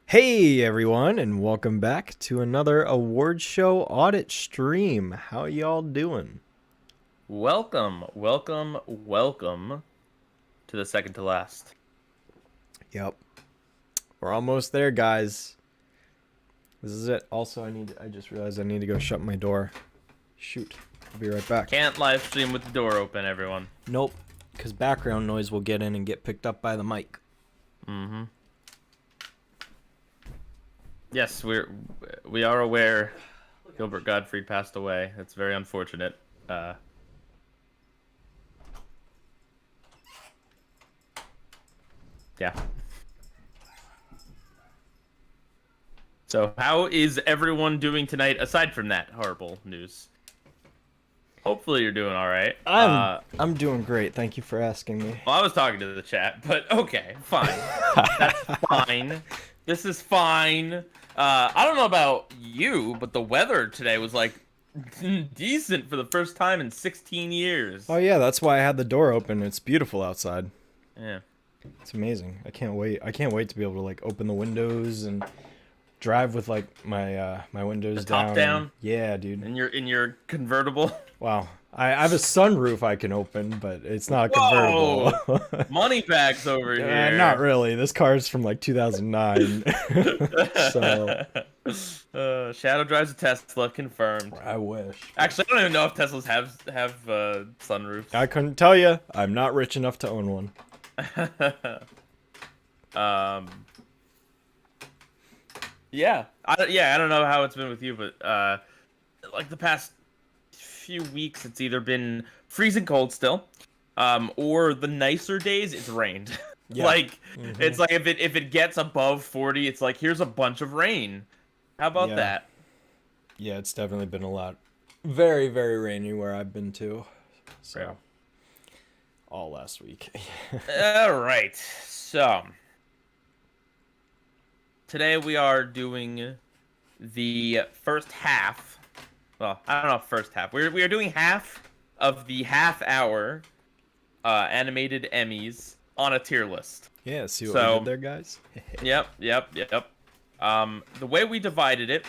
Hey everyone, and welcome back to another award show audit stream. How y'all doing? Welcome to the second to last. Yep, we're almost there, guys. This is it. Also, I just realized I need to go shut my door. Shoot, I'll be right back. Can't live stream with the door open, everyone. Nope, because background noise will get in and get picked up by the mic. Mm-hmm. Yes, we are aware Gilbert Gottfried passed away. It's very unfortunate. Yeah. So how is everyone doing tonight aside from that horrible news? Hopefully you're doing all right. I'm doing great. Thank you for asking me. Well, I was talking to the chat, but okay, fine. That's fine. This is fine. I don't know about you, but the weather today was like decent for the first time in 16 years. Oh yeah, that's why I had the door open. It's beautiful outside. Yeah. It's amazing. I can't wait. I can't wait to be able to like open the windows and drive with like my my windows The top down? Yeah, dude. In your convertible. Wow. I have a sunroof I can open, but it's not a Whoa! convertible. Money bags over here. Not really. This car is from like 2009. So Shadow drives a Tesla, confirmed. I wish. Actually, I don't even know if Teslas have sunroofs. I couldn't tell you. I'm not rich enough to own one. Yeah. I don't know how it's been with you, but like the past few weeks, it's either been freezing cold still, or the nicer days, it's rained. Yeah. Like it's like if it gets above 40, it's like here's a bunch of rain. How about that? Yeah, it's definitely been a lot. Very, very rainy where I've been to. So Yeah. all last week. All right. So today we are doing the first half. Well, I don't know, first half. We are doing half of the half-hour animated Emmys on a tier list. Yeah, see what we did there, guys? Yep. The way we divided it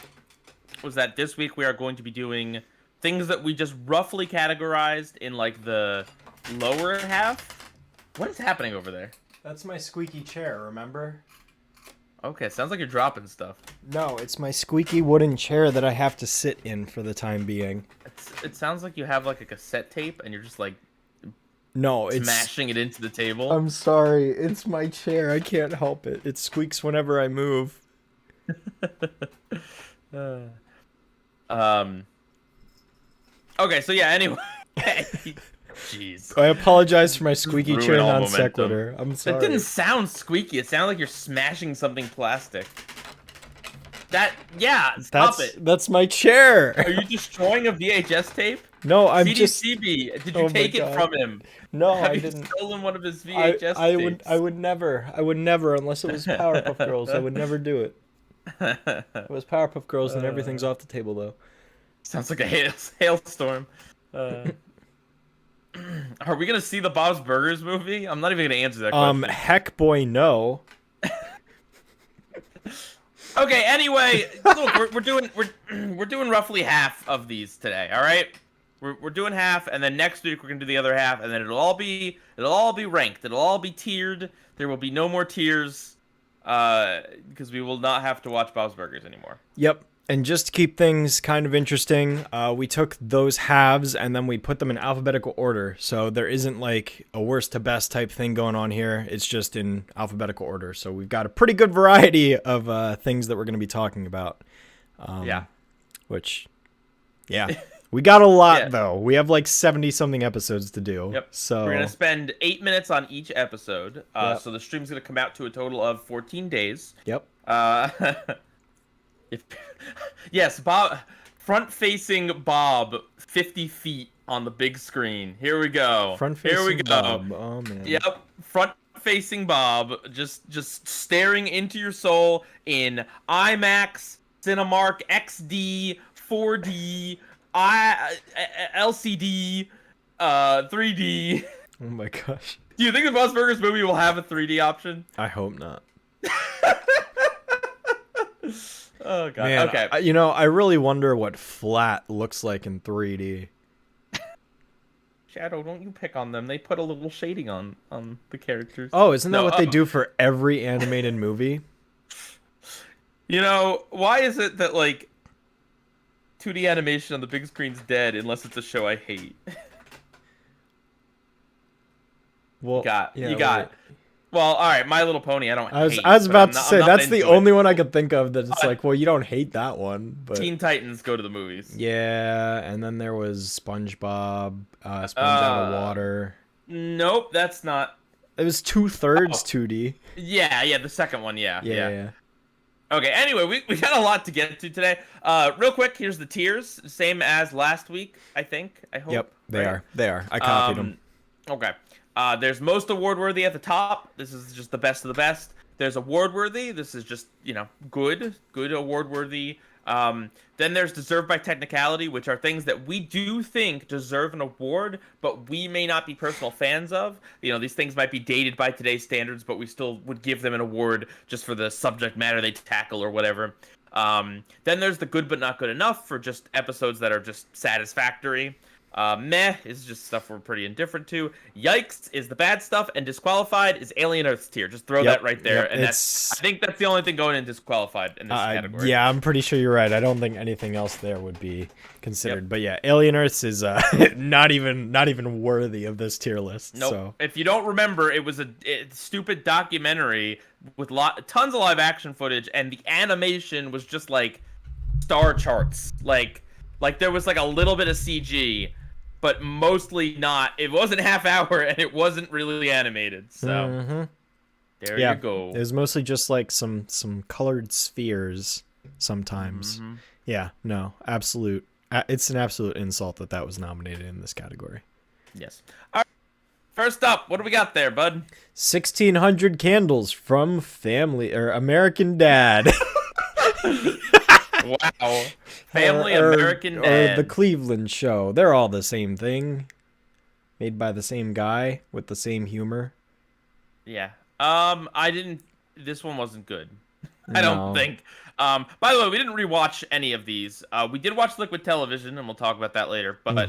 was that this week we are going to be doing things that we just roughly categorized in like the lower half. What is happening over there? That's my squeaky chair, remember? Okay, sounds like you're dropping stuff. No, it's my squeaky wooden chair that I have to sit in for the time being. It sounds like you have like a cassette tape and you're just like No, it's smashing it into the table. I'm sorry, it's my chair. I can't help it. It squeaks whenever I move. Okay, so yeah, anyway. Jeez. I apologize for my squeaky Ruin chair all non momentum. sequitur. I'm sorry. That didn't sound squeaky. It sounded like you're smashing something plastic. Stop it. That's my chair. Are you destroying a VHS tape? No, I'm just CDCB, did Oh you my take it God. from him? No, Have I you didn't. stolen one of his VHS I tapes? would never unless it was Powerpuff Girls. I would never do it. It was Powerpuff Girls and everything's off the table though. Sounds like a hailstorm. Are we gonna see the Bob's Burgers movie? I'm not even gonna answer that question. Heck boy no. Okay, anyway, look, we're doing roughly half of these today. All right, we're doing half, and then next week we're gonna do the other half, and then it'll all be ranked. It'll all be tiered. There will be no more tiers, because we will not have to watch Bob's Burgers anymore. Yep. And just to keep things kind of interesting, we took those halves and then we put them in alphabetical order. So there isn't like a worst to best type thing going on here. It's just in alphabetical order. So we've got a pretty good variety of things that we're going to be talking about. Yeah. We got a lot Yeah. though. We have like 70 something episodes to do. Yep. So We're gonna spend 8 minutes on each episode. Yep. So the stream's gonna come out to a total of 14 days. Yep. Yes, Bob, front-facing Bob, 50 feet on the big screen. Here we go. Here we go. Bob. Oh man. Yep, front-facing Bob, just staring into your soul in IMAX, Cinemark, XD, 4D, LCD, 3D. Oh my gosh. Do you think the Bob's Burgers movie will have a 3D option? I hope not. Oh god. Man, Okay. I really wonder what flat looks like in 3D. Shadow, don't you pick on them. They put a little shading on the characters. Oh, isn't that No, what they do for every animated movie? why is it that like 2D animation on the big screen's dead unless it's a show I hate? Well, You got it. Well, all right, My Little Pony. I don't hate. I was but about to I'm say not that's the into it. only one I could think of that it's like, well, you don't hate that one, but Teen Titans go to the movies. yeah. And then there was SpongeBob, Sponge Out of Water. Nope, that's not. It was 2/3 2D. Yeah, the second one, yeah. Yeah. Okay, anyway, we got a lot to get to today. Real quick, here's the tiers, same as last week, I think. I hope. Yep, they right? are. They are. I copied them. Okay. There's most award-worthy at the top. This is just the best of the best. There's award-worthy. This is just, good award-worthy. Then there's deserved by technicality, which are things that we do think deserve an award, but we may not be personal fans of. These things might be dated by today's standards, but we still would give them an award just for the subject matter they tackle or whatever. Then there's the good but not good enough for just episodes that are just satisfactory. Meh is just stuff we're pretty indifferent to. Yikes is the bad stuff, and disqualified is Alien Earth's tier. Just throw that right there, and I think that's the only thing going in disqualified in this category. Yeah, I'm pretty sure you're right. I don't think anything else there would be considered. But yeah, Alien Earth is not even worthy of this tier list. Nope. So. If you don't remember, it was a stupid documentary with tons of live action footage, and the animation was just like star charts. Like there was like a little bit of CG, but mostly not. It wasn't half hour, and it wasn't really animated. So there you go. It was mostly just like some colored spheres sometimes. Yeah, no, absolute. It's an absolute insult that was nominated in this category. Yes. All right. First up, what do we got there, bud? 1,600 Candles from Family or American Dad. Wow. Family American Dad. Or The Cleveland Show. They're all the same thing. Made by the same guy with the same humor. Yeah. This one wasn't good. I don't think. By the way, we didn't rewatch any of these. We did watch Liquid Television, and we'll talk about that later. But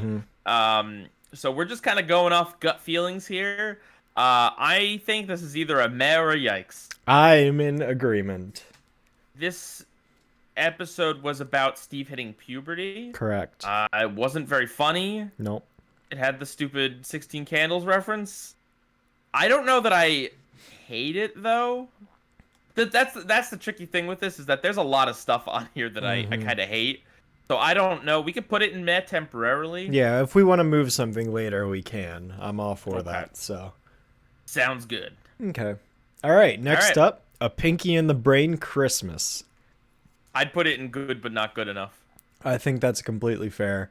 so we're just kind of going off gut feelings here. I think this is either a meh or a yikes. I'm in agreement. This episode was about Steve hitting puberty. Correct. It wasn't very funny. Nope. It had the stupid 16 Candles reference. I don't know that I hate it though. That's the tricky thing with this, is that there's a lot of stuff on here that I kind of hate. So I don't know. We could put it in meh temporarily. Yeah, if we want to move something later, we can. I'm all for that. So sounds good. Okay. All right. Next up, A Pinky in the Brain Christmas. I'd put it in good but not good enough. I think that's a completely fair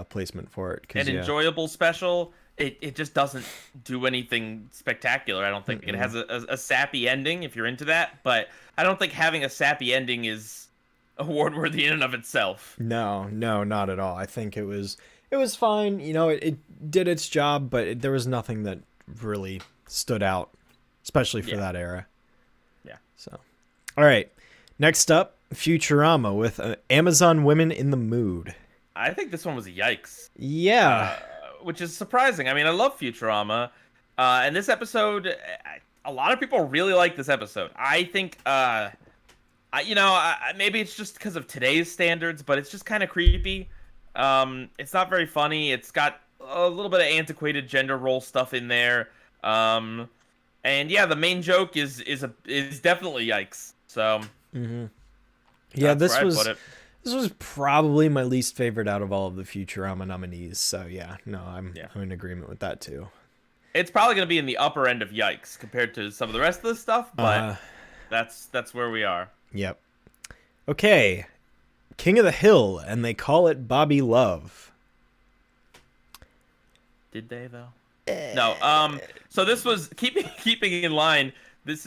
placement for it. An enjoyable special. It just doesn't do anything spectacular. I don't think it has a sappy ending if you're into that, but I don't think having a sappy ending is award worthy in and of itself. No, not at all. I think it was fine. It did its job, but there was nothing that really stood out, especially for that era. Yeah. So, all right. Next up, Futurama with Amazon Women in the Mood. I think this one was a yikes. Yeah. Which is surprising. I mean, I love Futurama. And this episode, a lot of people really like this episode. I think, maybe it's just because of today's standards, but it's just kind of creepy. It's not very funny. It's got a little bit of antiquated gender role stuff in there. And yeah, the main joke is definitely yikes. So. Yeah, this was probably my least favorite out of all of the Futurama nominees. So yeah, no, I'm in agreement with that too. It's probably going to be in the upper end of yikes compared to some of the rest of the stuff, but that's where we are. Yep. Okay, King of the Hill, and they call it Bobby Love. Did they though? No. So this was keeping in line.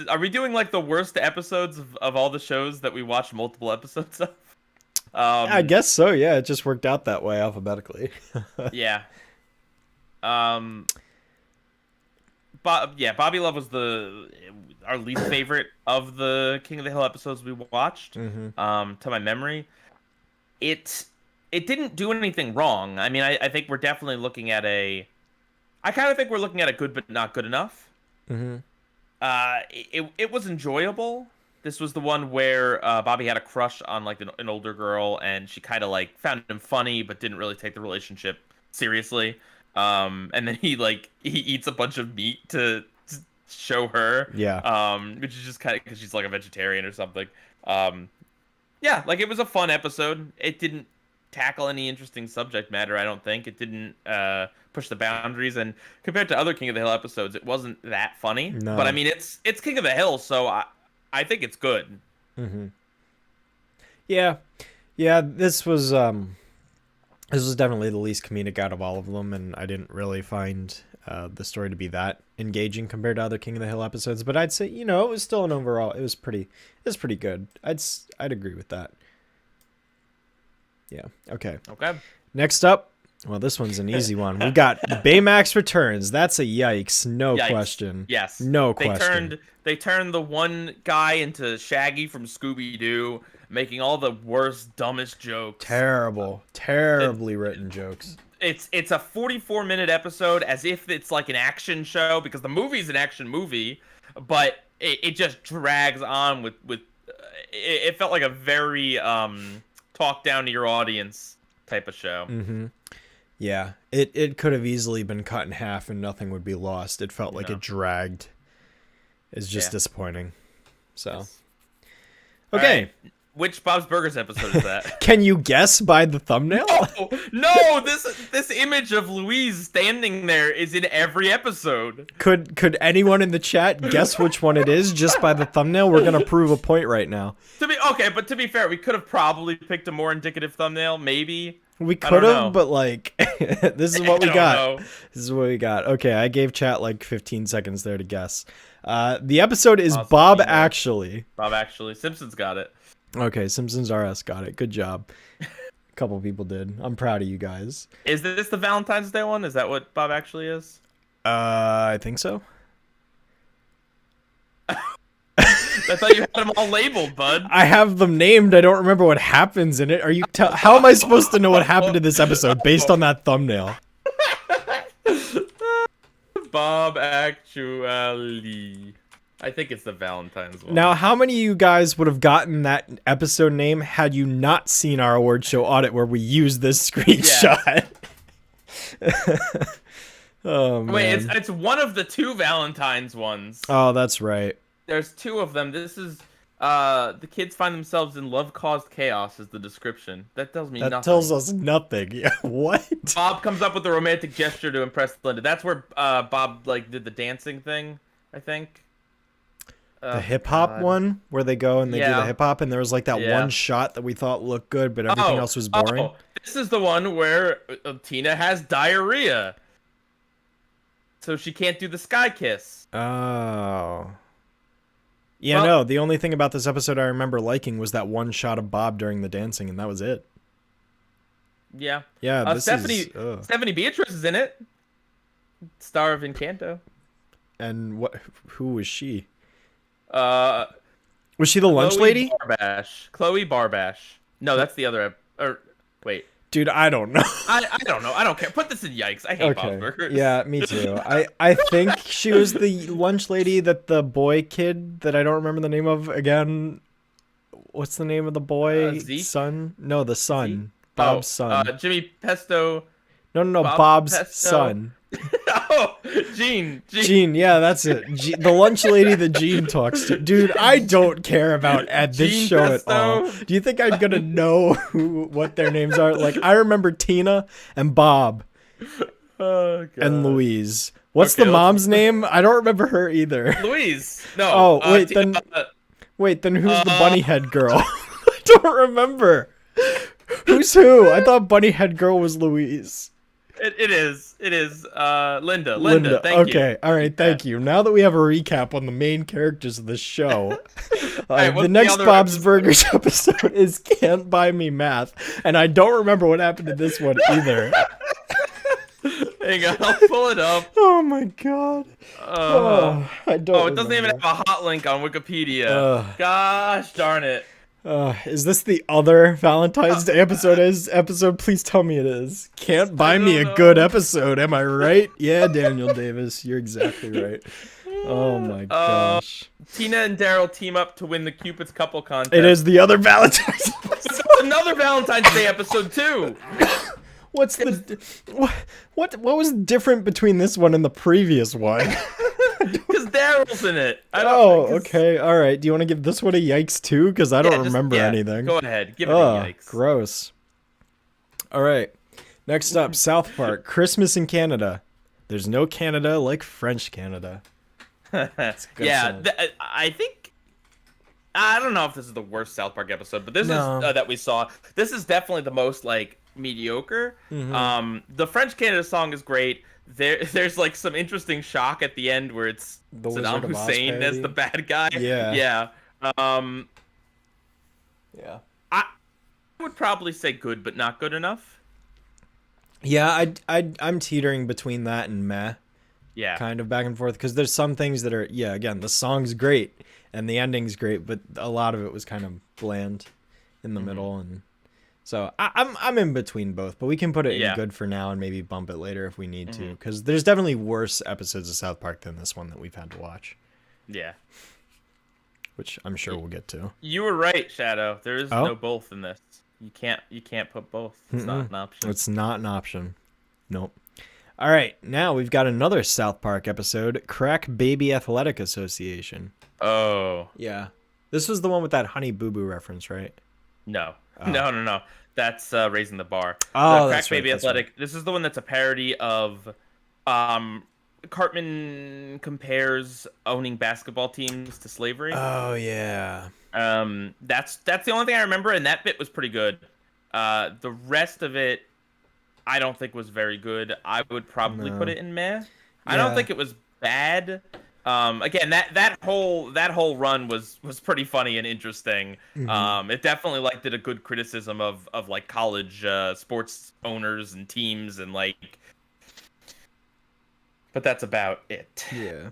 Are we doing like the worst episodes of all the shows that we watched multiple episodes of? I guess so. Yeah, it just worked out that way alphabetically. Yeah. Bobby Love was our least favorite of the King of the Hill episodes we watched. To my memory, it didn't do anything wrong. I mean, I think we're definitely looking at I kind of think we're looking at a good but not good enough. It was enjoyable. This was the one where Bobby had a crush on like an older girl, and she kind of like found him funny, but didn't really take the relationship seriously. And then he eats a bunch of meat to show her. Yeah. Which is just kind of because she's like a vegetarian or something. Yeah, like it was a fun episode. It didn't tackle any interesting subject matter. I don't think it didn't push the boundaries, and compared to other King of the Hill episodes, it wasn't that funny. No. But I mean, it's King of the Hill, so I think it's good. Yeah, this was definitely the least comedic out of all of them, and I didn't really find the story to be that engaging compared to other King of the Hill episodes. But I'd say, it was still an overall, it was pretty good. I'd agree with that. Yeah. Okay. Next up, well, this one's an easy one. We got Baymax Returns. That's a yikes. No question. Yes. No question. They turned the one guy into Shaggy from Scooby-Doo, making all the worst, dumbest jokes. Terribly written jokes. It's a 44-minute episode, as if it's like an action show, because the movie's an action movie, but it just drags on with it felt like a very talk down to your audience type of show. Yeah, it could have easily been cut in half and nothing would be lost. It felt like it dragged. It's just disappointing. So, yes. Okay. Right. Which Bob's Burgers episode is that? Can you guess by the thumbnail? No, this image of Louise standing there is in every episode. Could anyone in the chat guess which one it is just by the thumbnail? We're gonna prove a point right now. But to be fair, we could have probably picked a more indicative thumbnail, maybe. We could have, but like, this is what we got. This is what we got. Okay, I gave chat like 15 seconds there to guess. The episode is Bob Actually. Bob Actually. Simpsons got it. Okay, Simpsons RS got it. Good job. A couple people did. I'm proud of you guys. Is this the Valentine's Day one? Is that what Bob Actually is? I think so. I thought you had them all labeled, bud. I have them named. I don't remember what happens in it. Are you? How am I supposed to know what happened to this episode based on that thumbnail? Bob Actually. I think it's the Valentine's one. Now, how many of you guys would have gotten that episode name had you not seen our award show audit where we used this screenshot? Yeah. Oh, man. Wait, it's one of the two Valentine's ones. Oh, that's right. There's two of them. This is the kids find themselves in love caused chaos is the description. That tells me nothing. That tells us nothing. Yeah, what? Bob comes up with a romantic gesture to impress Linda. That's where Bob did the dancing thing, I think. The hip hop one where they go and they do the hip hop, and there was like that one shot that we thought looked good, but everything else was boring. This is the one where Tina has diarrhea, so she can't do the sky kiss. Oh. Yeah, no, the only thing about this episode I remember liking was that one shot of Bob during the dancing, and that was it. Yeah. Yeah, Stephanie Beatrice is in it. Star of Encanto. And who was she? Was she the lunch lady? Chloe Barbash. No, that's the other. Wait. Dude, I don't know. I don't know. I don't care. Put this in yikes. I hate Bob's Burgers. Yeah, me too. I think she was the lunch lady that the boy kid that I don't remember the name of again. What's the name of the boy? Son? No, the son. Zeke? Bob's son. Jimmy Pesto. No, Bob's son. Oh, Gene, yeah, that's it. The lunch lady that Gene talks to. Dude, I don't care about this Gene show Pesto. At all. Do you think I'm gonna know what their names are? Like, I remember Tina and Bob and Louise. What's the mom's name? I don't remember her either. Louise. No. Oh, wait, then who's the bunny head girl? I don't remember. Who's who? I thought bunny head girl was Louise. It is. Linda. Thank you. Okay. All right. Thank you. Now that we have a recap on the main characters of the show, the next Bob's Burgers episode is Can't Buy Me Math, and I don't remember what happened to this one either. Hang on, I'll pull it up. Oh my god. I don't. Oh, it doesn't even have a hot link on Wikipedia. Gosh darn it. Is this the other Valentine's Day episode? Please tell me it is. Can't buy me a good episode, am I right? Yeah, Daniel Davis, you're exactly right. Oh my gosh. Tina and Daryl team up to win the Cupid's couple contest. It is the other Valentine's episode. It's another Valentine's Day episode too. What's the what was different between this one and the previous one? Because Daryl's in it. Okay, all right. Do you want to give this one a yikes too? Because I don't remember anything. Go ahead, give it a yikes. Gross. All right. Next up, South Park, Christmas in Canada. There's no Canada like French Canada. I think I don't know if this is the worst South Park episode, but this is that we saw. This is definitely the most like mediocre. The French Canada song is great. There's like some interesting shock at the end where it's Saddam Hussein as the bad guy. Yeah. I would probably say good, but not good enough. Yeah, I'm teetering between that and meh. Yeah. Kind of back and forth, because there's some things that are, again, the song's great and the ending's great, but a lot of it was kind of bland in the middle, and so I'm in between both, but we can put it in good for now and maybe bump it later if we need to, because there's definitely worse episodes of South Park than this one that we've had to watch. Yeah. Which I'm sure we'll get to. You were right, Shadow. There is no both in this. You can't put both. It's not an option. It's not an option. Nope. All right, now we've got another South Park episode, Crack Baby Athletic Association. Oh. Yeah. This was the one with that Honey Boo Boo reference, right? No. No. That's Raising the Bar. Oh, Crack Baby Athletic. Right. This is the one that's a parody of Cartman compares owning basketball teams to slavery. Oh, yeah. That's the only thing I remember, and that bit was pretty good. The rest of it, I don't think was very good. I would probably put it in meh. Yeah. I don't think it was bad. Again, that whole run was pretty funny and interesting. It definitely like did a good criticism of like college sports owners and teams and like. But that's about it. Yeah,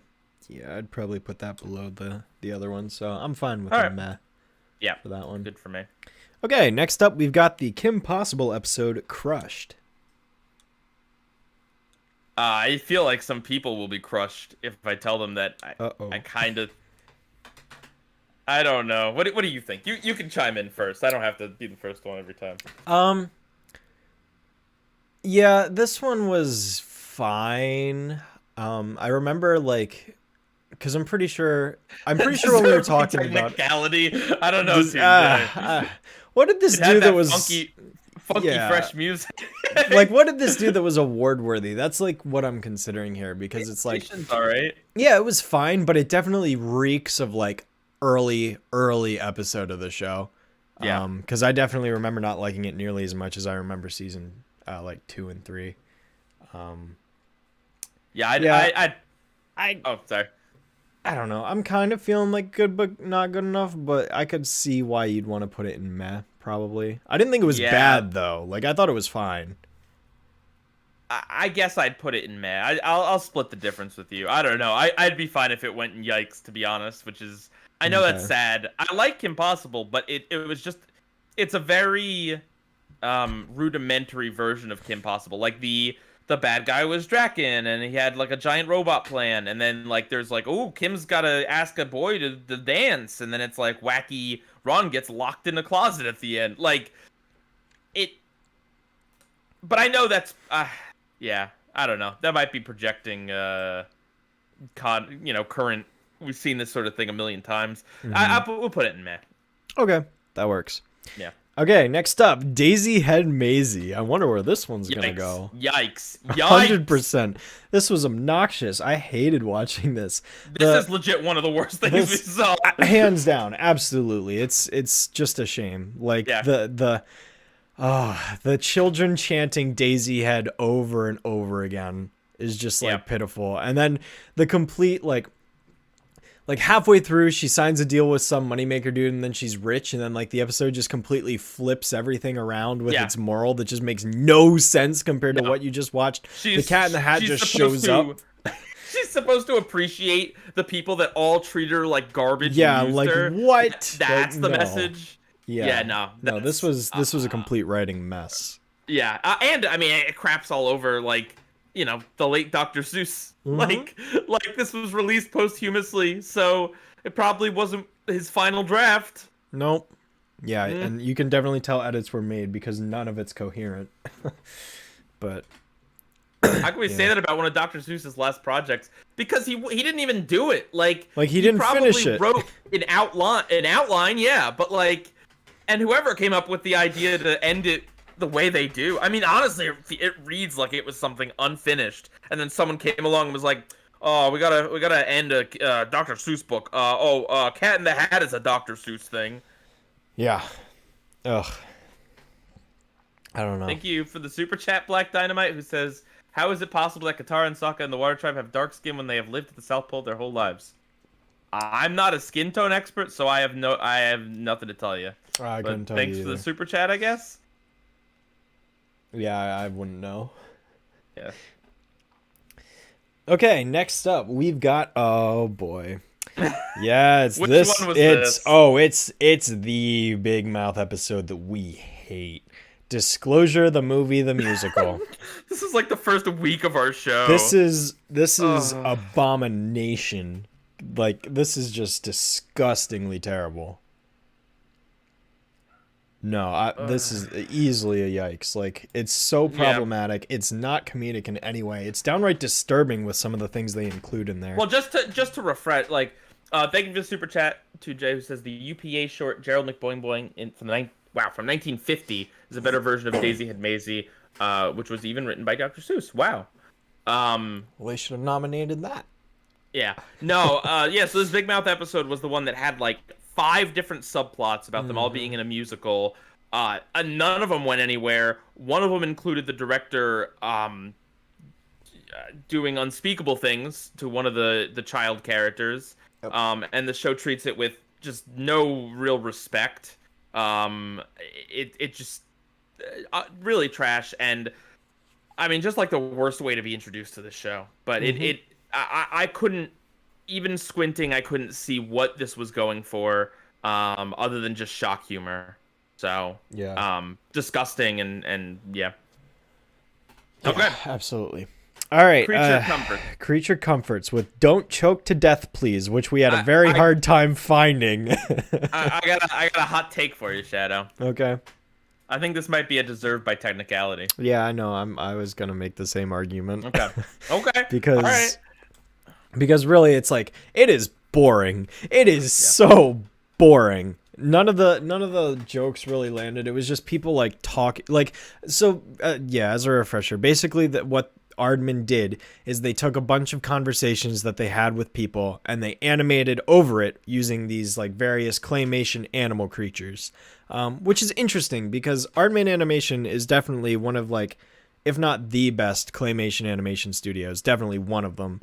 I'd probably put that below the other one. So I'm fine with the meh. Yeah, for that one. Good for me. Okay, next up we've got the Kim Possible episode, Crushed. I feel like some people will be crushed if I tell them that I kind of... I don't know. What do you think? You can chime in first. I don't have to be the first one every time. Yeah, this one was fine. I remember, like... Because I'm pretty sure when we were talking about... I don't know. What did this do that was... Funky fresh music. Like, what did this do that was award worthy? That's like what I'm considering here, because it's like, all right. Yeah, it was fine, but it definitely reeks of like early episode of the show. Yeah. Because I definitely remember not liking it nearly as much as I remember season like 2 and 3. Oh, sorry. I don't know. I'm kind of feeling like good, but not good enough. But I could see why you'd want to put it in meh. Probably. I didn't think it was bad though. Like I thought it was fine. I guess I'd put it in meh. I'll split the difference with you. I don't know. I'd be fine if it went in yikes, to be honest. Which is, I know that's sad. I like Impossible, but it was just, it's a very rudimentary version of Kim Possible. Like the bad guy was Draken, and he had like a giant robot plan, and then like there's like, oh, Kim's gotta ask a boy to dance, and then it's like wacky Ron gets locked in a closet at the end. Like it, but I know that's I don't know. That might be projecting current. We've seen this sort of thing a million times. We'll put it in meh. Okay, that works. Yeah. Okay, next up, Daisy Head Maisie. I wonder where this one's gonna go. Yikes! 100%. This was obnoxious. I hated watching this. This is legit one of the worst things we saw. Hands down, absolutely. It's just a shame. Like the children chanting Daisy Head over and over again is just like pitiful. And then the complete like like halfway through she signs a deal with some moneymaker dude and then she's rich, and then like the episode just completely flips everything around with its moral that just makes no sense compared to what you just watched. The Cat in the Hat just shows up. She's supposed to appreciate the people that all treat her like garbage. Yeah, and used like her. what? That's like, the no. message. Yeah, no. This was a complete writing mess. Yeah, and I mean it craps all over like the late Dr. Seuss. Like this was released posthumously, so it probably wasn't his final draft. Nope. Yeah, and you can definitely tell edits were made because none of it's coherent. But how can we say that about one of Dr. Seuss's last projects? Because he didn't even do it. Like he didn't finish it. Wrote an outline, yeah, but like, and whoever came up with the idea to end it the way they do, I mean, honestly, it reads like it was something unfinished, and then someone came along and was like, "Oh, we gotta end a Dr. Seuss book. Cat in the Hat is a Dr. Seuss thing." Yeah. Ugh. I don't know. Thank you for the super chat, Black Dynamite, who says, "How is it possible that Katara and Sokka and the Water Tribe have dark skin when they have lived at the South Pole their whole lives?" I'm not a skin tone expert, so I have nothing to tell you. I couldn't tell you. Thanks for the super chat, I guess. Yeah, I wouldn't know. Yeah. Okay, next up we've got oh boy. Yeah, it's Which this. one was it's this? Oh, it's the Big Mouth episode that we hate. Disclosure, the movie, the musical. This is like the first week of our show. This is abomination. Like, this is just disgustingly terrible. No, this is easily a yikes. Like, it's so problematic. Yeah. It's not comedic in any way. It's downright disturbing with some of the things they include in there. Well, just to refresh, like, thank you for the super chat to Jay, who says the UPA short Gerald McBoing Boing from 1950 is a better version of Daisy Had Maisie, which was even written by Dr. Seuss. Wow. Well, they should have nominated that. Yeah. No. So this Big Mouth episode was the one that had like 5 different subplots about them all being in a musical. None of them went anywhere. One of them included the director doing unspeakable things to one of the child characters. Yep. And the show treats it with just no real respect. It just really trash, and I mean, just like the worst way to be introduced to the show. But I couldn't, even squinting, I couldn't see what this was going for, other than just shock humor. So disgusting and yeah. Okay, absolutely. All right, Creature Comforts with "Don't Choke to Death, Please," which we had a very hard time finding. I got a hot take for you, Shadow. Okay. I think this might be a deserved by technicality. Yeah, I know. I was gonna make the same argument. Okay. Because really, it's like, it is boring. It is so boring. None of the jokes really landed. It was just people like talking, like, so as a refresher, basically what Aardman did is they took a bunch of conversations that they had with people and they animated over it using these like various claymation animal creatures, which is interesting because Aardman Animation is definitely one of, like, if not the best claymation animation studios, definitely one of them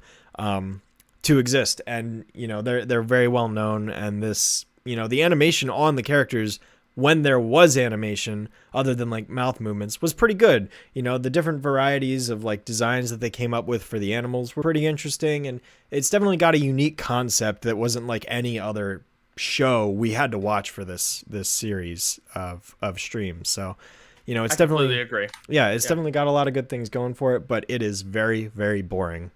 to exist. And they're very well known, and this, the animation on the characters, when there was animation other than like mouth movements, was pretty good. The different varieties of like designs that they came up with for the animals were pretty interesting, and it's definitely got a unique concept that wasn't like any other show we had to watch for this series of streams. So it's I definitely completely agree. Yeah, it's definitely got a lot of good things going for it, but it is very, very boring.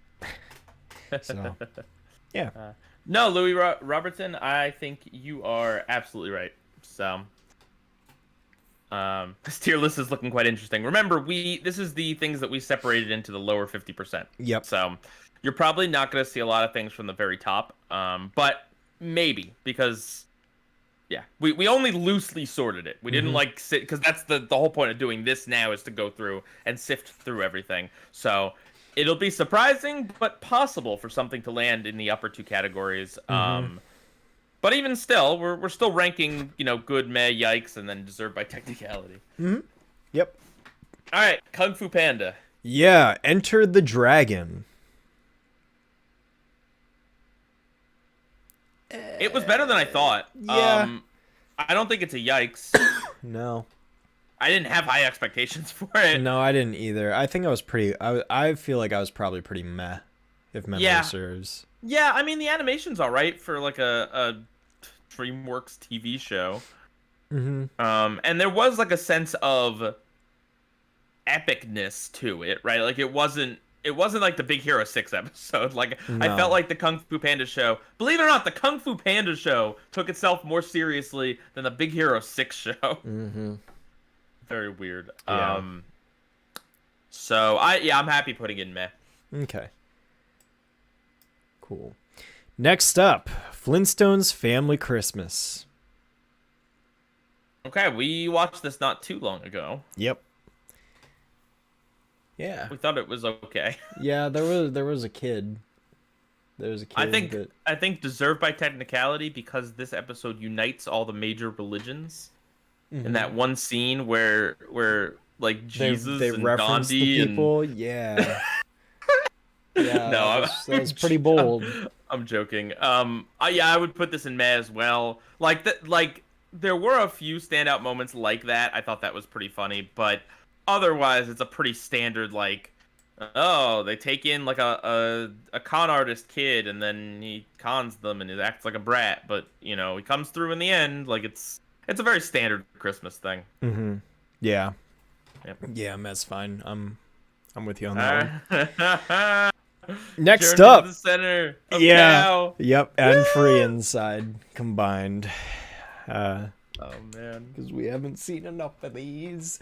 So yeah. No, Louis Robertson, I think you are absolutely right. So this tier list is looking quite interesting. Remember, this is the things that we separated into the lower 50%. Yep. So you're probably not going to see a lot of things from the very top, but maybe, because we only loosely sorted it. We didn't like sit, because that's the whole point of doing this now, is to go through and sift through everything. So it'll be surprising, but possible for something to land in the upper 2 categories. But even still, we're still ranking, good, meh, yikes, and then deserved by technicality. Yep. All right, Kung Fu Panda. Yeah, Enter the Dragon. It was better than I thought. Yeah. I don't think it's a yikes. No. I didn't have high expectations for it. No, I didn't either. I think I was pretty. I feel like I was probably pretty meh, if memory serves. Yeah, I mean the animation's all right for like a DreamWorks TV show. And there was like a sense of epicness to it, right? Like it wasn't like the Big Hero 6 episode. Like No. I felt like the Kung Fu Panda show. Believe it or not, the Kung Fu Panda show took itself more seriously than the Big Hero 6 show. Very weird. Yeah. So I'm happy putting in meh. Okay. Cool. Next up, Flintstones Family Christmas. Okay, we watched this not too long ago. Yep. Yeah. We thought it was okay. Yeah, there was a kid. There was a kid. I think deserved by technicality because this episode unites all the major religions. In that one scene where like Jesus they and reference Gandhi the people. Yeah. Yeah. No, that was pretty bold. I'm joking. I would put this in meh as well. Like there were a few standout moments like that. I thought that was pretty funny, but otherwise it's a pretty standard like, oh, they take in like a con artist kid and then he cons them and he acts like a brat, but you know he comes through in the end. Like it's a very standard Christmas thing. Yeah. Yep. Yeah, that's fine. I'm with you on that one. Next Next up, the center of yeah, cow. Yep, and free inside combined. Oh man, because we haven't seen enough of these.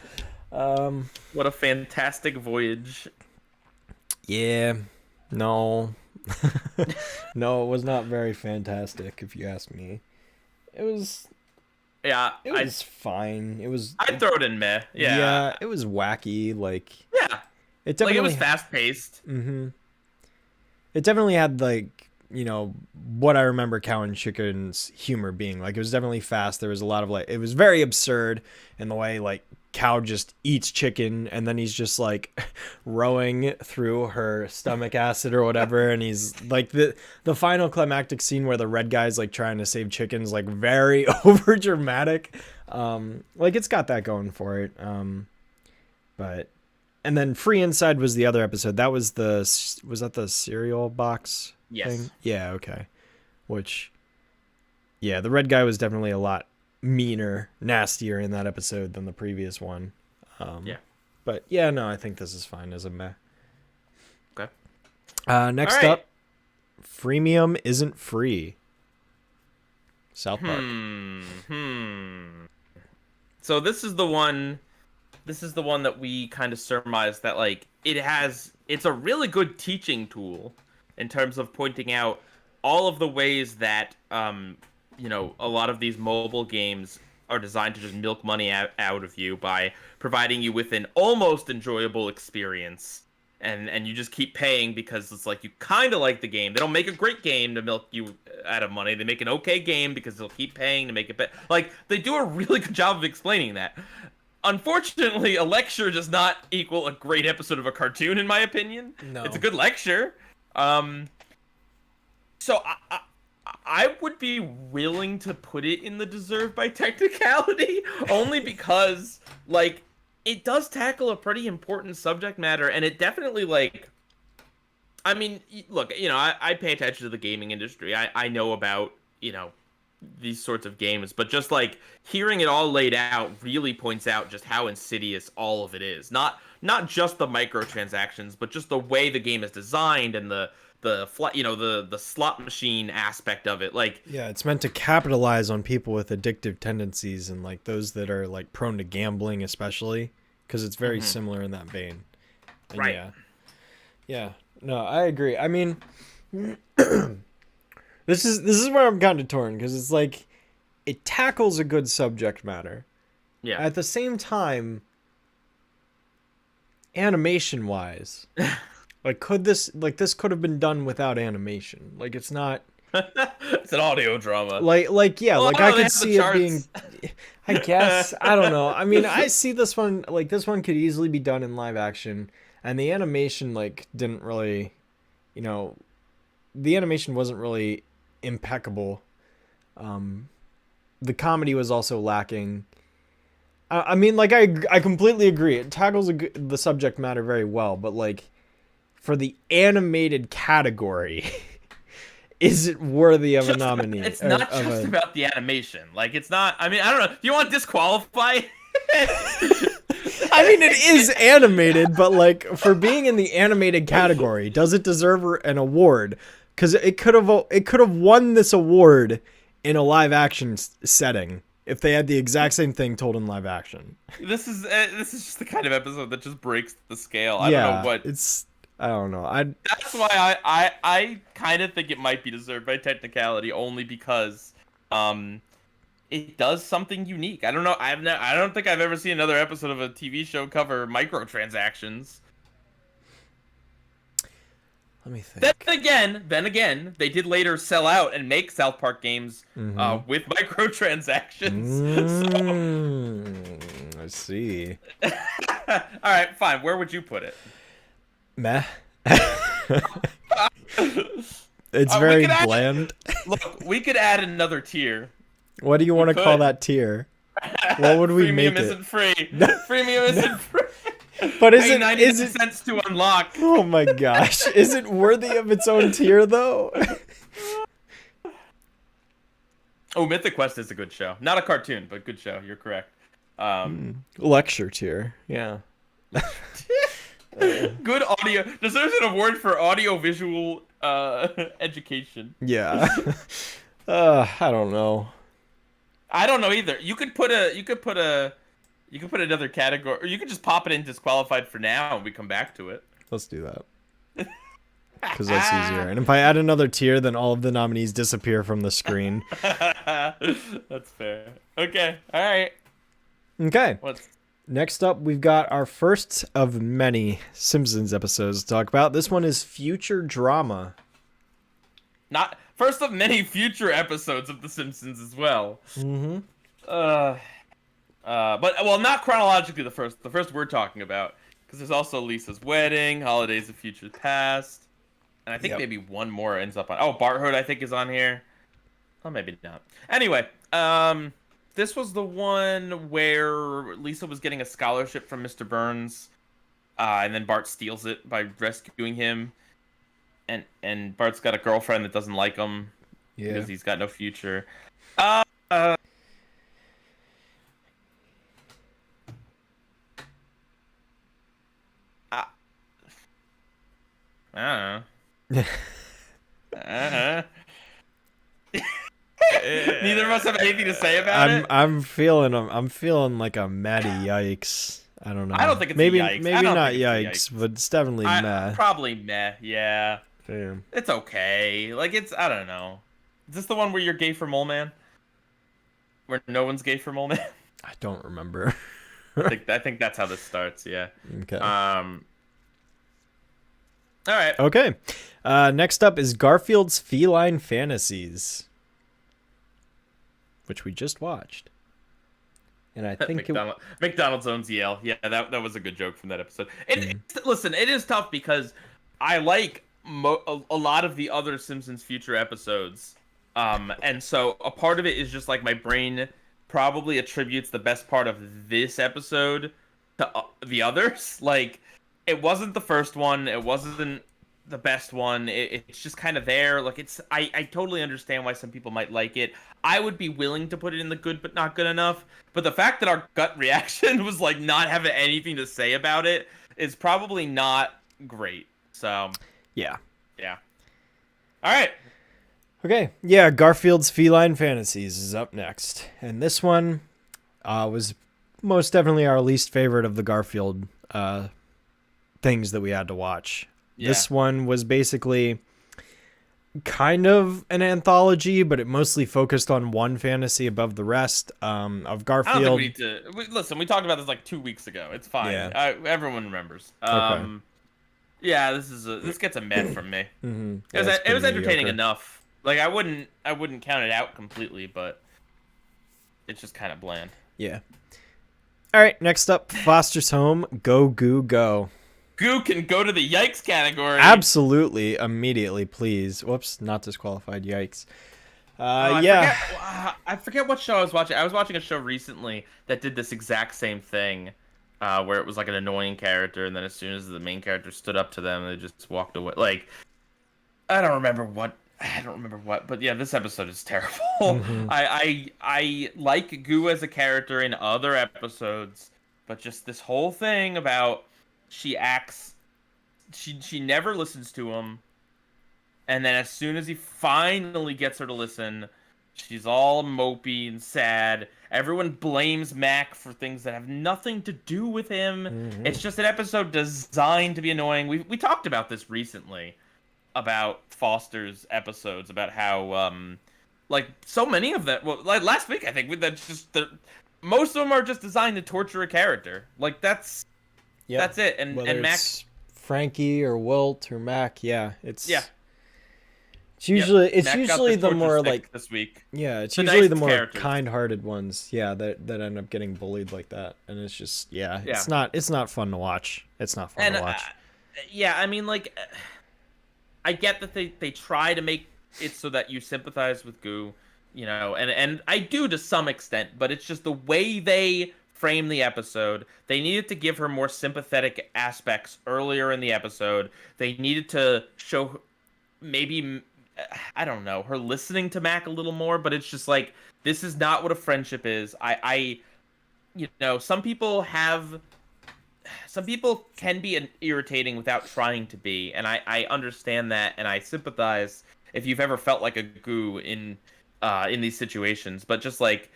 What a fantastic voyage. Yeah, no, no, it was not very fantastic. If you ask me, it was. Yeah, it was fine. I'd throw it in meh. Yeah, yeah, it was wacky. Like yeah, it definitely it was fast paced. It definitely had like, you know, what I remember Cow and Chicken's humor being. Like it was definitely fast. There was a lot of like, it was very absurd in the way like Cow just eats chicken and then he's just like rowing through her stomach acid or whatever, and he's like the final climactic scene where the red guy's like trying to save chickens, like very over dramatic. Like it's got that going for it. But and then Free Inside was the other episode. That was that the cereal box thing? Yeah, okay. Which yeah, the red guy was definitely a lot meaner, nastier in that episode than the previous one. Yeah. But yeah, no, I think this is fine as a meh. Okay. Next up, Freemium isn't free. South Park. So this is the one that we kind of surmised that like it's a really good teaching tool in terms of pointing out all of the ways that you know, a lot of these mobile games are designed to just milk money out of you by providing you with an almost enjoyable experience. And you just keep paying because it's like you kind of like the game. They don't make a great game to milk you out of money. They make an okay game because they'll keep paying to make it better. Like, they do a really good job of explaining that. Unfortunately, a lecture does not equal a great episode of a cartoon, in my opinion. No. It's a good lecture. So I would be willing to put it in the deserved by technicality, only because, like, it does tackle a pretty important subject matter, and it definitely, like, I mean, look, you know, I pay attention to the gaming industry. I know about, you know, these sorts of games, but just, like, hearing it all laid out really points out just how insidious all of it is. Not just the microtransactions, but just the way the game is designed and the slot machine aspect of it. Like, yeah, it's meant to capitalize on people with addictive tendencies and like those that are like prone to gambling, especially because it's very similar in that vein. And right. Yeah. No, I agree. I mean, this is where I'm kind of torn because it's like it tackles a good subject matter. Yeah. At the same time, animation wise. Like, this could have been done without animation. Like, it's not. It's an audio drama. Like, yeah, well, like I could see it being. I guess I don't know. I mean, I see this one. Like, this one could easily be done in live action, and the animation like didn't really, you know, the animation wasn't really impeccable. The comedy was also lacking. I mean, like, I completely agree. It tackles the subject matter very well, but, like, for the animated category, is it worthy of a nominee? It's not just about the animation. Like, it's not... I mean, I don't know. Do you want to disqualify? I mean, it is animated, but, like, for being in the animated category, does it deserve an award? Because it could have won this award in a live-action setting. If they had the exact same thing told in live action. This is just the kind of episode that just breaks the scale. I don't know what it's. I don't know. That's why I kind of think it might be deserved by technicality, only because it does something unique. I don't know. I don't think I've ever seen another episode of a TV show cover microtransactions. Let me think. Then again, they did later sell out and make South Park games with microtransactions. I see. All right, fine. Where would you put it? Meh. It's very bland. Look, we could add another tier. What do you want to call that tier? What would we make it? Freemium isn't free. Freemium isn't free. But is it cents to unlock? Oh my gosh. Is it worthy of its own tier though? Oh, Mythic Quest is a good show. Not a cartoon, but good show. You're correct. Lecture tier. Yeah. Good audio. Deserves an award for audio-visual education. Yeah. I don't know. I don't know either. You could put another category, or you could just pop it in disqualified for now, and we come back to it. Let's do that. Because that's easier. And if I add another tier, then all of the nominees disappear from the screen. That's fair. Okay. All right. Okay. Next up, we've got our first of many Simpsons episodes to talk about. This one is Future Drama. Not first of many future episodes of The Simpsons as well. Mm-hmm. But not chronologically the first. The first we're talking about, because there's also Lisa's Wedding, Holidays of Future Past, and I think maybe one more ends up on. Oh, Bart Hood I think is on here. Oh, maybe not. Anyway, this was the one where Lisa was getting a scholarship from Mr. Burns, and then Bart steals it by rescuing him, and Bart's got a girlfriend that doesn't like him because he's got no future. I don't know. Neither of us have anything to say about it. I'm feeling like a Matty yikes. I don't know. I don't think it's maybe a yikes. Maybe not yikes, but it's definitely meh. Probably meh. Yeah. Damn. It's okay. Like I don't know. Is this the one where you're gay for Mole Man? Where no one's gay for Mole Man? I don't remember. I think that's how this starts. Yeah. Okay. All right. Okay. Next up is Garfield's Feline Fantasies, which we just watched. And I think McDonald's owns Yale. Yeah, that was a good joke from that episode. Listen, it is tough because I like a lot of the other Simpsons future episodes. And so a part of it is just like my brain probably attributes the best part of this episode to the others. Like, it wasn't the first one. It wasn't the best one. It's just kind of there. Like, I totally understand why some people might like it. I would be willing to put it in the good but not good enough. But the fact that our gut reaction was like not having anything to say about it is probably not great. So yeah. All right. Okay. Yeah, Garfield's Feline Fantasies is up next, and this one was most definitely our least favorite of the Garfield things that we had to watch. Yeah. This one was basically kind of an anthology, but it mostly focused on one fantasy above the rest of Garfield. I don't think we need to... Listen, we talked about this like 2 weeks ago. It's fine. Yeah. Everyone remembers. Okay. Yeah, this gets a meh from me. Mm-hmm. It was entertaining enough. Like, I wouldn't count it out completely, but it's just kind of bland. Yeah. All right, next up, Foster's Home, Go Goo Go. Goo can go to the yikes category. Absolutely, immediately, please. Whoops, not disqualified, yikes. Yeah. I forget what show I was watching. I was watching a show recently that did this exact same thing, where it was like an annoying character, and then as soon as the main character stood up to them, they just walked away. Like, I don't remember what. But yeah, this episode is terrible. Mhm. I like Goo as a character in other episodes, but just this whole thing about she never listens to him, and then as soon as he finally gets her to listen, she's all mopey and sad. Everyone blames Mac for things that have nothing to do with him. Mhm. It's just an episode designed to be annoying. We talked about this recently about Foster's episodes, about how like so many of them, well, like last week I think, that's just most of them are just designed to torture a character. Like that's Yep. that's it. Whether And Mac, it's Frankie or Wilt or Mac, yeah, yeah. it's usually Mac got usually the the torture more stick like, this week. yeah, it's The usually the nicest more characters. kind-hearted ones, yeah, that end up getting bullied like that, and it's just, yeah, Yeah. it's not fun to watch. It's not fun And to watch. yeah, I mean, like, I get that they try to make it so that you sympathize with Goo, and I do to some extent, but it's just the way they frame the episode. They needed to give her more sympathetic aspects earlier in the episode. They needed to show maybe, I don't know, her listening to Mac a little more, but it's just like, this is not what a friendship is. Some people can be irritating without trying to be, and I understand that, and I sympathize if you've ever felt like a Goo in these situations. But just like,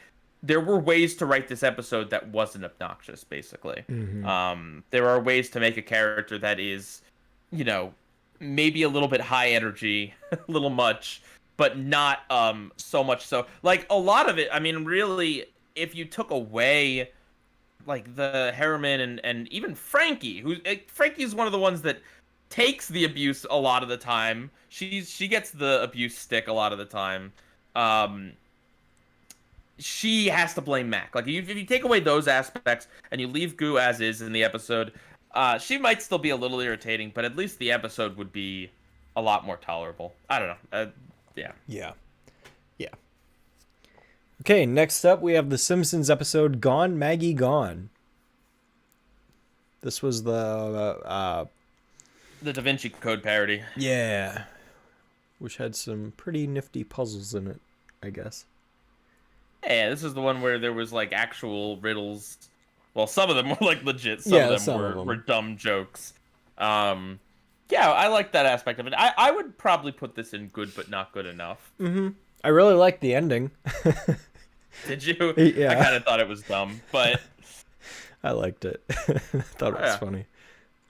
there were ways to write this episode that wasn't obnoxious, basically. There are ways to make a character that is, maybe a little bit high energy, a little much, but not so much so. Like, a lot of it, I mean, really, if you took away like the Harriman and even Frankie, Frankie's one of the ones that takes the abuse a lot of the time. She gets the abuse stick a lot of the time. She has to blame Mac. Like, if you take away those aspects and you leave Goo as is in the episode, she might still be a little irritating, but at least the episode would be a lot more tolerable. I don't know. Yeah. Yeah. Okay, next up we have the Simpsons episode Gone Maggie Gone. This was the Da Vinci Code parody. yeah, which had some pretty nifty puzzles in it, I guess. Yeah, this is the one where there was like actual riddles. Well, some of them were like legit. Yeah, Some some of of them them. were dumb jokes. Yeah, I like that aspect of it. I would probably put this in good but not good enough. I really liked the ending. Did you? Yeah. I kind of thought it was dumb, but I liked it. Thought it was Yeah. funny.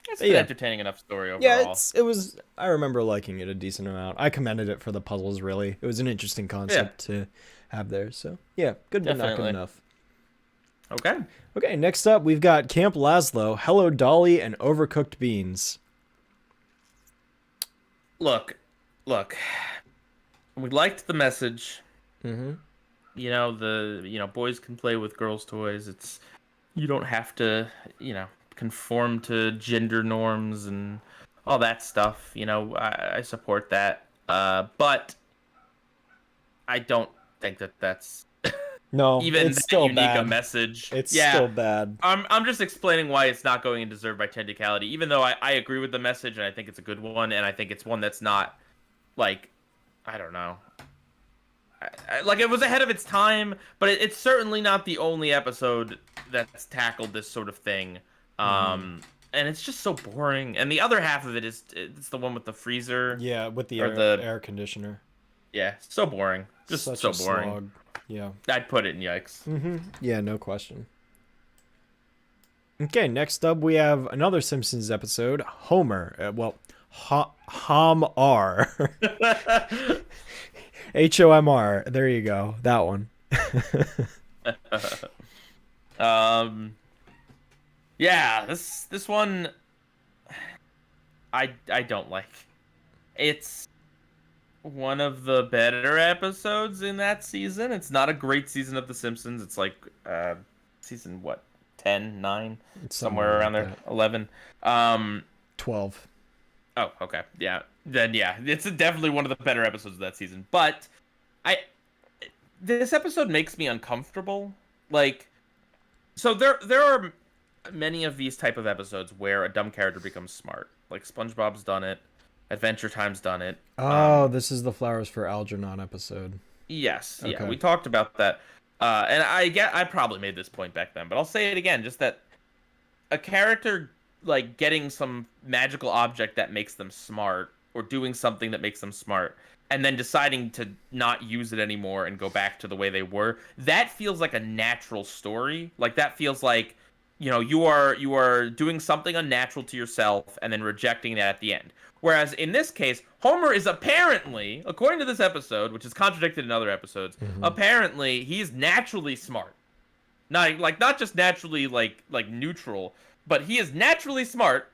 it's an Yeah. entertaining enough story overall. Yeah, it was. I remember liking it a decent amount. I commended it for the puzzles. Really, it was an interesting concept to have there. So yeah, good but not Definitely. good enough. Okay. Okay, next up we've got Camp Laszlo, Hello Dolly, and Overcooked Beans. Look. We liked the message. Mm-hmm. Boys can play with girls' toys. You don't have to, conform to gender norms and all that stuff. I support that. But I don't think that that's No, even it's that still unique bad. a message. It's Yeah. still bad. I'm just explaining why it's not going in Deserved by Technicality, even though I agree with the message and I think it's a good one, and I think it's one that's not, like, I don't know. Like, it was ahead of its time, but it's certainly not the only episode that's tackled this sort of thing. And it's just so boring. And the other half of it's the one with the freezer. Yeah, with the Or the- air conditioner. Yeah, so boring. Just Such so a boring. slog. Yeah. I'd put it in yikes. Yeah, no question. Okay, next up we have another Simpsons episode, Homer. Hom-R. H-O-M-R. There you go. That one. Yeah, this one I don't like. It's one of the better episodes in that season. It's not a great season of The Simpsons. It's like season 10, 9, It's somewhere around there, 11. 12. Oh, okay. Yeah. Then yeah, it's definitely one of the better episodes of that season. But this episode makes me uncomfortable. Like, so there are many of these type of episodes where a dumb character becomes smart. Like SpongeBob's done it, Adventure Time's done it. Oh, this is the Flowers for Algernon episode. Yes, yeah, Okay. we talked about that. And I probably made this point back then, but I'll say it again, just that a character like getting some magical object that makes them smart or doing something that makes them smart and then deciding to not use it anymore and go back to the way they were, that feels like a natural story. Like that feels like, you are doing something unnatural to yourself and then rejecting that at the end. Whereas in this case, Homer is apparently, according to this episode, which is contradicted in other episodes, apparently he's naturally smart. Not just naturally like neutral, but he is naturally smart.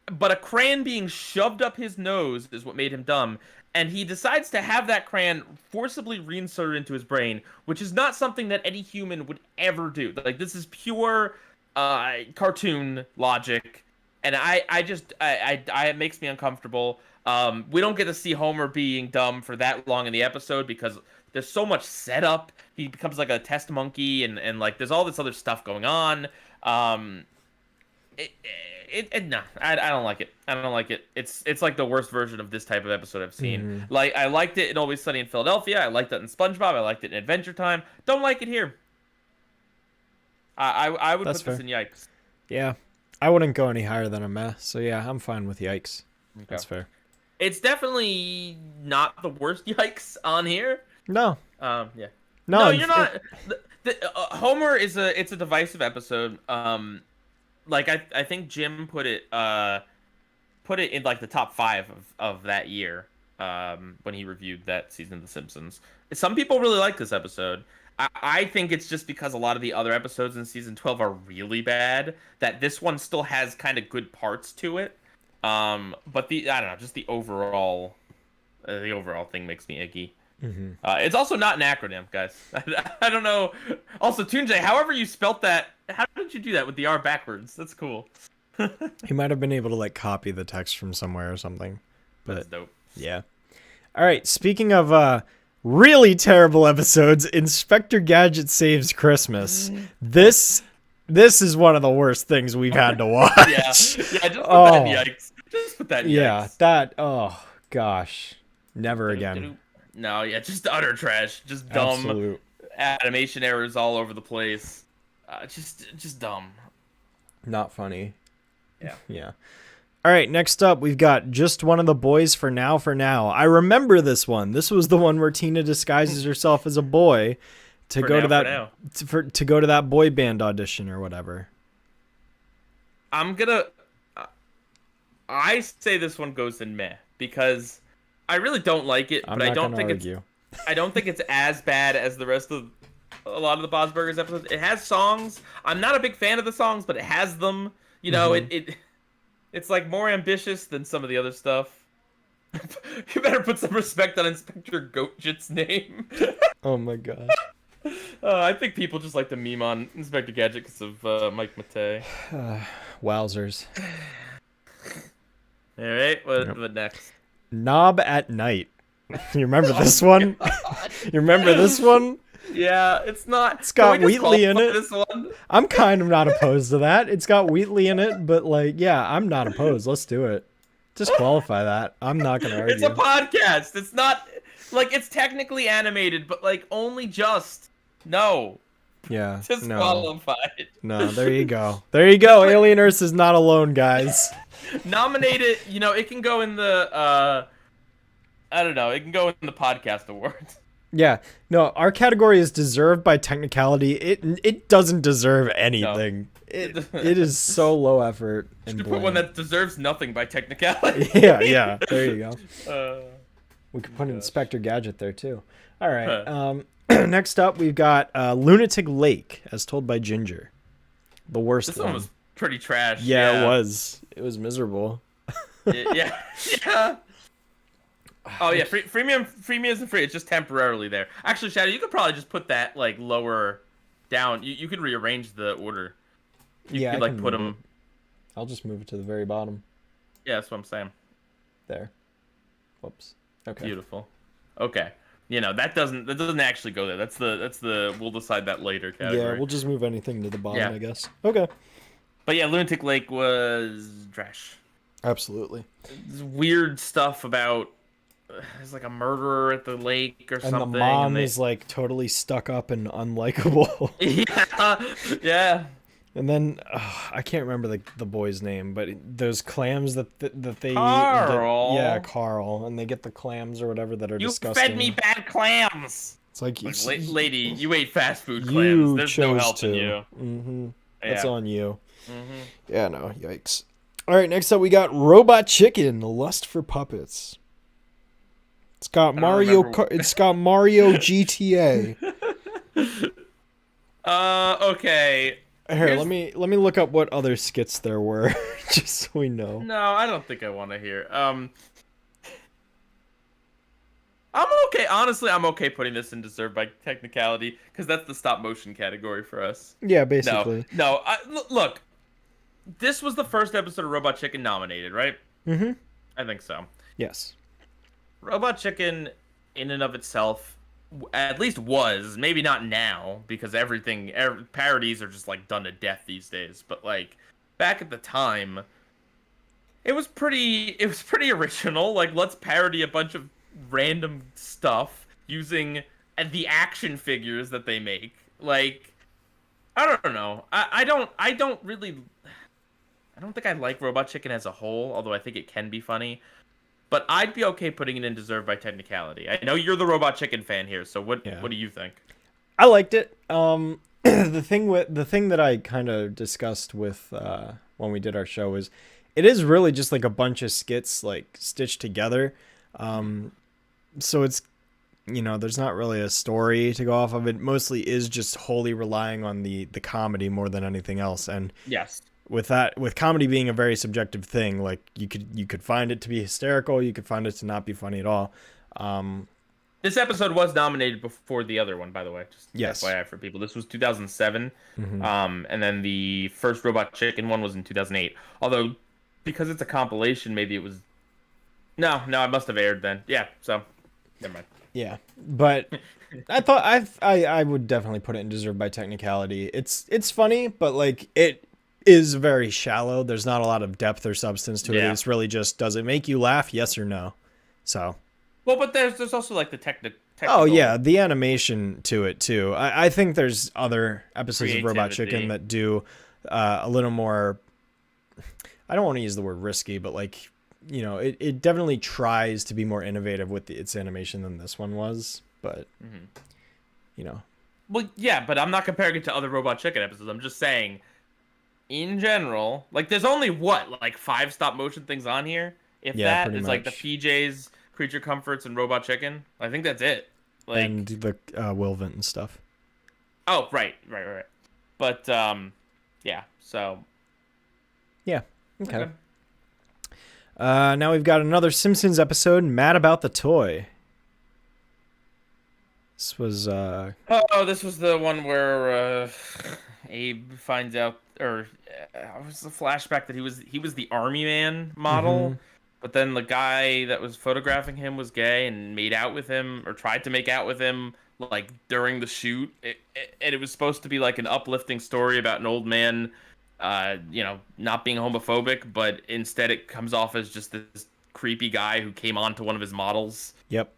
But a crayon being shoved up his nose is what made him dumb, and he decides to have that crayon forcibly reinserted into his brain, which is not something that any human would ever do. Like this is pure cartoon logic, and it makes me uncomfortable. We don't get to see Homer being dumb for that long in the episode because there's so much setup. He becomes like a test monkey, and like there's all this other stuff going on. No, I don't like it. I don't like it. It's like the worst version of this type of episode I've seen. Like I liked it in Always Sunny in Philadelphia. I liked it in SpongeBob. I liked it in Adventure Time. Don't like it here. I would That's put this fair. in yikes. Yeah. I wouldn't go any higher than a meh. So yeah, I'm fine with yikes. Okay. That's fair. It's definitely not the worst yikes on here. No. Yeah. No, you're not. Homer is it's a divisive episode. Like I think Jim put it in like the top 5 of that year when he reviewed that season of The Simpsons. Some people really like this episode. I think it's just because a lot of the other episodes in season 12 are really bad that this one still has kind of good parts to it. But I don't know, just the overall thing makes me icky. It's also not an acronym, guys. I don't know. Also, Tunjay, however you spelt that, how did you do that with the R backwards? That's cool. He might have been able to like copy the text from somewhere or something. But That's dope. yeah. All right. Speaking of really terrible episodes, Inspector Gadget Saves Christmas. This is one of the worst things we've had to watch. Yeah, just put that in yikes. Just put that in Yeah, yikes. that. Oh gosh, never again. No, yeah, just utter trash. Just dumb. Absolute. Animation errors all over the place. Just dumb. Not funny. Yeah. Yeah. All right, next up, we've got Just One of the Boys for Now. I remember this one. This was the one where Tina disguises herself as a boy to go to that boy band audition or whatever. I say this one goes in meh because I really don't like it, but I don't think it's as bad as the rest of a lot of the Bob's Burgers episodes. It has songs. I'm not a big fan of the songs, but it has them. It's like more ambitious than some of the other stuff. You better put some respect on Inspector Goatjit's name. Oh my god. I think people just like to meme on Inspector Gadget because of Mike Matei. Wowzers. All right, what next? Knob at Night. You remember this one? You remember this one? Yeah, it's not. It's got Wheatley in it. This one? I'm kind of not opposed to that. It's got Wheatley in it, but like, yeah, I'm not opposed. Let's do it. Just qualify that. I'm not gonna argue. It's a podcast. It's not like it's technically animated, but like only just. No. Yeah. Disqualified. No, there you go. There you go. Alien Earth is not alone, guys. Nominated, it can go in the I don't know, it can go in the podcast awards. Yeah. No, our category is deserved by technicality. It doesn't deserve anything. No. It is so low effort and You put one that deserves nothing by technicality. Yeah. There you go. We could put Inspector Gadget there too. All right. Next up, we've got Lunatic Lake, as told by Ginger. The worst This one. one was pretty trash. Yeah, it was. It was miserable. Yeah. Oh yeah, Freemium isn't free. It's just temporarily there. Actually, Shadow, you could probably just put that like lower down. You could rearrange the order. You could like put them. I'll just move it to the very bottom. Yeah, that's what I'm saying. There. Whoops. Okay. Beautiful. Okay. that doesn't actually go there. That's the we'll decide that later category. Yeah, we'll just move anything to the bottom, Yeah. I guess. Okay. But yeah, Lunatic Lake was trash. Absolutely. It's weird stuff about there's like a murderer at the lake or something. And the mom is like totally stuck up and unlikable. Yeah. And then I can't remember the boy's name, but those clams that they Carl. yeah, Carl, and they get the clams or whatever that are disgusting. You fed me bad clams. It's like, lady, you ate fast food clams. There's no helping you. Mm-hmm. That's on you. Mm-hmm. Yeah, no, yikes. All right, next up we got Robot Chicken: Lust for Puppets. It's got It's got Mario GTA. Okay. Here, let me look up what other skits there were, just so we know. No, I don't think I want to hear. I'm okay. Honestly, I'm okay putting this in Deserved by Technicality because that's the stop motion category for us. Yeah, basically. No. Look, this was the first episode of Robot Chicken nominated, right? Mm-hmm. I think so. Yes. Robot Chicken, in and of itself, at least was, maybe not now, because parodies are just like done to death these days, but like back at the time it was pretty original. Like, let's parody a bunch of random stuff using the action figures that they make. Like, I don't know. I don't think I like Robot Chicken as a whole, although I think it can be funny. But I'd be okay putting it in Deserved by Technicality. I know you're the Robot Chicken fan here, so what do you think? I liked it. The thing that I kind of discussed with when we did our show is it is really just like a bunch of skits like stitched together. So it's there's not really a story to go off of. It mostly is just wholly relying on the comedy more than anything else. And yes. With comedy being a very subjective thing, like you could find it to be hysterical, you could find it to not be funny at all. This episode was nominated before the other one, by the way. Just yes. FYI for people. This was 2007, mm-hmm. And then the first Robot Chicken one was in 2008. Although, because it's a compilation, maybe it was. No, it must have aired then. Yeah, so never mind. Yeah, but I thought I would definitely put it in Deserved by Technicality. It's funny, but like it is very shallow. There's not a lot of depth or substance to it. It's really just, does it make you laugh? Yes or no. So. Well, but there's also like the technical. Oh yeah, the animation to it too. I think there's other episodes of Robot Chicken that do a little more. I don't want to use the word risky, but like it definitely tries to be more innovative with its animation than this one was. But Well, yeah, but I'm not comparing it to other Robot Chicken episodes. I'm just saying, in general, like there's only like 5 stop motion things on here. If that, it's much. Like the PJs, Creature Comforts, and Robot Chicken. I think that's it. Like, and the Wilvent and stuff. Oh, right. But yeah. So. Yeah. Okay. Now we've got another Simpsons episode, Mad About the Toy. This was this was the one where Abe finds out, or it was the flashback that he was the army man model, mm-hmm. But then the guy that was photographing him was gay and made out with him, or tried to make out with him, like during the shoot. And it was supposed to be like an uplifting story about an old man, not being homophobic, but instead it comes off as just this creepy guy who came on to one of his models. Yep.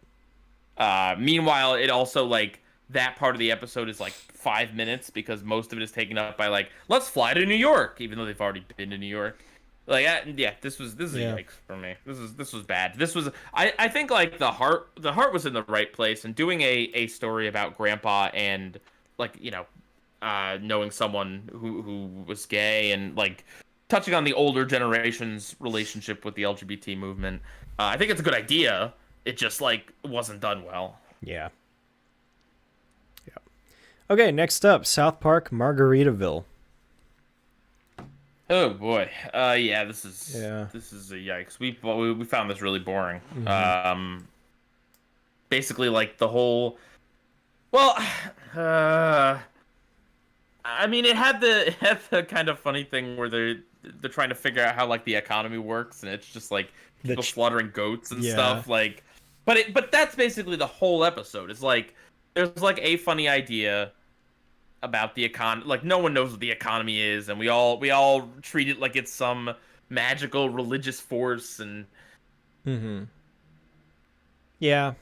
Meanwhile, it also, like, that part of the episode is like 5 minutes because most of it is taken up by like, let's fly to New York, even though they've already been to New York. Like, this is a yikes for me. This was bad. This was, I think, like, the heart was in the right place, and doing a story about Grandpa and, like, knowing someone who was gay and like touching on the older generation's relationship with the LGBT movement. I think it's a good idea. It just like wasn't done well. Yeah. Okay, next up, South Park Margaritaville. Oh boy. This is a yikes. We found this really boring. Mm-hmm. Basically like the whole I mean, it had the kind of funny thing where they're trying to figure out how like the economy works, and it's just like people slaughtering goats and stuff. Like, But that's basically the whole episode. It's like there's like a funny idea about the economy. Like no one knows what the economy is, and we all treat it like it's some magical religious force. And yeah,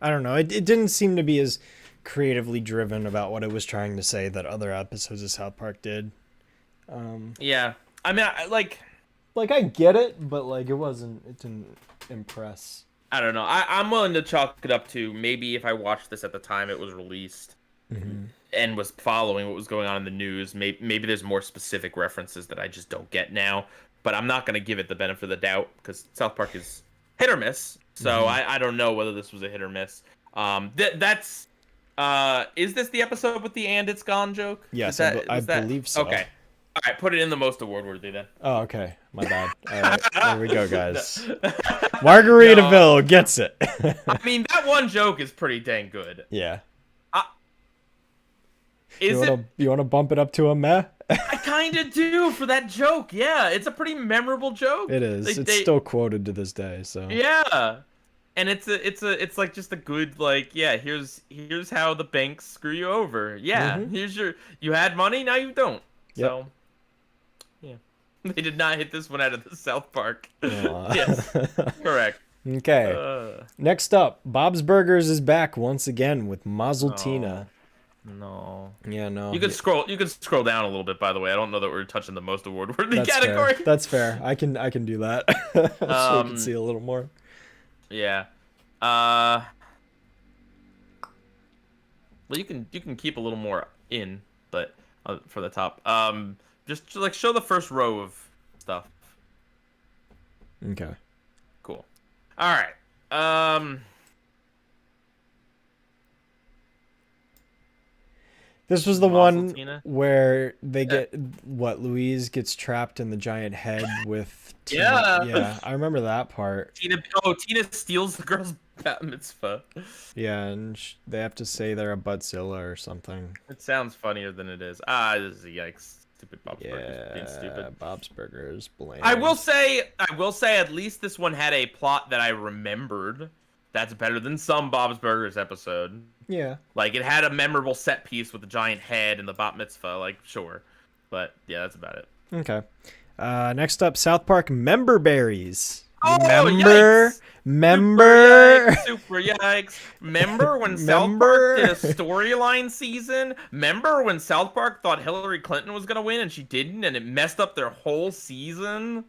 I don't know. It didn't seem to be as creatively driven about what it was trying to say that other episodes of South Park did. Yeah, I mean, like I get it, but like it didn't impress. I don't know. I'm willing to chalk it up to maybe if I watched this at the time it was released and was following what was going on in the news, maybe there's more specific references that I just don't get now. But I'm not going to give it the benefit of the doubt because South Park is hit or miss. So I don't know whether this was a hit or miss. That's is this the episode with the "and it's gone" joke? Yes, I believe so. Okay. All right, put it in the most award-worthy then. Oh, okay. My bad. All right, there we go, guys. Margaritaville gets it. I mean, that one joke is pretty dang good. Yeah. You want to bump it up to a meh? I kind of do for that joke. Yeah, it's a pretty memorable joke. It is. It's still quoted to this day. So. Yeah, and it's like just a good like here's how the banks screw you over. Yeah, you had money, now you don't. Yep. So. Yeah, they did not hit this one out of the South Park. Yes, correct. Okay. Next up, Bob's Burgers is back once again with Mazeltina. No. Yeah, no. You could scroll down a little bit. By the way, I don't know that we're touching the most award-worthy category. Fair. That's fair. I can do that. So you can see a little more. Yeah. Well, you can keep a little more in, but for the top. Just like show the first row of stuff. Okay. Cool. All right. This was the one Tina? where they get Louise gets trapped in the giant head with Tina. Yeah, I remember that part. Tina steals the girl's bat mitzvah. Yeah, and they have to say they're a Buttzilla or something. It sounds funnier than it is. This is a yikes. Stupid Bob's Burgers being stupid. Yeah, Bob's Burgers, blame. I will say at least this one had a plot that I remembered. That's better than some Bob's Burgers episode. Yeah. Like, it had a memorable set piece with the giant head and the bat mitzvah, like, sure. But, yeah, that's about it. Okay. Next up, South Park Member Berries. Oh, Member? Super yikes. Remember when South Park did a storyline season? Remember when South Park thought Hillary Clinton was going to win and she didn't, and it messed up their whole season?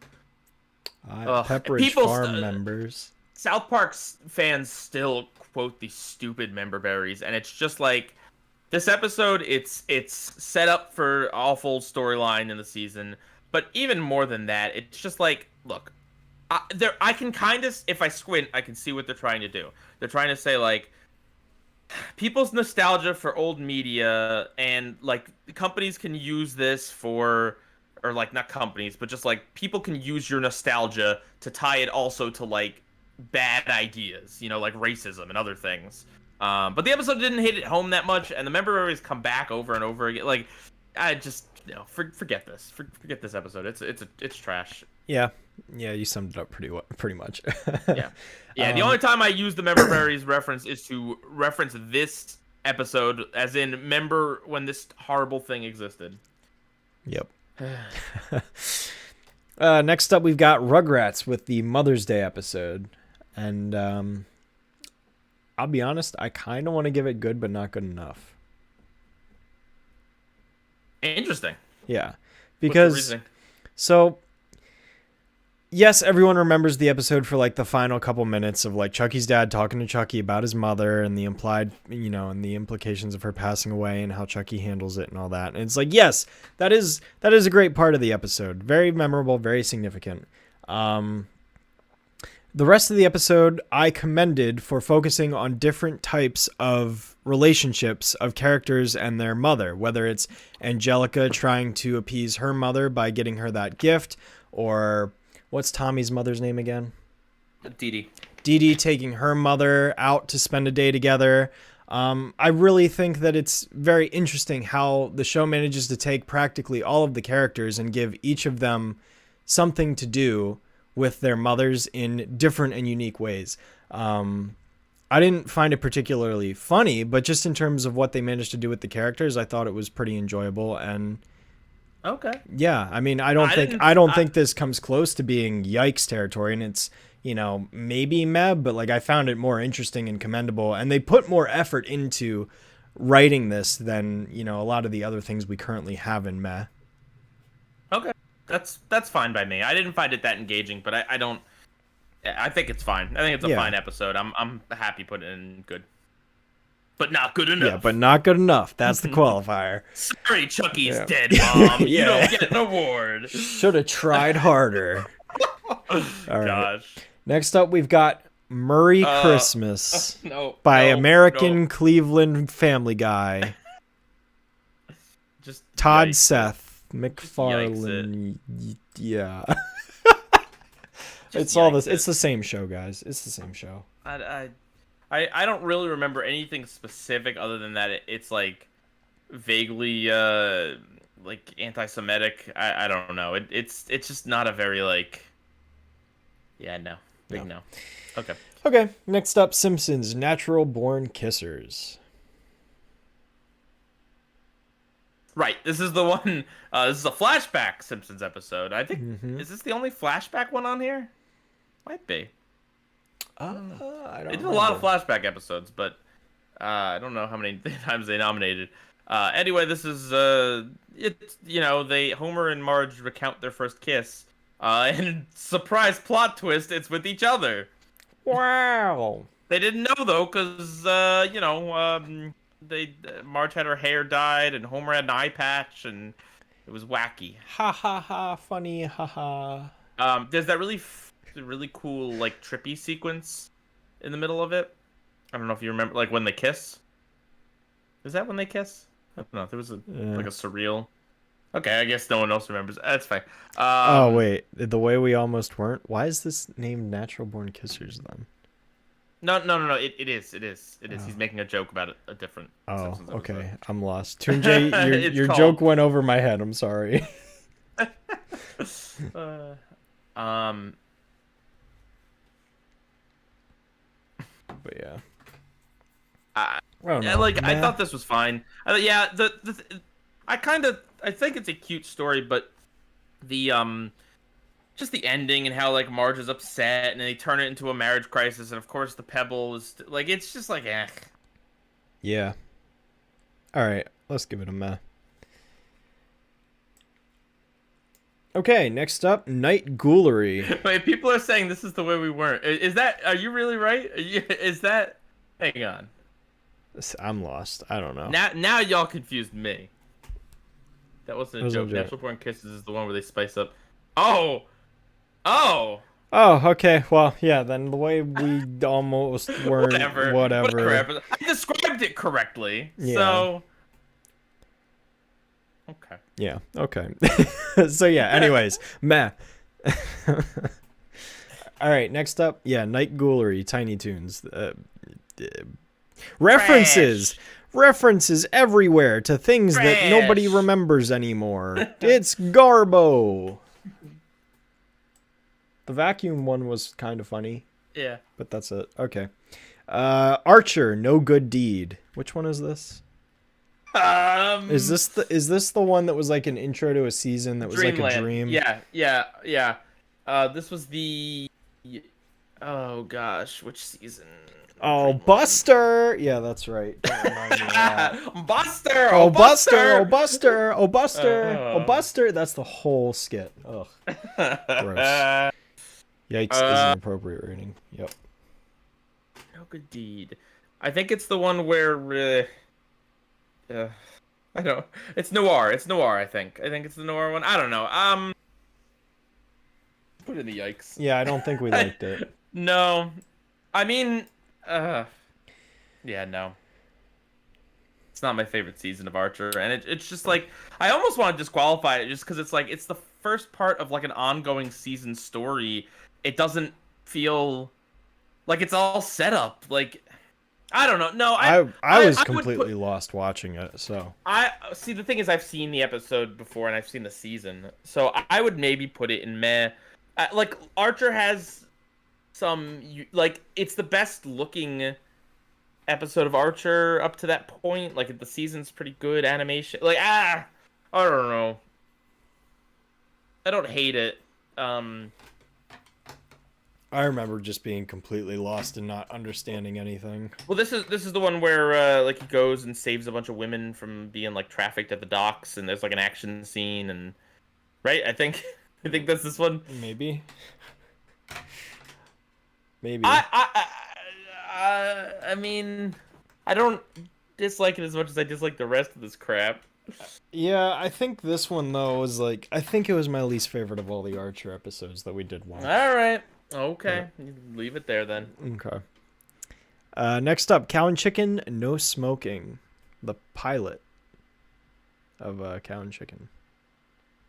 Pepperidge Farm members. South Park fans still quote these stupid member berries, and it's just like this episode. It's set up for awful storyline in the season, but even more than that, it's just like, look, I can kind of, if I squint, I can see what they're trying to do. They're trying to say like people's nostalgia for old media, and like companies can use this for, or like not companies, but just like people can use your nostalgia to tie it also to like bad ideas, like racism and other things. But the episode didn't hit it home that much, and the member always come back over and over again. Like, I just forget this. Forget this episode. It's trash. Yeah, you summed it up pretty much. Yeah. The only time I use the member berries reference is to reference this episode, as in remember when this horrible thing existed. Yep. Next up, we've got Rugrats with the Mother's Day episode. And I'll be honest, I kind of want to give it good, but not good enough. Interesting. Yeah. Because, so, yes, everyone remembers the episode for like the final couple minutes of like Chucky's dad talking to Chucky about his mother and the implied, and the implications of her passing away and how Chucky handles it and all that. And it's like, yes, that is a great part of the episode. Very memorable, very significant. The rest of the episode I commended for focusing on different types of relationships of characters and their mother, whether it's Angelica trying to appease her mother by getting her that gift, or what's Tommy's mother's name again? Dee Dee. Dee Dee taking her mother out to spend a day together. I really think that it's very interesting how the show manages to take practically all of the characters and give each of them something to do with their mothers in different and unique ways. I didn't find it particularly funny, but just in terms of what they managed to do with the characters, I thought it was pretty enjoyable. And Okay. yeah, I mean, I don't think this comes close to being yikes territory, and it's, you know, maybe meh, but like I found it more interesting and commendable, and they put more effort into writing this than, you know, a lot of the other things we currently have in meh. Okay. That's fine by me. I didn't find it that engaging, but I don't. I think it's fine. I think it's a fine episode. I'm happy putting it in good. But not good enough. Yeah, but not good enough. That's the qualifier. Sorry, Chucky's dead, Mom. You don't get an award. Should have tried harder. All right. Gosh. Next up, we've got Murray Christmas by no, American Cleveland Family Guy. Just Todd yikes. Seth MacFarlane. Yeah. It's all this. It's the same show, guys. It's the same show. I don't really remember anything specific other than that it's like vaguely like anti-Semitic. I don't know. It's just not a very like. Yeah, no. Big no. Okay. Okay. Next up, Simpsons: Natural Born Kissers. Right. This is the one. This is a flashback Simpsons episode. I think. Is this the only flashback one on here? Might be. I don't They did a lot of flashback episodes, but I don't know how many times they nominated. Anyway, this is it's, you know, Homer and Marge recount their first kiss, and surprise plot twist, it's with each other. Wow. They didn't know though, cause you know, Marge had her hair dyed and Homer had an eye patch, and it was wacky. Ha ha ha! Funny, ha ha. There's that really cool like trippy sequence in the middle of it. I don't know if you remember, like when they kiss. Is that when they kiss? I don't know. There was like a surreal. Okay, I guess no one else remembers. That's fine. Oh wait, the way we almost weren't. Why is this named Natural Born Kissers then? No. It is. He's making a joke about a different. Oh, Simpsons okay. episode. I'm lost. Tunjay, your joke went over my head. I'm sorry. But yeah. I thought this was fine. Yeah, I think it's a cute story, but the just the ending and how like Marge is upset and they turn it into a marriage crisis, and of course the pebble is like, it's just like Yeah. All right, let's give it a meh. Okay, next up, Night Ghoulery. Wait, people are saying this is the way we weren't. Are you really right? Is that? Hang on. I'm lost. I don't know. Now y'all confused me. That wasn't a joke. Natural Born Kisses is the one where they spice up. Oh, okay. Well, yeah, then the way we almost weren't. Whatever. I described it correctly. Yeah. So. Okay. Yeah. Okay. So yeah. Anyways, meh. All right. Next up, Night Ghoulery, Tiny Toons. References everywhere to things that nobody remembers anymore. It's Garbo. The vacuum one was kind of funny. Yeah. But that's it. Okay. Archer, No Good Deed. Which one is this? Is this the one that was like an intro to a season that was Dreamland. like a dream? Yeah. This was the. Oh gosh, which season? Oh, Buster! Yeah, that's right. Buster! Oh, Buster! Oh, Buster! Oh, Buster! Oh, Buster! That's the whole skit. Ugh. Gross. Yikes is an appropriate rating. Yep. No Good Deed. I think it's the one where. I don't. It's noir. I think it's the noir one. I don't know. Put in the yikes. Yeah, I don't think we liked it. No, I mean, yeah, no. It's not my favorite season of Archer, and it's just like I almost want to disqualify it just because it's like it's the first part of like an ongoing season story. It doesn't feel like it's all set up. Like I don't know. No, I was completely lost watching it. So I see. The thing is, I've seen the episode before and I've seen the season, so I would maybe put it in meh. Like Archer has like it's the best looking episode of Archer up to that point. Like the season's pretty good animation. Like I don't know. I don't hate it. I remember just being completely lost and not understanding anything. Well, this is the one where like he goes and saves a bunch of women from being like trafficked at the docks, and there's like an action scene, and right? I think that's this one. Maybe. I mean, I don't dislike it as much as I dislike the rest of this crap. Yeah, I think this one though was like, I think it was my least favorite of all the Archer episodes that we did watch. All right. Okay, you leave it there then. Okay. Next up, Cow and Chicken, No Smoking. The pilot of Cow and Chicken.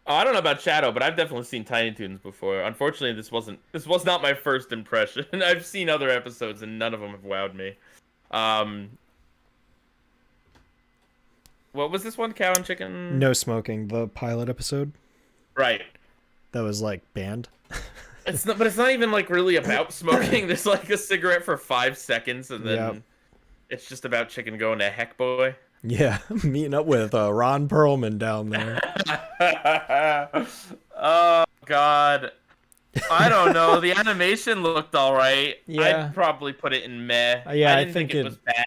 Oh, I don't know about Shadow, but I've definitely seen Tiny Toons before. Unfortunately, this was not my first impression. I've seen other episodes and none of them have wowed me. What was this one? Cow and Chicken? No Smoking, the pilot episode. Right. That was like banned. But it's not even like really about smoking. There's like a cigarette for 5 seconds, and then it's just about Chicken going to Heck Boy. Yeah, meeting up with Ron Perlman down there. Oh God, I don't know. The animation looked all right. Yeah. I'd probably put it in meh. Yeah, I didn't think it was bad.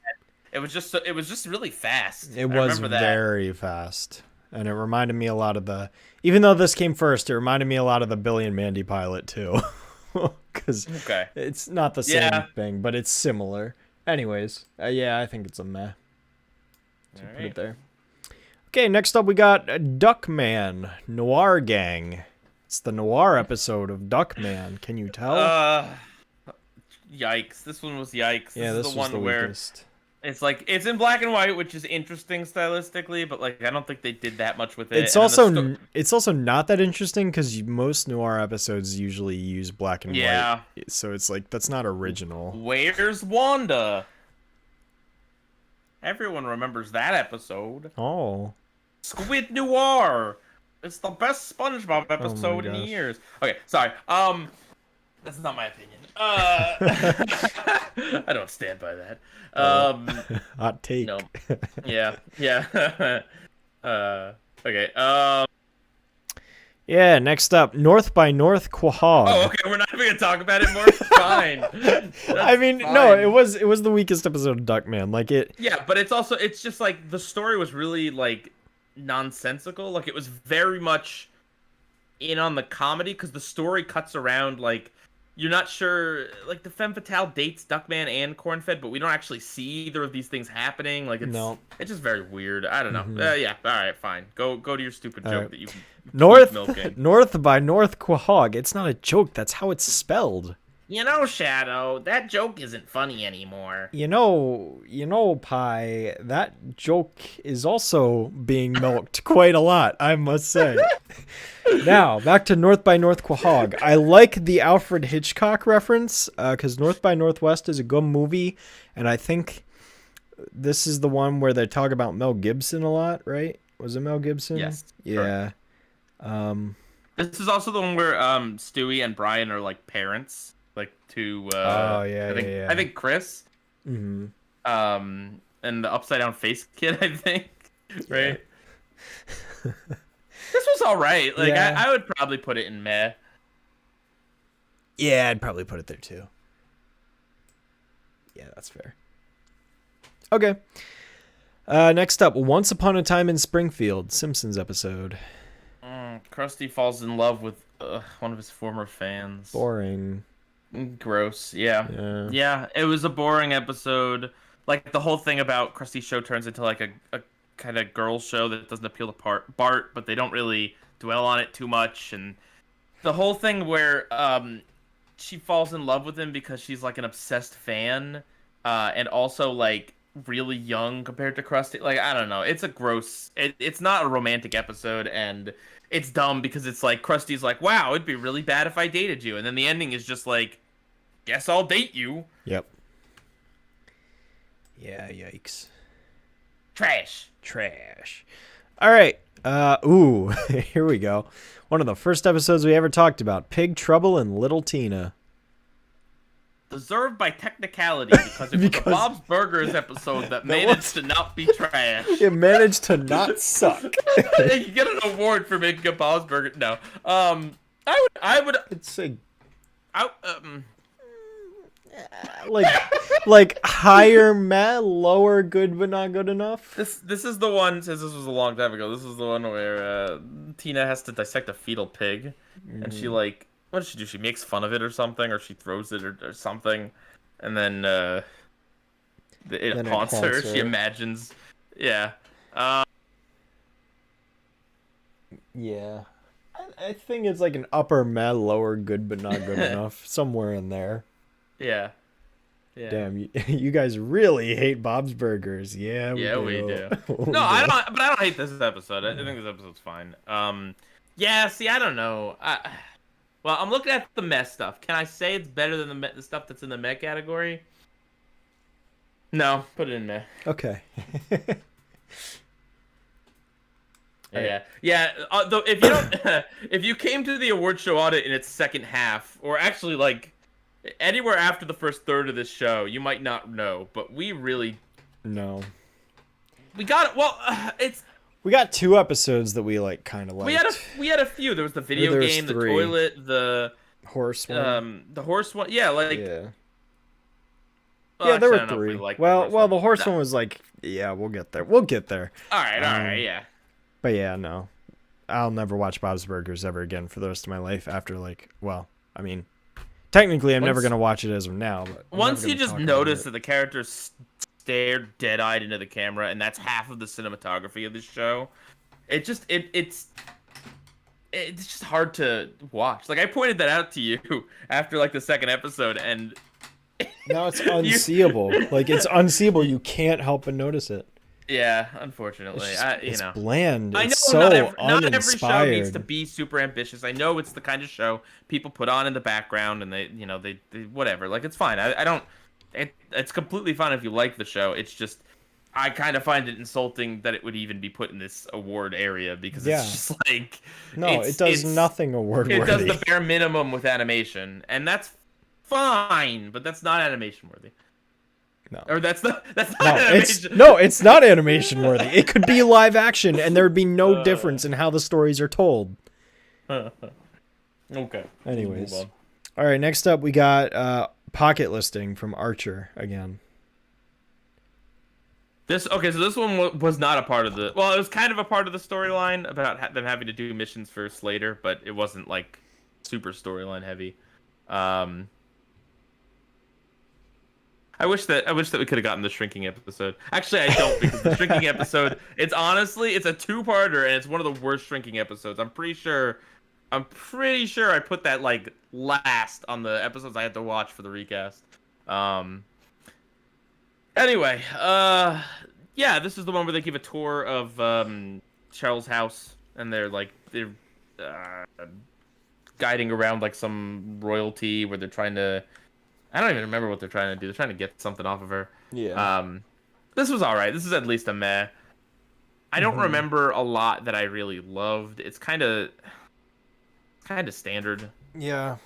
It was just really fast. It was very fast, and it reminded me a lot of the. Even though this came first, it reminded me a lot of the Billy and Mandy pilot too, because it's not the same thing, but it's similar. Anyways, yeah, I think it's a meh. So put it there. Okay, next up we got Duckman, Noir Gang. It's the noir episode of Duckman. Can you tell? Yikes! This one was yikes. Yeah, this is the was one the where weakest. it's like it's in black and white, which is interesting stylistically, but like I don't think they did that much with it. It's also not that interesting because most noir episodes usually use black and white. So it's like that's not original. Where's Wanda? Everyone remembers that episode. Oh. Squid Noir. It's the best SpongeBob episode in years. Okay, sorry. That's not my opinion. I don't stand by that. Hot take. No. Yeah. Okay. Yeah, next up, North by North Quahog. Oh, okay, we're not even gonna talk about it more. Fine. I mean, fine. No, it was the weakest episode of Duckman. Like it. Yeah, but it's just like the story was really like nonsensical. Like it was very much in on the comedy because the story cuts around like you're not sure. Like the femme fatale dates Duckman and Cornfed, but we don't actually see either of these things happening. Like it's just very weird. I don't know. Yeah. All right. Fine. Go to your stupid joke that you. North by North Quahog. It's not a joke. That's how it's spelled. You know, Shadow, that joke isn't funny anymore. You know, Pi, that joke is also being milked quite a lot, I must say. Now, back to North by North Quahog. I like the Alfred Hitchcock reference, because North by Northwest is a good movie, and I think this is the one where they talk about Mel Gibson a lot, right? Was it Mel Gibson? Yes. Yeah. This is also the one where Stewie and Brian are like parents, like to I think Chris. Mm-hmm. And the upside down face kid, I think. Right. Yeah. This was all right. Like I would probably put it in meh. Yeah, I'd probably put it there too. Yeah, that's fair. Okay. Next up, Once Upon a Time in Springfield, Simpsons episode. Krusty falls in love with one of his former fans. Boring. Gross. Yeah. It was a boring episode. Like the whole thing about Krusty's show turns into like a kind of girls show that doesn't appeal to Bart, but they don't really dwell on it too much. And the whole thing where she falls in love with him because she's like an obsessed fan, and also like really young compared to Krusty. Like I don't know. It's a gross. It's not a romantic episode, and it's dumb because it's like Krusty's like, "Wow, it'd be really bad if I dated you," and then the ending is just like, "Guess I'll date you." Yep. Yeah. Yikes. Trash. All right. Ooh. Here we go. One of the first episodes we ever talked about. Pig Trouble and Little Tina. deserved by technicality because it was the Bob's Burgers episode that managed to not be trash. It managed to not suck. You get an award for making a Bob's Burger. No. I would. It's a I, like higher meh, lower good but not good enough. This is the one, since this was a long time ago, this is the one where Tina has to dissect a fetal pig, and she like, what does she do? She makes fun of it or something, or she throws it or something, and then it haunts her. She imagines, yeah. Yeah. I think it's like an upper meh, lower good but not good enough, somewhere in there. Yeah. Damn, you guys really hate Bob's Burgers. Yeah, we do. No, I don't hate this episode. I think this episode's fine. Yeah, see, I don't know. Well, I'm looking at the meh stuff. Can I say it's better than the stuff that's in the meh category? No, put it in meh. Okay. Yeah. Though if you don't, if you came to the award show audit in its second half, or actually like anywhere after the first third of this show, you might not know, but we really no. We got it. Well, we got 2 episodes that we like kind of liked. We had a few. There was the video game, 3. The toilet, the horse one. The horse one. Yeah, like yeah. Well, yeah, there actually, were 3. Well, the horse one was like, yeah, we'll get there. We'll get there. All right, yeah. But yeah, no. I'll never watch Bob's Burgers ever again for the rest of my life after like, well, I mean, technically I'm never going to watch it as of now. But once you just notice that the characters stare dead-eyed into the camera, and that's half of the cinematography of this show, it's just hard to watch. Like, I pointed that out to you after like the second episode, and now it's unseeable. Like, it's unseeable. You can't help but notice it. Yeah, unfortunately, it's bland. I know so not every show needs to be super ambitious. I know it's the kind of show people put on in the background, and they whatever. Like, it's fine. I don't. It's completely fine if you like the show. It's just I kind of find it insulting that it would even be put in this award area because it's just like it does nothing award worthy. It does the bare minimum with animation, and that's fine, but that's not animation worthy. No. Or that's not animation. It's not animation worthy. It could be live action, and there would be no difference in how the stories are told. Okay. Anyways. All right, next up we got Pocket Listing from Archer again. So this one was not a part of the... Well, it was kind of a part of the storyline about them having to do missions for Slater, but it wasn't, like, super storyline heavy. I wish that we could have gotten the shrinking episode. Actually, I don't, because the shrinking episode, it's a 2-parter, and it's one of the worst shrinking episodes. I'm pretty sure I put that like last on the episodes I had to watch for the recast. Anyway, yeah, this is the one where they give a tour of Cheryl's house, and they're guiding around like some royalty where they're trying to... I don't even remember what they're trying to do. They're trying to get something off of her. Yeah. This was all right. This is at least a meh. I don't remember a lot that I really loved. It's kind of standard. Yeah.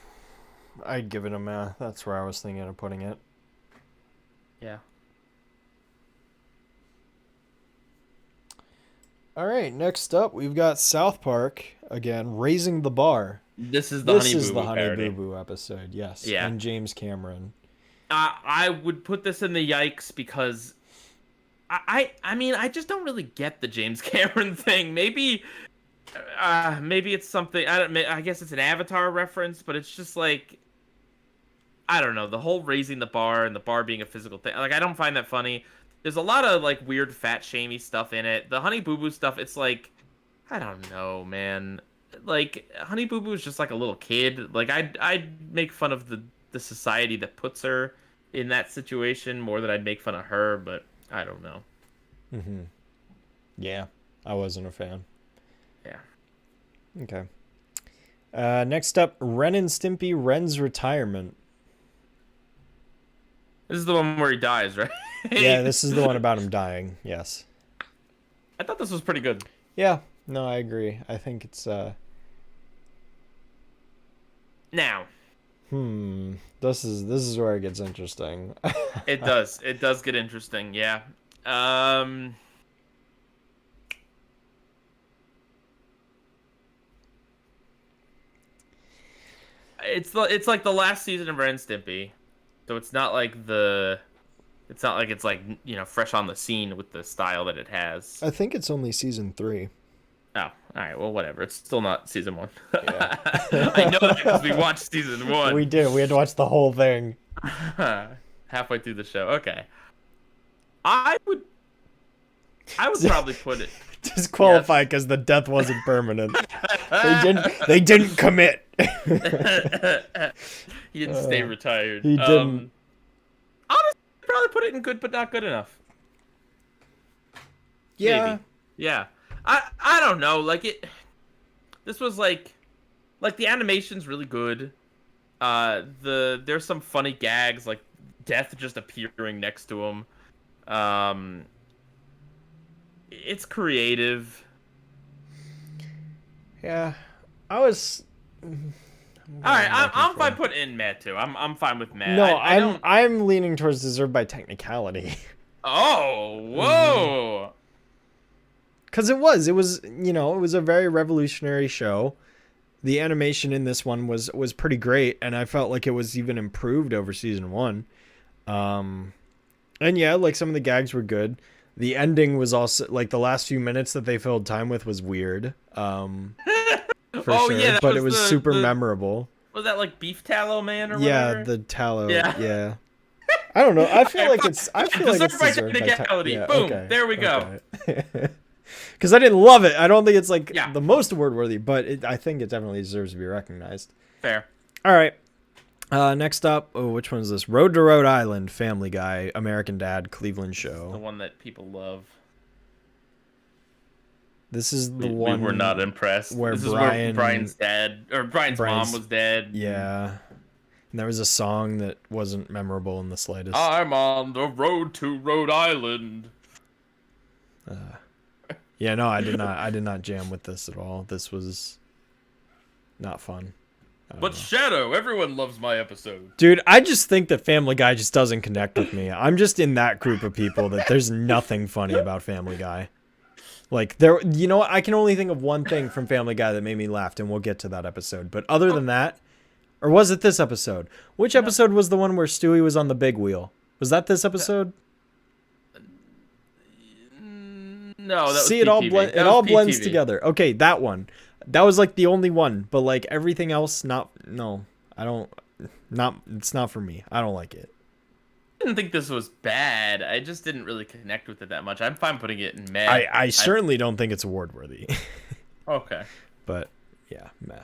I'd give it a meh. That's where I was thinking of putting it. Yeah. All right, next up, we've got South Park, again, Raising the Bar. This is the Honey Boo Boo episode, yes. Yeah. And James Cameron. I would put this in the yikes because I mean, I just don't really get the James Cameron thing. Maybe it's something, I guess it's an Avatar reference, but it's just like, I don't know, the whole raising the bar and the bar being a physical thing. Like, I don't find that funny. There's a lot of like weird fat shamey stuff in it. The Honey Boo Boo stuff, it's like, I don't know, man. Like, Honey Boo Boo is just like a little kid. Like, I'd make fun of the society that puts her in that situation more than I'd make fun of her, but I don't know. Mm-hmm. Yeah, I wasn't a fan. Yeah. Okay. Next up, Ren and Stimpy Ren's Retirement. This is the one where he dies, right? Yeah, this is the one about him dying, yes. I thought this was pretty good. Yeah, no, I agree. I think it's... Now, This is where it gets interesting. It does. It does get interesting. Yeah. It's like the last season of Ren and Stimpy, so it's not like it's like fresh on the scene with the style that it has. I think it's only season 3. Oh, all right. Well, whatever. It's still not season 1. Yeah. I know that because we watched season 1. We did. We had to watch the whole thing. Halfway through the show. Okay. I would probably put it Disqualified because the death wasn't permanent. They didn't commit. He didn't stay retired. He didn't. Honestly, I'd probably put it in good but not good enough. Yeah. Maybe. Yeah. I don't know. Like this was like the animation's really good. There's some funny gags like Death just appearing next to him. It's creative. Yeah. I was. All right, I'm fine putting in meh too. I'm fine with meh. No, I'm leaning towards deserved by technicality. Oh, whoa. Because it was a very revolutionary show. The animation in this one was pretty great, and I felt like it was even improved over season 1. And yeah, like some of the gags were good. The ending was also like the last few minutes that they filled time with was weird. For sure, yeah, but it was super memorable. Was that like Beef Tallow Man or yeah, whatever? the tallow. Yeah. Yeah. I don't know. I feel like it's deserved by deserved by technicality. yeah, Boom. okay, There we go. Because I didn't love it. I don't think it's like Yeah. the most award worthy, but I think it definitely deserves to be recognized. Fair. All right. Next up, which one is this? Road to Rhode Island, Family Guy, American Dad, Cleveland The Show. one that people love. This is the We one were not impressed. where This is Brian- where Brian's dad or Brian's mom was dead. Yeah. And there was a song that wasn't memorable in the slightest. I'm on the road to Rhode Island. Yeah, no, I did not jam with this at all. This was not fun. But Shadow, everyone loves my episode. Dude, I just think that Family Guy just doesn't connect with me. I'm just in that group of people that there's nothing funny about Family Guy. Like I can only think of one thing from Family Guy that made me laugh, and we'll get to that episode. But other than that, or was it this episode? Which episode was the one where Stewie was on the big wheel? Was that this episode? No, that was See, it all PTV. blends together. Okay, that one. That was like the only one, but like everything else, it's not for me. I don't like it. I didn't think this was bad. I just didn't really connect with it that much. I'm fine putting it in meh. I certainly don't think it's award worthy. Okay. But yeah, meh.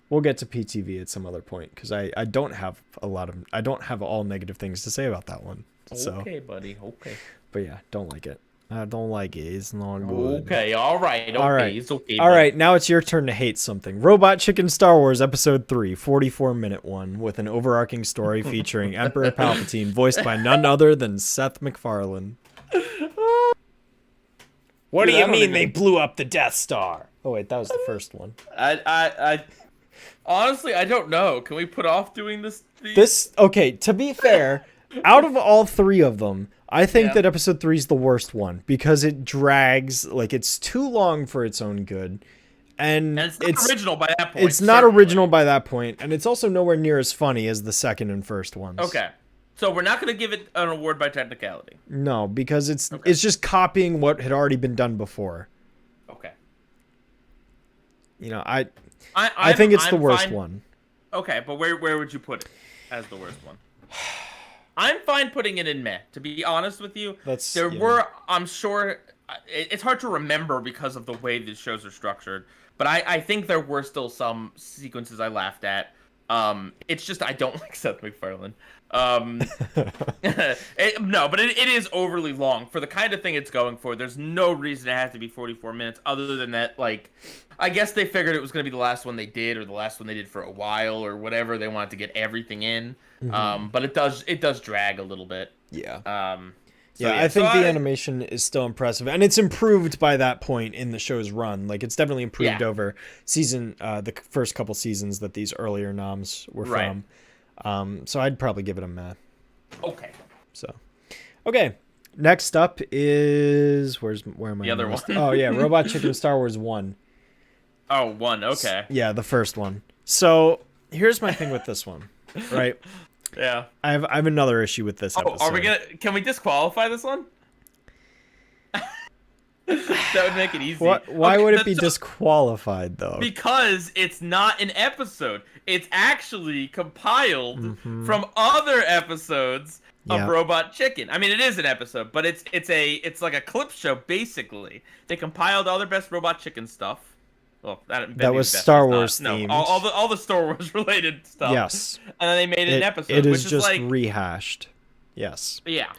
We'll get to PTV at some other point because I don't have all negative things to say about that one. So. Okay, buddy. Okay. But yeah, don't like it. I don't like it. It's not good. Okay, all right. Okay, All right. it's okay. All buddy. right, now it's your turn to hate something. Robot Chicken Star Wars Episode 3, 44-minute one, with an overarching story featuring Emperor Palpatine, voiced by none other than Seth MacFarlane. What do you mean they blew up the Death Star? Oh wait, that was the first one. I honestly, I don't know. Can we put off doing this? Okay, to be fair, out of all 3 of them, I think Yeah. that episode 3 is the worst one because it drags, like it's too long for its own good. And And it's not original by that point. It's not certainly. original by that point, and it's also nowhere near as funny as the second and first ones. Okay. So we're not going to give it an award by technicality. No, because it's just copying what had already been done before. Okay. I think it's the worst fine. one. Okay, but where would you put it as the worst one? I'm fine putting it in meh. To be honest with you, I'm sure, it's hard to remember because of the way these shows are structured. But I think there were still some sequences I laughed at. It's just I don't like Seth MacFarlane. No, but it is overly long for the kind of thing it's going for. There's no reason it has to be 44 minutes other than that, like, I guess they figured it was going to be the last one they did or the last one they did for a while or whatever. They wanted to get everything in. Mm-hmm. But it does drag a little bit. Yeah. So, Yeah, I think the animation is still impressive, and it's improved by that point in the show's run. Like, it's definitely improved over the first couple seasons that these earlier noms were from. So I'd probably give it a meh. Okay. So, okay. Next up is where am I? The other one. Oh yeah, Robot Chicken Star Wars 1. Oh, 1. Okay. Yeah, the first one. So here's my thing with this one, right? Yeah. I have another issue with this episode. Are we can we disqualify this one? That would make it easy. Why would it be disqualified though? Because it's not an episode. It's actually compiled from other episodes of Robot Chicken. I mean, it is an episode, but it's like a clip show basically. They compiled all their best Robot Chicken stuff. Well, that was Star Wars themed. No, all the Star Wars related stuff. Yes. And then they made an episode. It is which just like, rehashed. Yes. Yeah.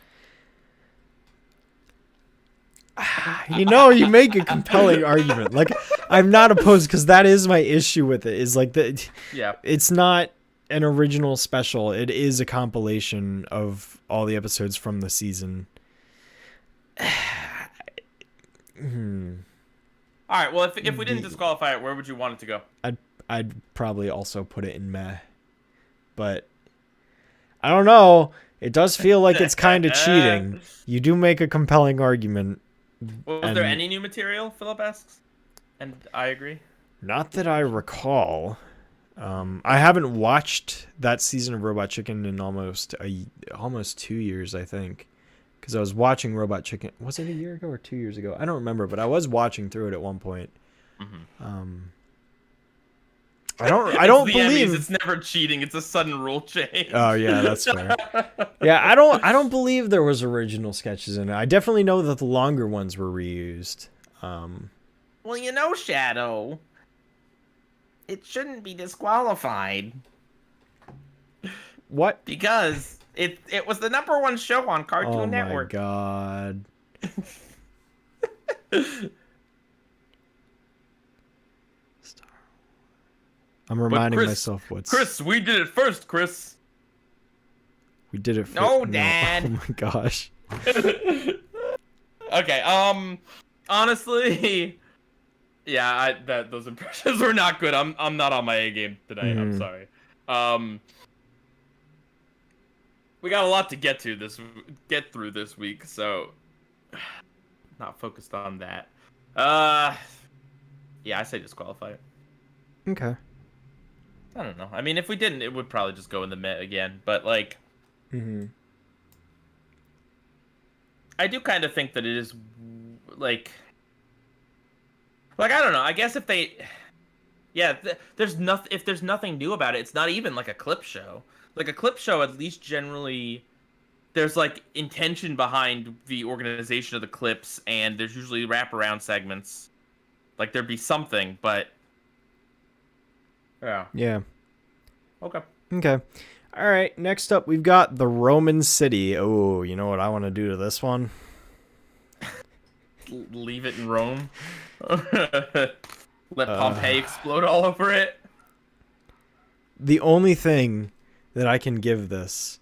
You know, you make a compelling argument. Like, I'm not opposed because that is my issue with it. Is like it's not an original special. It is a compilation of all the episodes from the season. All right. Well, if we didn't disqualify it, where would you want it to go? I'd probably also put it in meh, but I don't know. It does feel like it's kind of cheating. You do make a compelling argument. Was there any new material? Philip asks, and I agree. Not that I recall. I haven't watched that season of Robot Chicken in almost 2 years, I think. Because I was watching Robot Chicken. Was it a year ago or 2 years ago? I don't remember, but I was watching through it at one point. I don't believe Emmys, it's never cheating. It's a sudden rule change. Oh yeah, that's fair. Yeah, I don't believe there was original sketches in it. I definitely know that the longer ones were reused. Well, you know, Shadow, it shouldn't be disqualified. What? Because it was the #1 show on Cartoon Network. Oh my god. I'm reminding myself what's... Chris, we did it first, Chris. We did it first. No, Dad. Oh my gosh. Okay, honestly, yeah, those impressions were not good. I'm not on my A game today. I'm sorry. We got a lot to get through this week, so not focused on that. Yeah, I say disqualify it. Okay. I don't know. I mean, if we didn't, it would probably just go in the meh again. But like, I do kind of think that it is like I don't know. I guess if they, there's nothing. If there's nothing new about it, it's not even like a clip show. Like a clip show, at least generally, there's like intention behind the organization of the clips, and there's usually wraparound segments. Like there'd be something, but yeah. Yeah. Okay. Okay. All right. Next up, we've got the Roman city. Oh, you know what I want to do to this one? Leave it in Rome. Let Pompeii explode all over it. The only thing that I can give this,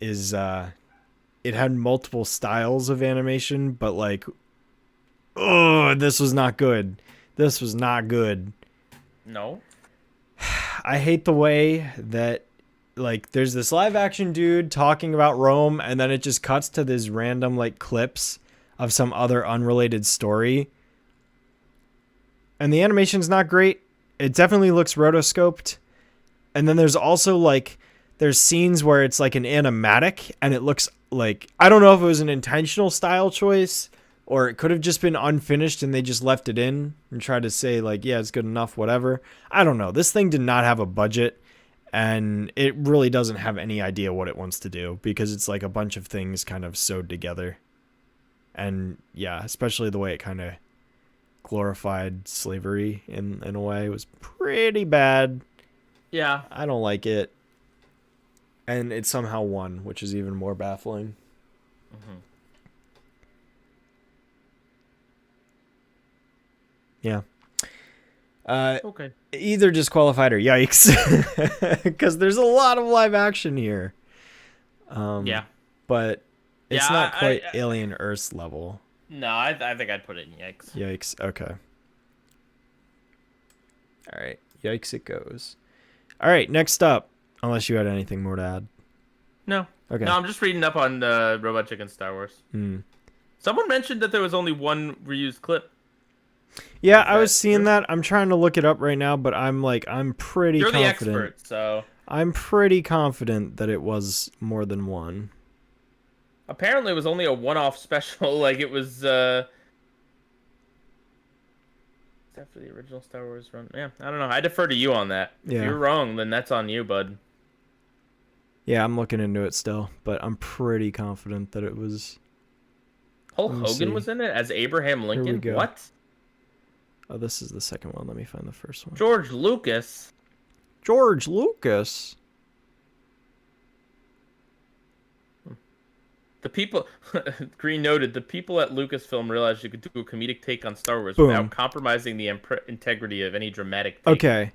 is it had multiple styles of animation, but like, oh, this was not good. This was not good. No. I hate the way that, like, there's this live action dude talking about Rome, and then it just cuts to this random, like, clips of some other unrelated story. And the animation's not great. It definitely looks rotoscoped. And then there's also, like, there's scenes where it's, like, an animatic, and it looks like, I don't know if it was an intentional style choice, or it could have just been unfinished and they just left it in and tried to say, like, yeah, it's good enough, whatever. I don't know. This thing did not have a budget, and it really doesn't have any idea what it wants to do, because it's like a bunch of things kind of sewed together. And yeah, especially the way it kind of glorified slavery in a way was pretty bad. Yeah. I don't like it. And it somehow won, which is even more baffling. Yeah. Okay. Either disqualified or yikes. Because there's a lot of live action here. Yeah. But it's Yeah. not quite Alien Earth's level. No, I think I'd put it in yikes. Yikes. Okay. All right. Yikes it goes. All right, next up. Unless you had anything more to add. No. Okay. No, I'm just reading up on Robot Chicken Star Wars. Someone mentioned that there was only one reused clip. Yeah, I was seeing that. I'm trying to look it up right now, but I'm pretty You're confident. the expert, so... I'm pretty confident that it was more than one. Apparently it was only a one-off special, like it was, after the original Star Wars run. Yeah, I don't know. I defer to you on that. Yeah. If you're wrong, then that's on you, bud. Yeah, I'm looking into it still, but I'm pretty confident that it was... Hulk Hogan was in it as Abraham Lincoln? go. What? Oh, this is the second one. Let me find the first one. George Lucas? George Lucas? The people... Green noted, the people at Lucasfilm realized you could do a comedic take on Star Wars Boom. without compromising the integrity of any dramatic take. Okay.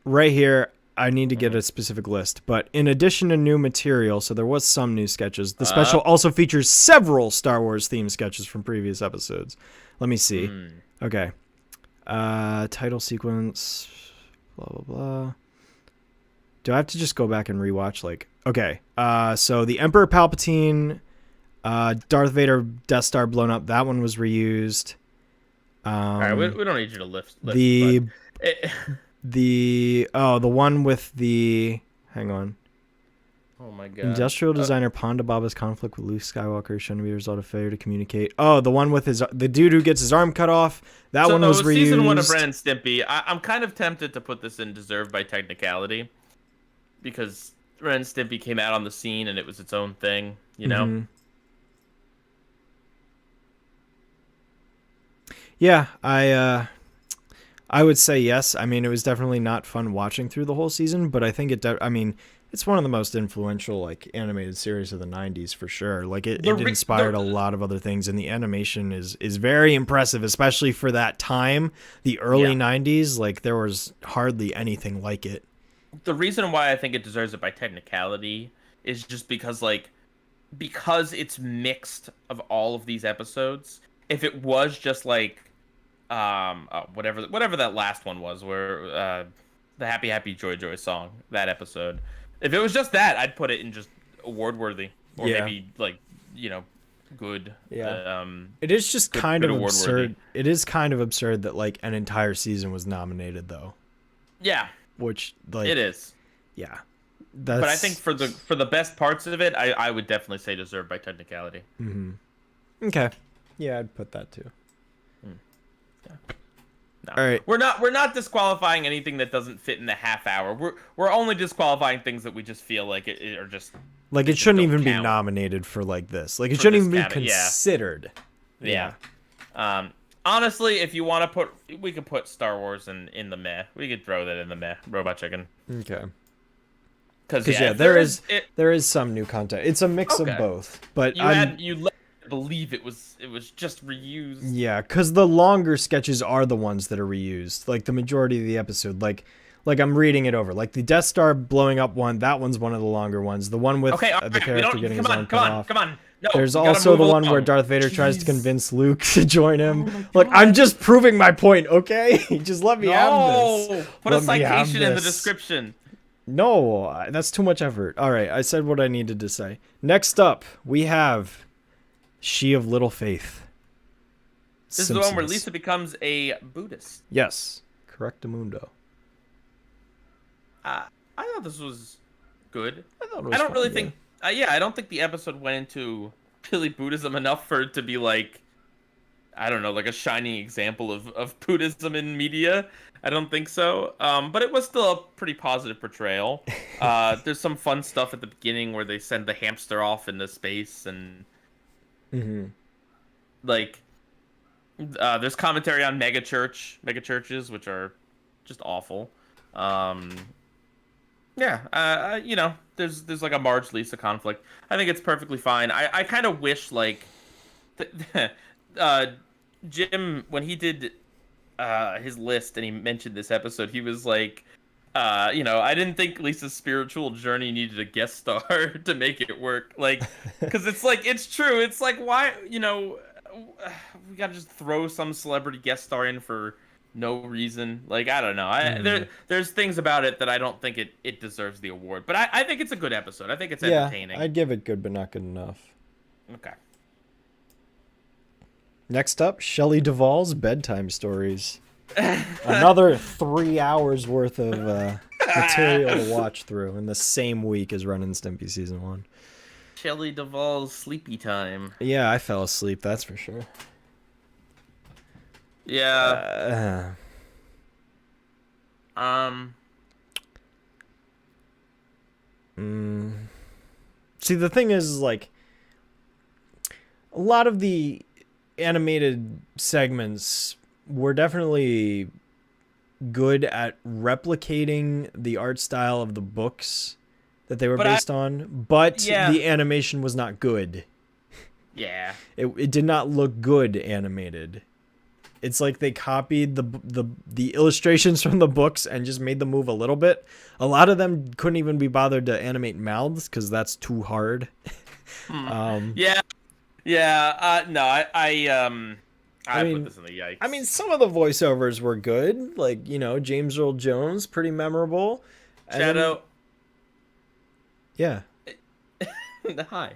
Right here, I need to get a specific list. But in addition to new material, so there was some new sketches, the special also features several Star Wars themed sketches from previous episodes. Let me see. Okay. Title sequence, blah, blah, blah. Do I have to just go back and rewatch? Okay. So the Emperor Palpatine, Darth Vader Death Star blown up. That one was reused. All right, we don't need you to lift the one with the... Hang on. Oh my god. Industrial designer Ponda Baba's conflict with Luke Skywalker shown to be a result of failure to communicate. Oh, the one with the dude who gets his arm cut off. That one was reused. Season 1 of Ren and Stimpy. I'm kind of tempted to put this in Deserved by Technicality, because Ren and Stimpy came out on the scene and it was its own thing, you know? Yeah, I would say yes. I mean, it was definitely not fun watching through the whole season, but I think it's one of the most influential animated series of the 90s for sure. It inspired a lot of other things, and the animation is very impressive, especially for that time, the early 90s. There was hardly anything like it. The reason why I think it deserves it by technicality is just because because it's mixed of all of these episodes. If it was just whatever that last one was, where the Happy Happy Joy Joy song, that episode. If it was just that, I'd put it in just award worthy, or maybe good. Yeah. It is just kind of absurd. It is kind of absurd that an entire season was nominated though. Yeah. Which it is. Yeah. But I think for the best parts of it, I would definitely say Deserved by Technicality. Okay. Yeah, I'd put that too. Yeah. No. All right. We're not disqualifying anything that doesn't fit in the half hour. We're only disqualifying things that we just feel like it are just it shouldn't even be nominated for this. It shouldn't even be considered. Yeah. Honestly, if you want to we could put Star Wars in the meh. We could throw that in the meh. Robot Chicken. Okay. Because there is some new content. It's a mix of both. But you let me believe it was just reused. Yeah, because the longer sketches are the ones that are reused. The majority of the episode. I'm reading it over. The Death Star blowing up one. That one's one of the longer ones. The one with the character getting his arm cut off. Come on. No, there's also the one where Darth Vader tries to convince Luke to join him. Look, I'm just proving my point, okay? Just let me have this. Put a citation in the description. No, that's too much effort. All right, I said what I needed to say. Next up, we have She of Little Faith. This is the one where Lisa becomes a Buddhist. Yes, correctamundo. I thought this was good. I thought it was I don't fun, really think... I don't think the episode went into really Buddhism enough for it to be I don't know, a shining example of Buddhism in media. I don't think so. But it was still a pretty positive portrayal. There's some fun stuff at the beginning where they send the hamster off into space and there's commentary on megachurches, which are just awful. There's a Marge Lisa conflict. I think it's perfectly fine. I kind of wish Jim, when he did his list and he mentioned this episode, he was You know, I didn't think Lisa's spiritual journey needed a guest star to make it work. Like, because it's like, it's true. It's like, why, you know, we gotta just throw some celebrity guest star in for no reason. Like, I don't know. There's things about it that I don't think it deserves the award. But I think it's a good episode. I think it's entertaining. I'd give it good, but not good enough. Okay. Next up, Shelley Duvall's Bedtime Stories. Another 3 hours worth of material to watch through in the same week as Ren and Stimpy season 1. Shelley Duvall's sleepy time. Yeah, I fell asleep, that's for sure. Yeah. See, the thing is, like, a lot of the animated segments were definitely good at replicating the art style of the books that they were based on, but the animation was not good. Yeah. It did not look good animated. It's like they copied the illustrations from the books and just made them move a little bit. A lot of them couldn't even be bothered to animate mouths because that's too hard. Yeah. No, I mean, put this in the yikes. I mean, some of the voiceovers were good. Like, you know, James Earl Jones, pretty memorable. Shadow. Yeah. Hi.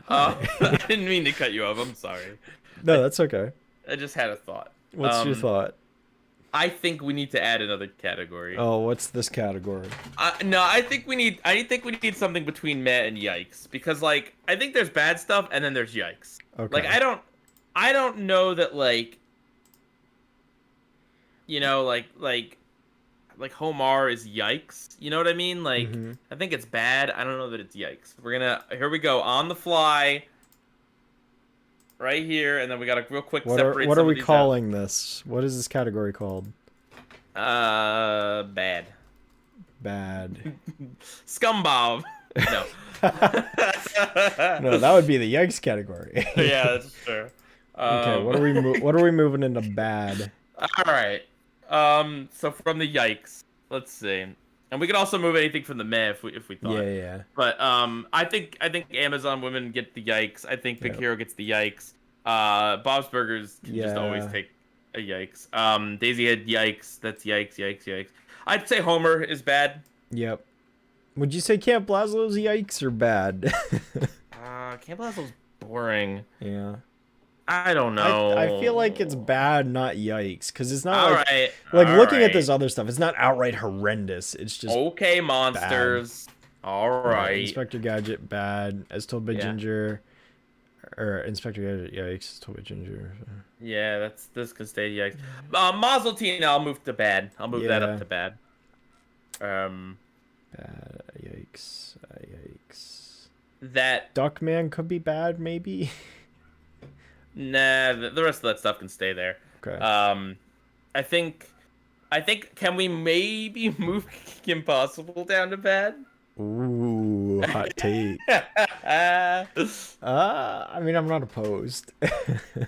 I didn't mean to cut you off. I'm sorry. No, that's okay. I just had a thought. What's your thought? I think we need to add another category. Oh, what's this category? No, I think we need something between meh and yikes, because like I think there's bad stuff and then there's yikes. Okay. Like I don't know that like, you know, like Homar is yikes. You know what I mean? Like I think it's bad. I don't know that it's yikes. Here we go on the fly. Right here, and then we got to real quick separate. What are we calling this? What is this category called? Bad. Bad. Scumbag. No. No, that would be the yikes category. Yeah, that's true. Okay, what are we moving into bad? All right. So from the yikes, let's see. And we could also move anything from the meh if we thought. Yeah. But I think Amazon women get the yikes. I think Big Hero gets the yikes. Bob's Burgers can just always take a yikes. Daisy Head yikes. That's yikes. I'd say Homer is bad. Yep. Would you say Camp Lazlo's yikes or bad? Camp Lazlo's boring. Yeah. I don't know. I feel like it's bad, not yikes, because it's not all at this other stuff. It's not outright horrendous. It's just okay. Monsters. Bad. All right. Inspector Gadget bad, as told by Ginger, or Inspector Gadget yikes, as told by Ginger. Yeah, this can stay yikes. Mazel Teen, I'll move to bad. I'll move that up to bad. Bad yikes. That Duckman could be bad, maybe. Nah, the rest of that stuff can stay there. Okay. I think can we maybe move Kim Possible down to bad? Ooh, hot take. I mean, I'm not opposed.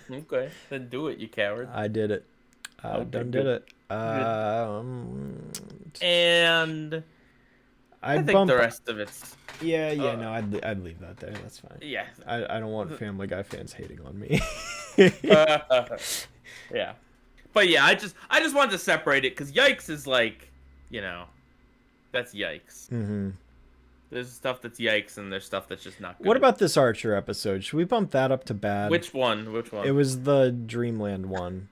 Okay, then do it, you coward. I did it. Did it. And I think the rest of it's. Yeah, no, I'd leave that there. That's fine. Yeah. I don't want Family Guy fans hating on me. Yeah. But yeah, I just wanted to separate it because yikes is like, you know, that's yikes. Mm-hmm. There's stuff that's yikes and there's stuff that's just not good. What about this Archer episode? Should we bump that up to bad? Which one? It was the Dreamland one.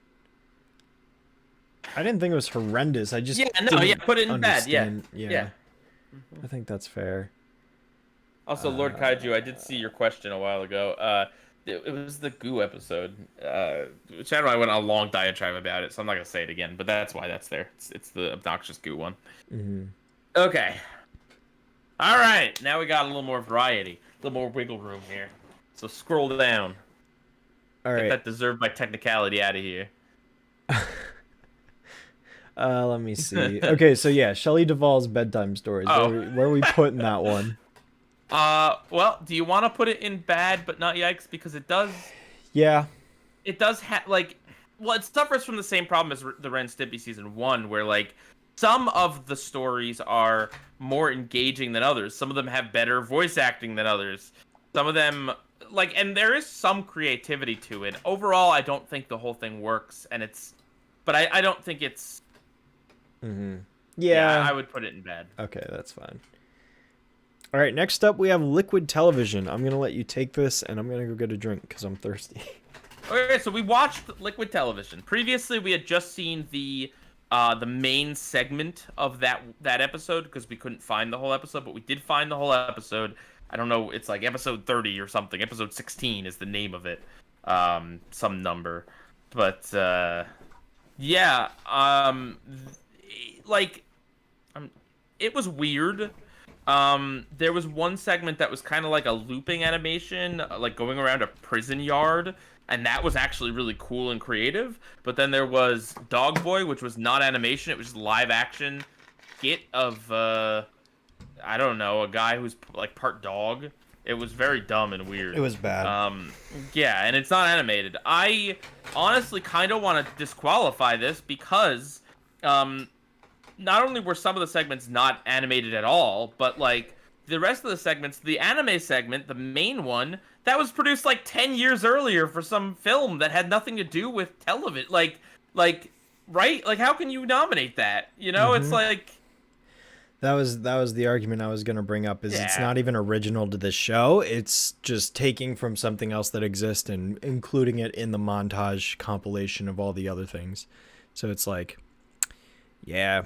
I didn't think it was horrendous. I just put it in bad. Yeah. I think that's fair. Also, Lord Kaiju, I did see your question a while ago. It was the Goo episode. Chad and I went on a long diatribe about it, so I'm not gonna say it again. But that's why that's there. It's the obnoxious Goo one. Mm-hmm. Okay. All right. Now we got a little more variety, a little more wiggle room here. So scroll down. All right. Get that deserved by technicality out of here. Let me see. Okay, so yeah, Shelley Duvall's Bedtime Stories. Where are we putting that one? Well, do you want to put it in bad but not yikes? Because it does. Yeah. It does have it suffers from the same problem as the Ren and Stimpy season 1, where like some of the stories are more engaging than others. Some of them have better voice acting than others. Some of them, like, and there is some creativity to it. Overall, I don't think the whole thing works, and but I don't think it's. Mm-hmm. Yeah, I would put it in bad. Okay, that's fine. All right, next up we have Liquid Television. I'm gonna let you take this, and I'm gonna go get a drink because I'm thirsty. Okay, so we watched Liquid Television. Previously, we had just seen the main segment of that episode because we couldn't find the whole episode, but we did find the whole episode. I don't know, it's like episode 30 or something. Episode 16 is the name of it. Some number. But yeah, it was weird. There was one segment that was kind of like a looping animation, like going around a prison yard, and that was actually really cool and creative. But then there was Dog Boy, which was not animation, it was just live action skit of I don't know, a guy who's like part dog. It was very dumb and weird. It was bad. Yeah, and it's not animated. I honestly kind of want to disqualify this because not only were some of the segments not animated at all, but like the rest of the segments, the anime segment, the main one, that was produced like 10 years earlier for some film that had nothing to do with television. Like, right? Like, how can you nominate that? You know, it's like. That was the argument I was going to bring up, is it's not even original to this show. It's just taking from something else that exists and including it in the montage compilation of all the other things. So it's like, yeah.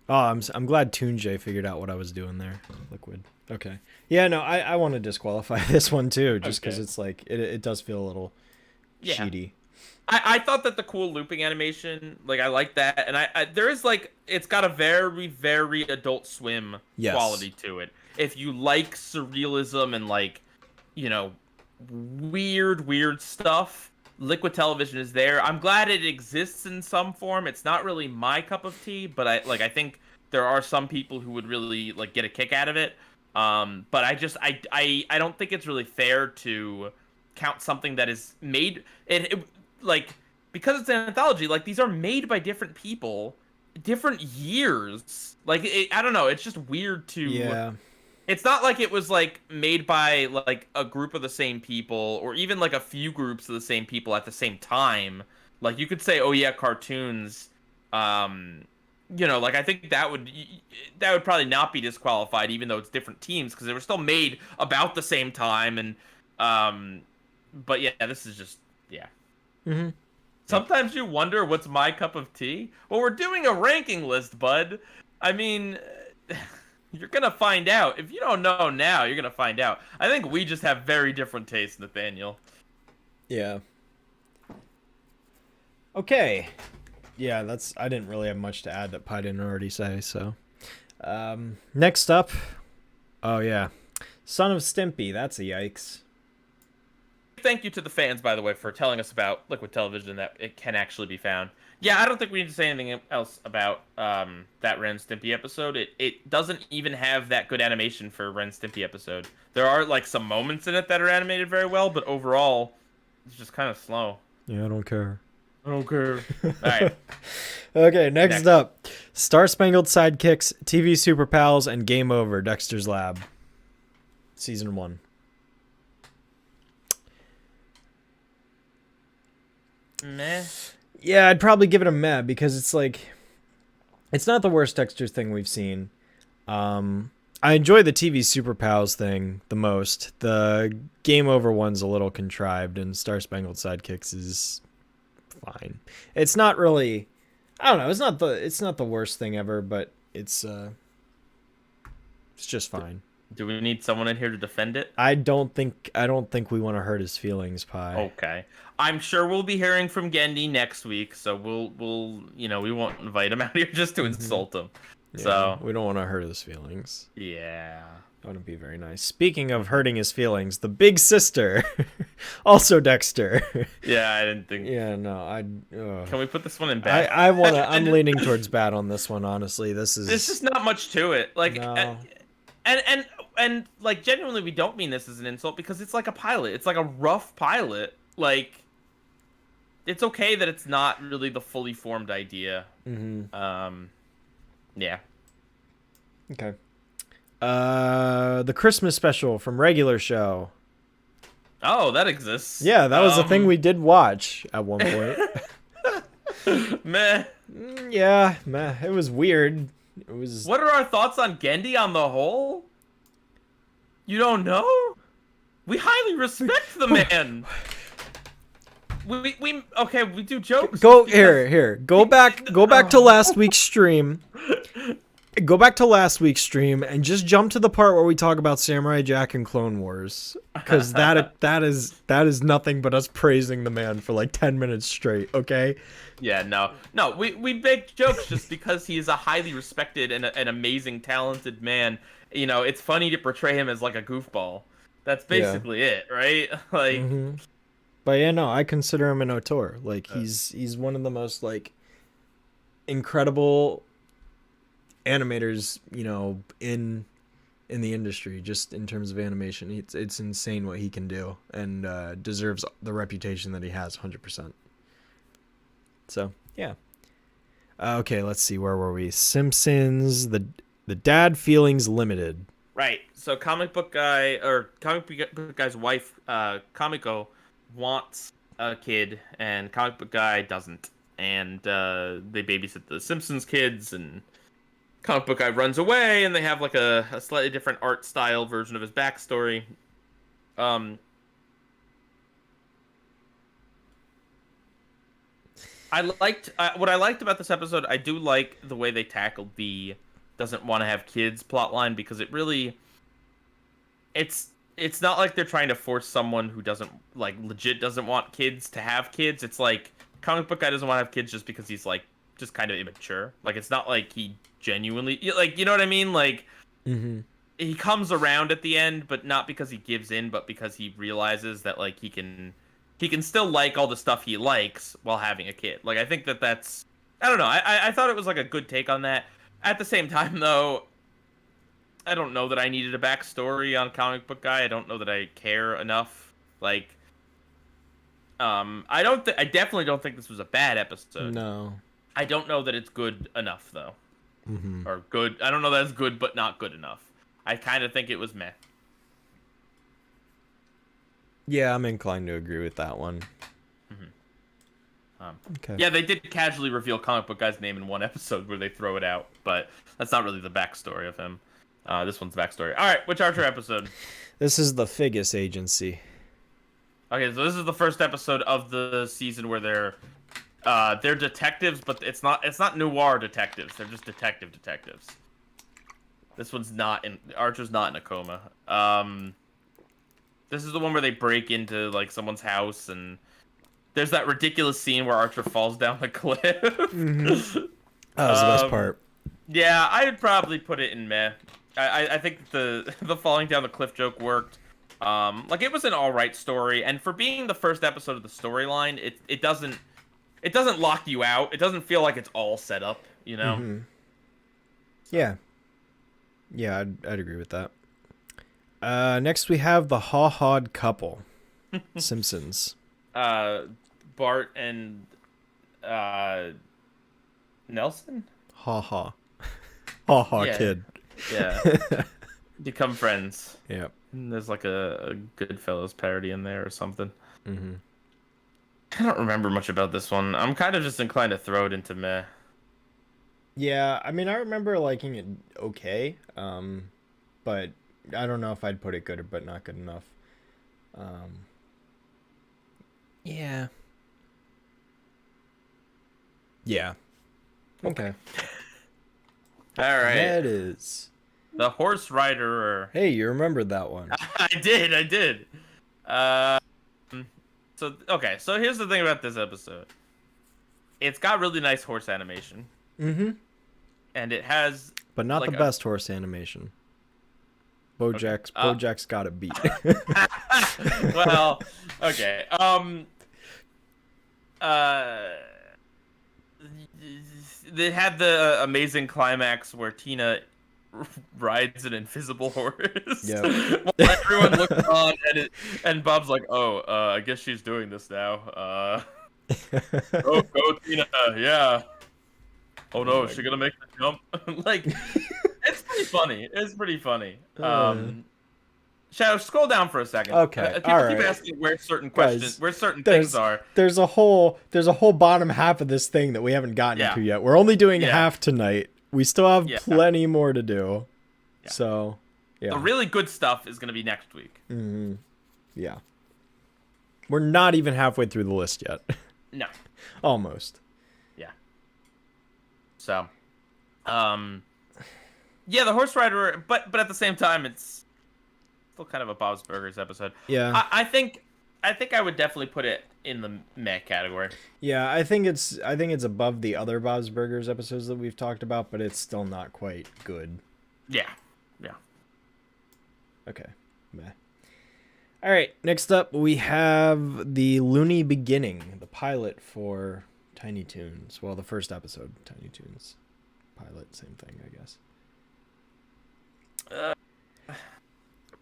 Oh, I'm glad Toonjay figured out what I was doing there. Liquid. Okay. Yeah, no, I want to disqualify this one too, just because it's like, it does feel a little cheaty. I thought that the cool looping animation, like, I like that, and I there is like, it's got a very, very Adult Swim quality to it. If you like surrealism and like, you know, weird stuff, Liquid Television is there. I'm glad it exists in some form. It's not really my cup of tea, but I think there are some people who would really like get a kick out of it. But I don't think it's really fair to count something that is made like, because it's an anthology, like, these are made by different people, different years. Like, I don't know, it's just weird to. Yeah. It's not like it was like made by like a group of the same people, or even like a few groups of the same people at the same time. Like, you could say, oh yeah, cartoons. You know, like, I think that would probably not be disqualified, even though it's different teams, because they were still made about the same time. And but yeah, this is just Mm-hmm. Sometimes you wonder what's my cup of tea. Well, we're doing a ranking list, bud. I mean, you're gonna find out. If you don't know now, you're gonna find out. I think we just have very different tastes, Nathaniel. Yeah. Okay. Yeah, I didn't really have much to add that Pi didn't already say, so. Next up. Oh, yeah. Son of Stimpy. That's a yikes. Thank you to the fans, by the way, for telling us about Liquid Television, that it can actually be found. Yeah, I don't think we need to say anything else about that Ren Stimpy episode. It doesn't even have that good animation for a Ren Stimpy episode. There are like some moments in it that are animated very well, but overall, it's just kind of slow. Yeah, I don't care. I don't care. All right. Okay, next up. Star Spangled Sidekicks, TV Super Pals, and Game Over, Dexter's Lab. Season 1. Meh. Yeah, I'd probably give it a meh, because it's like, it's not the worst Dexter thing we've seen. I enjoy the TV Super Pals thing the most. The Game Over one's a little contrived, and Star Spangled Sidekicks is fine. It's not really, I don't know, it's not the worst thing ever, but it's just fine. Do we need someone in here to defend it? I don't think we want to hurt his feelings, Pi. Okay. I'm sure we'll be hearing from Gendy next week, so we'll you know, we won't invite him out here just to insult him. Yeah, so we don't want to hurt his feelings. Yeah. That wouldn't be very nice. Speaking of hurting his feelings, the big sister, also Dexter. Yeah, I didn't think. Yeah, no, Can we put this one in bad? I'm leaning towards bad on this one. Honestly, there's just not much to it. Like, no. and like, genuinely, we don't mean this as an insult, because it's like a pilot. It's like a rough pilot. Like, it's okay that it's not really the fully formed idea. Mm-hmm. Yeah. Okay. The Christmas special from regular show. Oh, that exists. Yeah, that was the thing we did watch at one point. Meh. Yeah, meh. It was weird. It was. What are our thoughts on Gendy on the whole? You don't know? We highly respect the man. We okay, we do jokes. Go here. Go back to last week's stream. Go back to last week's stream and just jump to the part where we talk about Samurai Jack and Clone Wars, because that is nothing but us praising the man for like 10 minutes straight. Okay. Yeah, no, we make jokes just because he is a highly respected and an amazing, talented man. You know, it's funny to portray him as like a goofball. That's basically it, right? Like, But yeah, no, I consider him an auteur. Like he's one of the most like incredible animators, you know, in the industry, just in terms of animation. It's insane what he can do, and deserves the reputation that he has 100%. So yeah. Okay, let's see, where were we? Simpsons, the dad feelings limited. right. So comic book guy's wife, Kamiko, wants a kid, and comic book guy doesn't. And they babysit the Simpsons kids, and comic book guy runs away, and they have like a slightly different art style version of his backstory. What I liked about this episode. I do like the way they tackled the doesn't want to have kids plotline, because it really, it's not like they're trying to force someone who doesn't like legit doesn't want kids to have kids. It's like comic book guy doesn't want to have kids just because he's like just kind of immature. Like, it's not like he genuinely, like, you know what I mean? Like, he comes around at the end, but not because he gives in, but because he realizes that like he can still like all the stuff he likes while having a kid. Like, I think that's, I don't know. I thought it was like a good take on that. At the same time, though, I don't know that I needed a backstory on comic book guy. I don't know that I care enough. Like, I definitely don't think this was a bad episode. No. I don't know that it's good enough, though. Or good. I don't know that it's good, but not good enough. I kind of think it was meh. Yeah, I'm inclined to agree with that one. Okay. Yeah, they did casually reveal comic book guy's name in one episode where they throw it out, but that's not really the backstory of him. This one's the backstory. All right, which Archer episode? This is the Figgis Agency. Okay, so this is the first episode of the season where they're detectives, but it's not noir detectives. They're just detectives. This one's not in Archer's not in a coma. This is the one where they break into like someone's house, and there's that ridiculous scene where Archer falls down the cliff. That was the best part. Yeah, I'd probably put it in meh. I think the falling down the cliff joke worked. Like, it was an alright story, and for being the first episode of the storyline, it doesn't lock you out. It doesn't feel like it's all set up, you know? Yeah. Yeah, I'd agree with that. Next we have the Haw-Hawed couple. Simpsons. Bart and Nelson? Haw-Haw. Haw-Haw kid. Yeah. Become friends. Yeah. There's like a Goodfellas parody in there or something. I don't remember much about this one. I'm kind of just inclined to throw it into meh. Yeah, I mean, I remember liking it okay, but I don't know if I'd put it good but not good enough. Yeah. Yeah. Okay. All right. That is The Horse Rider. Hey, you remembered that one. I did. So here's the thing about this episode. It's got really nice horse animation. And it has, but not like the best horse animation. Bojack's got it beat. Well, okay. They had the amazing climax where Tina rides an invisible horse. Yeah. While everyone looks on, and Bob's like, "Oh, I guess she's doing this now." Go Tina, yeah. Oh no, is she gonna make the jump? Like, it's pretty funny. It's pretty funny. Shadow, scroll down for a second. Okay, People all keep right. asking where certain Guys, things are. There's a whole bottom half of this thing that we haven't gotten Yeah. to yet. We're only doing Yeah. half tonight. We still have Yeah. plenty more to do. Yeah. So, yeah. The really good stuff is gonna be next week. Yeah. We're not even halfway through the list yet. No. Almost. Yeah. So, yeah, the horse rider, but at the same time, it's still kind of a Bob's Burgers episode. Yeah. I think I would definitely put it in the meh category. Yeah, I think it's above the other Bob's Burgers episodes that we've talked about, but it's still not quite good. Yeah. Yeah. Okay. Meh. All right, next up we have the Looney Beginning, the pilot for Tiny Toons. Well, the first episode, Tiny Toons. Pilot, same thing, I guess.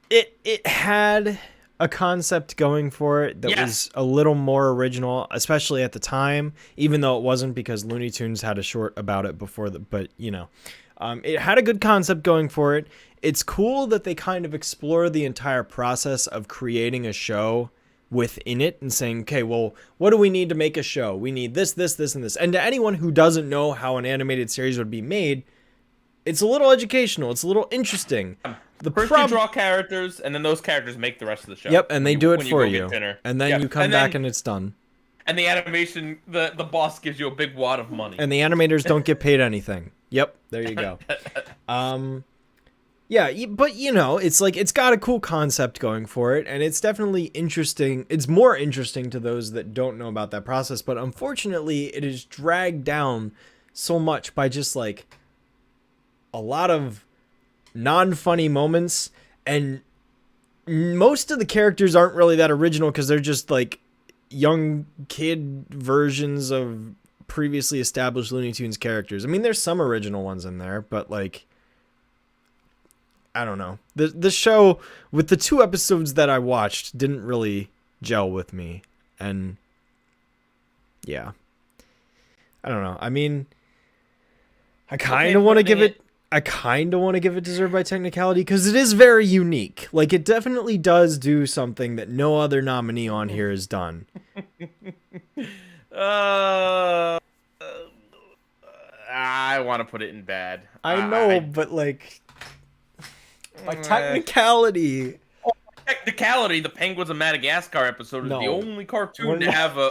It had a concept going for it that was a little more original, especially at the time, even though it wasn't, because Looney Tunes had a short about it before but you know. It had a good concept going for it. It's cool that they kind of explore the entire process of creating a show within it and saying, okay, well, what do we need to make a show? We need this, this, this, and this. And to anyone who doesn't know how an animated series would be made, it's a little educational. It's a little interesting. First you draw characters, and then those characters make the rest of the show. Yep, and they do it for you. And then Yep. you come back and it's done. And the animation, the boss gives you a big wad of money. And the animators don't get paid anything. Yep, there you go. Yeah, but you know, it's like, it's got a cool concept going for it, and it's definitely interesting. It's more interesting to those that don't know about that process, but unfortunately, it is dragged down so much by just like a lot of non-funny moments, and most of the characters aren't really that original because they're just like young kid versions of previously established Looney Tunes characters. I mean, there's some original ones in there, but like, I don't know. The show, with the 2 episodes that I watched, didn't really gel with me. And yeah. I don't know. I mean, I kind of want to give it Deserved by Technicality, because it is very unique. Like, it definitely does do something that no other nominee on here has done. I want to put it in bad. I know, but like, by technicality. Technicality, the Penguins of Madagascar episode is the only cartoon to have a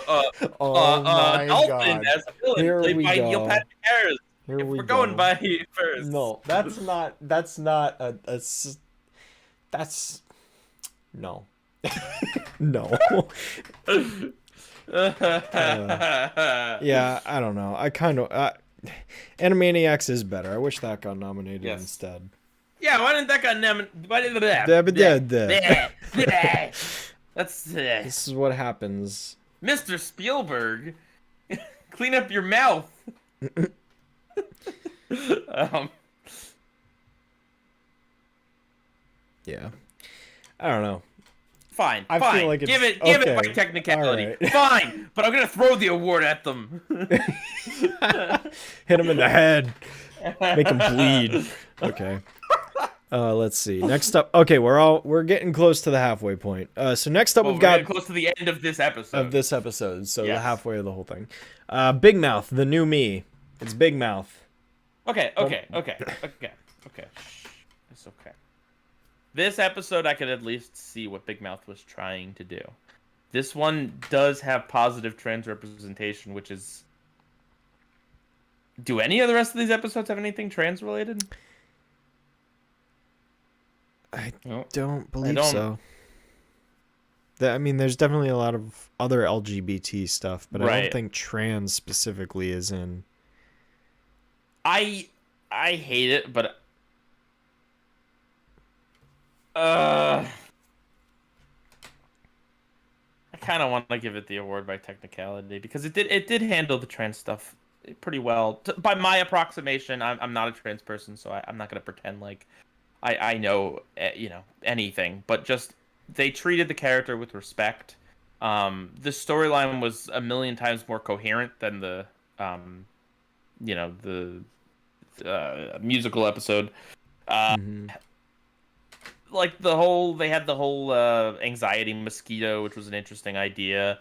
dolphin as a villain, played by Neil Patrick Harris. If we're going by first. No, that's not no. No. Yeah, I don't know. I kind of Animaniacs is better. I wish that got nominated instead. Yeah, why didn't that get nominated? That's This is what happens. Mr. Spielberg, clean up your mouth. Yeah, I don't know. Fine. Feel like give it by technicality. Right. Fine, but I'm gonna throw the award at them. Hit him in the head. Make him bleed. Okay. Let's see. Next up. Okay, we're getting close to the halfway point. So next up we've got close to the end of this episode. So the halfway of the whole thing. Big Mouth, the new me. It's Big Mouth. Okay. It's okay. This episode, I could at least see what Big Mouth was trying to do. This one does have positive trans representation, which is... Do any of the rest of these episodes have anything trans related? I don't believe so. I mean, there's definitely a lot of other LGBT stuff, but I don't think trans specifically is in. I hate it, but I kind of want to give it the award by technicality because it did handle the trans stuff pretty well. By my approximation, I'm not a trans person, so I'm not gonna pretend like I know anything. But just they treated the character with respect. The storyline was a million times more coherent than the the musical episode. Like they had the whole anxiety mosquito, which was an interesting idea.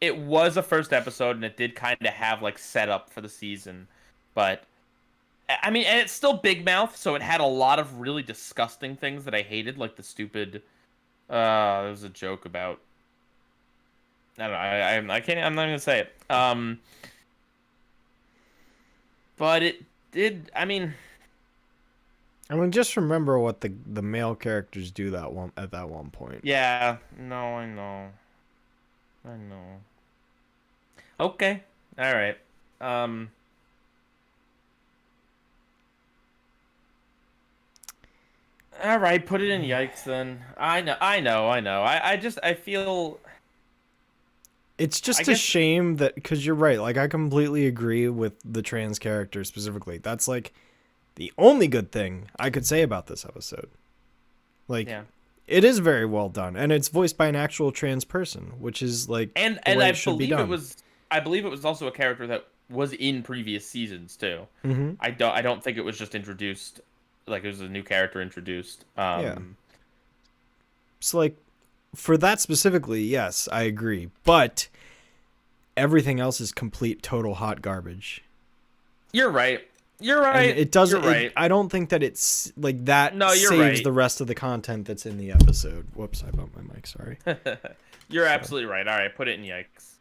It was a first episode, and it did kind of have like setup for the season, but I mean, and it's still Big Mouth, so it had a lot of really disgusting things that I hated, like the stupid. There was a joke about. I don't know. I can't. I'm not gonna say it. But it did. I mean, just remember what the male characters do at that one point. yeah. No, I know. I know. Okay. All right. All right. Put it in yikes then. I know. I feel. It's just a shame that, because you're right. Like, I completely agree with the trans character specifically. That's like the only good thing I could say about this episode. Like, yeah. It is very well done, and it's voiced by an actual trans person, which is like and I believe it was. I believe it was also a character that was in previous seasons too. Mm-hmm. I don't think it was just introduced. Like, it was a new character introduced. Yeah. So like, for that specifically, yes, I agree. But everything else is complete, total hot garbage. You're right. You're right. And it doesn't. You're right. I don't think that it's like that. No, you're saves right. the rest of the content that's in the episode. Whoops, I bumped my mic. Sorry. You're absolutely right. All right, put it in yikes.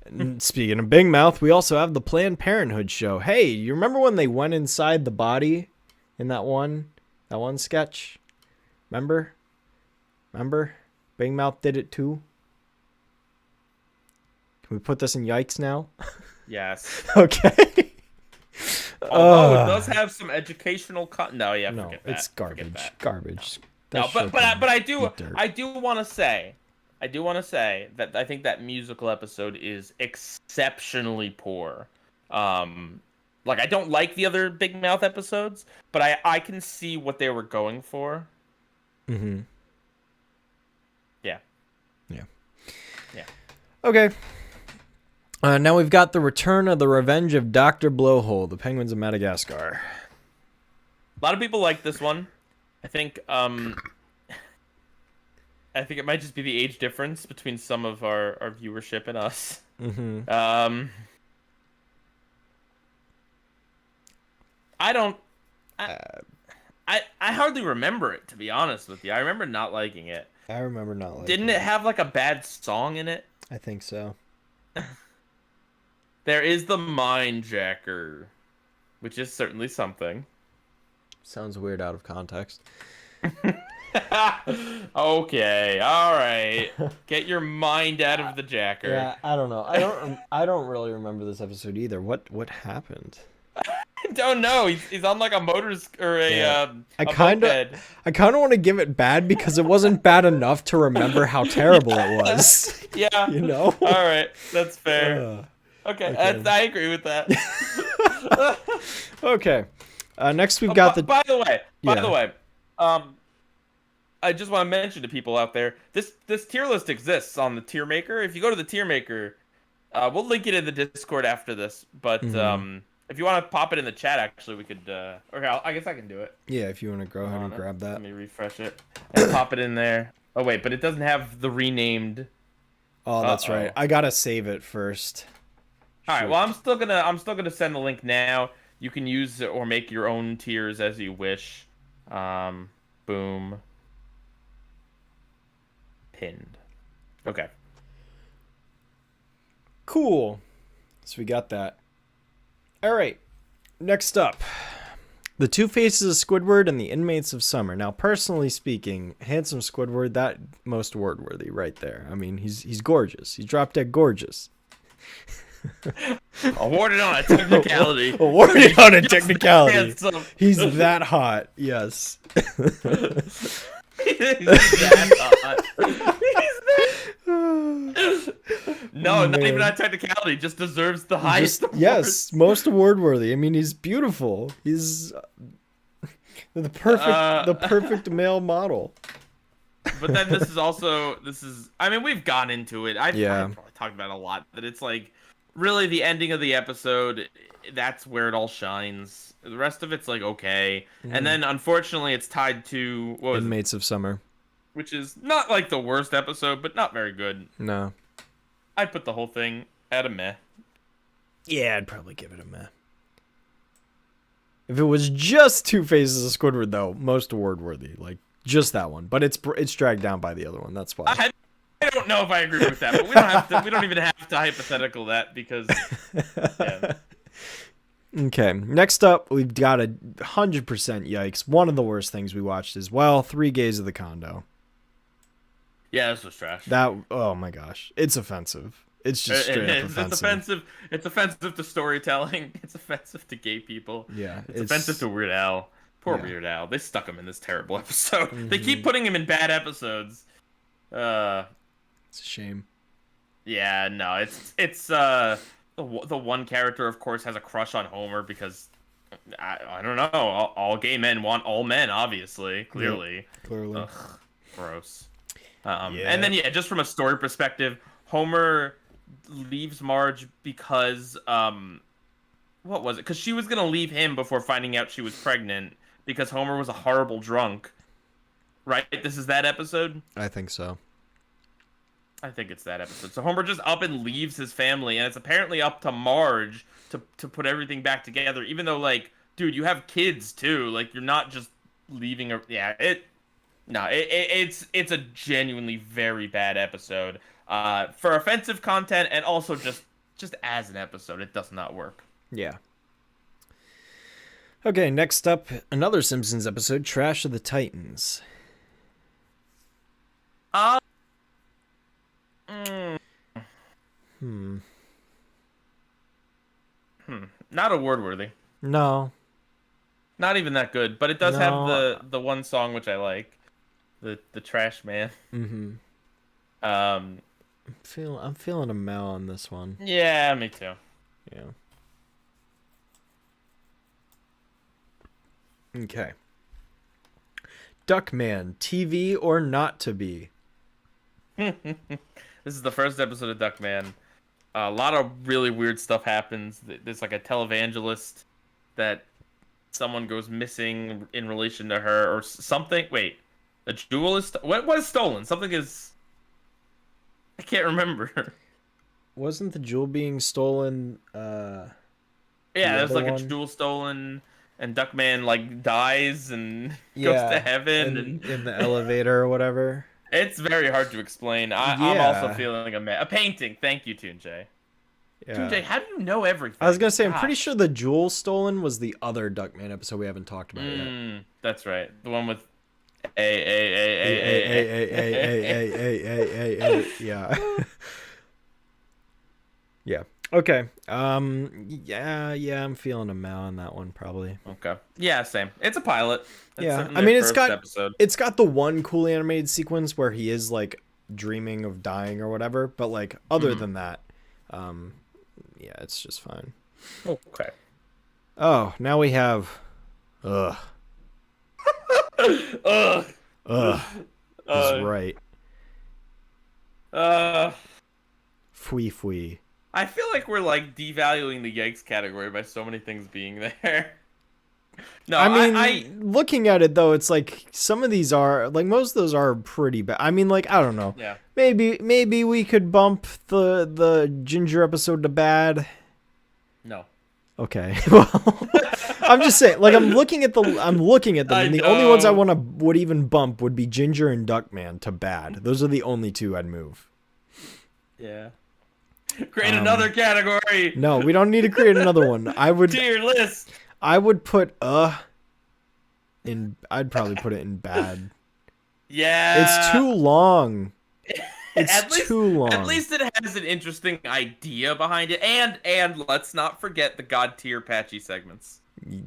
And speaking of Big Mouth, we also have the Planned Parenthood show. Hey, you remember when they went inside the body in that one sketch? Remember? Big Mouth did it too. Can we put this in yikes now? Yes. Okay. Although it does have some educational No, yeah, no, forget that. it's garbage. Garbage. No, but I do want to say that I think that musical episode is exceptionally poor. Like, I don't like the other Big Mouth episodes, but I can see what they were going for. Mm-hmm. Yeah. Okay. Now we've got the return of the revenge of Dr. Blowhole, the Penguins of Madagascar. A lot of people like this one. I think it might just be the age difference between some of our viewership and us. Mm-hmm. I hardly remember it, to be honest with you. I remember not liking it. I remember not liking it. Didn't it have like a bad song in it? I think so. There is the Mind Jacker, which is certainly something. Sounds weird out of context. Okay, all right. Get your mind out of the jacker. Yeah, I don't know. I don't really remember this episode either. What happened? I don't know. He's on like a a kind of want to give it bad because it wasn't bad enough to remember how terrible it was. Yeah. You know? All right, that's fair. Okay. I agree with that. Okay. Next we've got By the way, I just want to mention to people out there, this tier list exists on the Tier Maker. If you go to the Tier Maker, we'll link it in the Discord after this. But if you want to pop it in the chat, actually, we could. I guess I can do it. Yeah, if you want to go ahead and grab that. Let me refresh it and pop it in there. Oh wait, but it doesn't have the renamed. Oh, that's right. I gotta save it first. All right. Well, I'm still gonna send the link now. You can use it or make your own tiers as you wish. Boom. Pinned. Okay. Cool. So we got that. All right. Next up, the Two Faces of Squidward and the Inmates of Summer. Now, personally speaking, handsome Squidward, that most word-worthy right there. I mean, he's gorgeous. He's drop-dead gorgeous. Awarded on a technicality. Awarded on a technicality. He's that hot. Yes. He's that hot. No, not even on technicality. Just deserves the highest award. Yes, most award worthy. I mean, he's beautiful. He's the perfect male model. But then this is. I mean, we've gone into it. I've probably talked about it a lot. That it's like really the ending of the episode, that's where it all shines. The rest of it's like okay, and then unfortunately it's tied to what was it? Inmates of Summer. Which is not like the worst episode, but not very good. No. I'd put the whole thing at a meh. Yeah, I'd probably give it a meh. If it was just Two Faces of Squidward, though, most award worthy. Like, just that one. But it's dragged down by the other one. That's why. I don't know if I agree with that, but we don't have to. We don't even have to hypothetical that because. Yeah. Okay, next up, we've got 100% yikes. One of the worst things we watched as well. 3 Gays of the Condo. Yeah, this was trash. Oh my gosh, it's offensive. It's just straight up offensive. It's offensive. It's offensive to storytelling. It's offensive to gay people. Yeah, it's offensive to Weird Al. Poor Weird Al. They stuck him in this terrible episode. They keep putting him in bad episodes. It's a shame. Yeah, no, it's the one character, of course, has a crush on Homer because I don't know. All gay men want all men, obviously, clearly. Yep, clearly. Ugh, gross. And then just from a story perspective, Homer leaves Marge because what was it? Because she was gonna leave him before finding out she was pregnant because Homer was a horrible drunk. Right? This is that episode? I think so. I think it's that episode. So Homer just up and leaves his family, and it's apparently up to Marge to put everything back together, even though, like, dude, you have kids too. Like, you're not just leaving it's a genuinely very bad episode. For offensive content and also just as an episode, it does not work. Yeah. Okay, next up, another Simpsons episode, Trash of the Titans. Not award worthy. No. Not even that good, but it does have the one song which I like. The Trash Man. Mm-hmm. I'm feeling a mel on this one. Yeah, me too. Yeah. Okay. Duckman, TV or not to be? This is the first episode of Duckman. A lot of really weird stuff happens. There's like a televangelist that someone goes missing in relation to her or something. Wait, a jewel is what is stolen? Something is. I can't remember. Wasn't the jewel being stolen? Yeah, there's like a jewel stolen, and Duckman like dies and goes to heaven and in the elevator or whatever. It's very hard to explain. I'm also feeling a painting. Thank you, Tunjay. Yeah. Tunjay, how do you know everything? I was gonna say, I'm pretty sure the jewel stolen was the other Duckman episode we haven't talked about yet. That's right, the one with yeah. Yeah. Okay. Yeah, I'm feeling a mal on that one probably. Okay. Yeah, same. It's a pilot. Yeah. I mean, it's got the one cool animated sequence where he is like dreaming of dying or whatever, but like other than that, yeah, it's just fine. Okay. Oh, now we have Ugh. That's right. Fwee fwee. I feel like we're like devaluing the yikes category by so many things being there. No, I mean, looking at it though, it's like some of these are like most of those are pretty bad. I mean, like I don't know. Yeah. Maybe we could bump the Ginger episode to bad. No. Okay. Well, I'm just saying. Like I'm looking at them, and the only ones I would even bump would be Ginger and Duckman to bad. Those are the only two I'd move. Yeah. Create another category. No, we don't need to create another one. I would tier list. I would put in. I'd probably put it in bad. Yeah. It's too long. It's too long. At least it has an interesting idea behind it, and let's not forget the God tier patchy segments.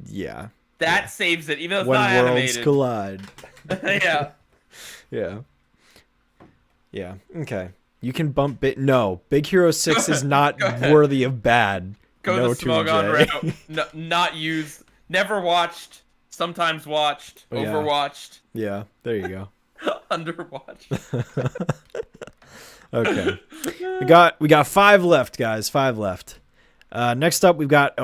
Yeah. That saves it, even though it's when not worlds animated. Collide. Yeah. Yeah. Yeah. Okay. You can bump Big Hero 6 is not worthy of bad. Go the Smogon route. No, not used. Never watched. Sometimes watched. Overwatched. Yeah. There you go. Underwatched. Okay. We got 5 left, guys. 5 left. Next up, we've got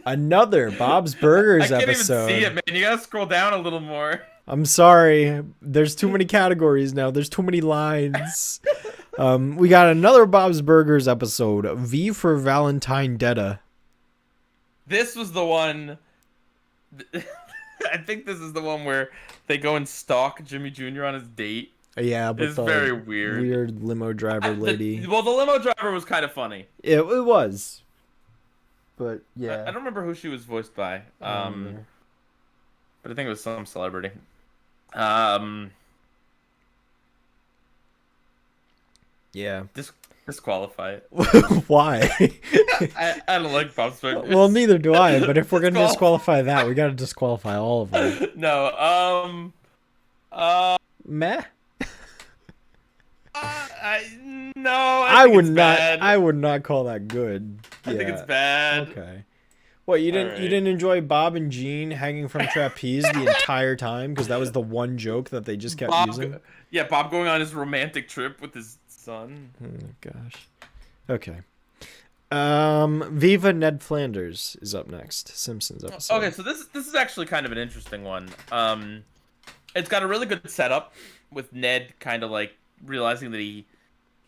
another Bob's Burgers I can't episode. even see it, man. You gotta scroll down a little more. I'm sorry. There's too many categories now. There's too many lines. We got another Bob's Burgers episode. V for Valentine Detta. This was the one. I think this is the one where they go and stalk Jimmy Jr. on his date. Yeah, but It's very weird. Weird limo driver lady. Well, the limo driver was kind of funny. It was. But yeah. I don't remember who she was voiced by. But I think it was some celebrity. Yeah. Disqualify it. Why? I don't like Bob's Burgers. Well, neither do I, but if we're going to disqualify that, we got to disqualify all of them. No, Meh? I would it's not bad. I would not call that good. I think it's bad. Okay. What, you All right. didn't enjoy Bob and Gene hanging from trapeze the entire time because that was the one joke that they just kept using? Yeah, Bob going on his romantic trip with his son. Oh gosh. Okay. Viva Ned Flanders is up next. Simpsons episode. Okay, so this is actually kind of an interesting one. It's got a really good setup with Ned kind of like realizing that he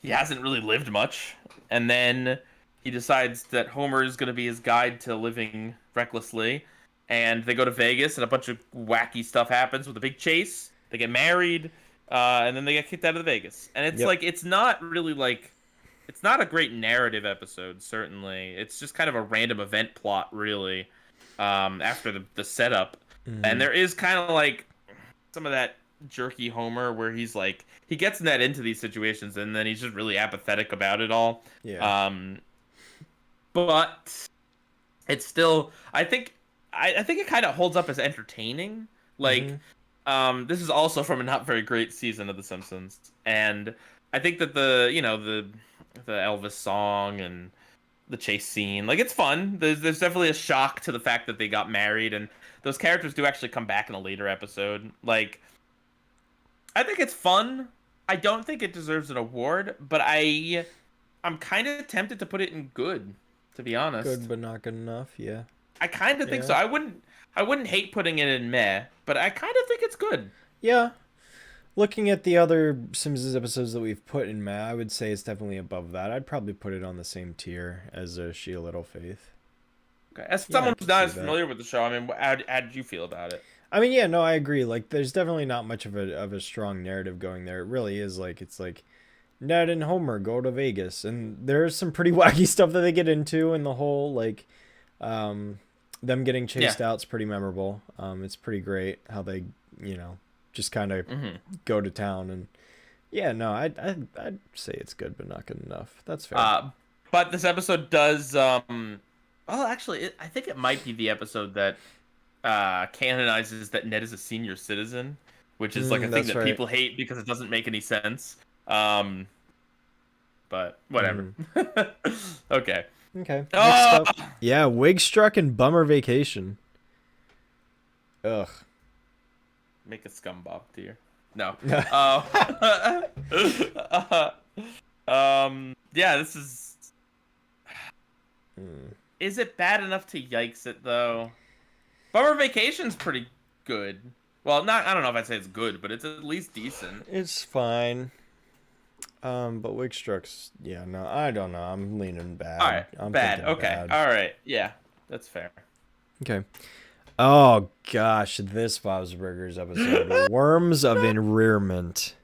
hasn't really lived much, and then he decides that Homer is going to be his guide to living recklessly, and they go to Vegas, and a bunch of wacky stuff happens with a big chase. They get married, and then they get kicked out of Vegas. And it's like, it's not really like, it's not a great narrative episode, certainly. It's just kind of a random event plot, really, after the setup. Mm-hmm. And there is kind of like some of that jerky Homer where he's like, he gets Ned into these situations, and then he's just really apathetic about it all. Yeah. But it's still, I think it kind of holds up as entertaining. Like, this is also from a not very great season of The Simpsons, and I think that the Elvis song and the chase scene, like, it's fun. There's definitely a shock to the fact that they got married, and those characters do actually come back in a later episode. Like, I think it's fun. I don't think it deserves an award, but I'm kind of tempted to put it in good, to be honest. Good but not good enough, yeah. I kind of think so. I wouldn't hate putting it in meh, but I kind of think it's good. Yeah. Looking at the other Simpsons episodes that we've put in meh, I would say it's definitely above that. I'd probably put it on the same tier as She a Little Faith. Okay. As someone who's not as familiar with the show, I mean, how did you feel about it? I mean, yeah, no, I agree. Like, there's definitely not much of a strong narrative going there. It really is like, it's like Ned and Homer go to Vegas, and there's some pretty wacky stuff that they get into, and the whole like them getting chased out's pretty memorable. It's pretty great how they, just kind of go to town, and yeah, no, I'd say it's good but not good enough. That's fair. But this episode does well, actually, I think it might be the episode that canonizes that Ned is a senior citizen, which is like a thing that people hate because it doesn't make any sense. But whatever. Okay. Next up, yeah, Wig Struck and Bummer Vacation. Ugh. Make a scumbag tier. No. Yeah, this is. Is it bad enough to yikes it though? Bummer Vacation's pretty good. Well, I don't know if I'd say it's good, but it's at least decent. It's fine. But Wig Struck's, no, I don't know. I'm leaning bad. All right, I'm bad. Okay, bad. all right, yeah, that's fair. Okay. Oh gosh, this Bob's Burgers episode, Worms of Enrearment.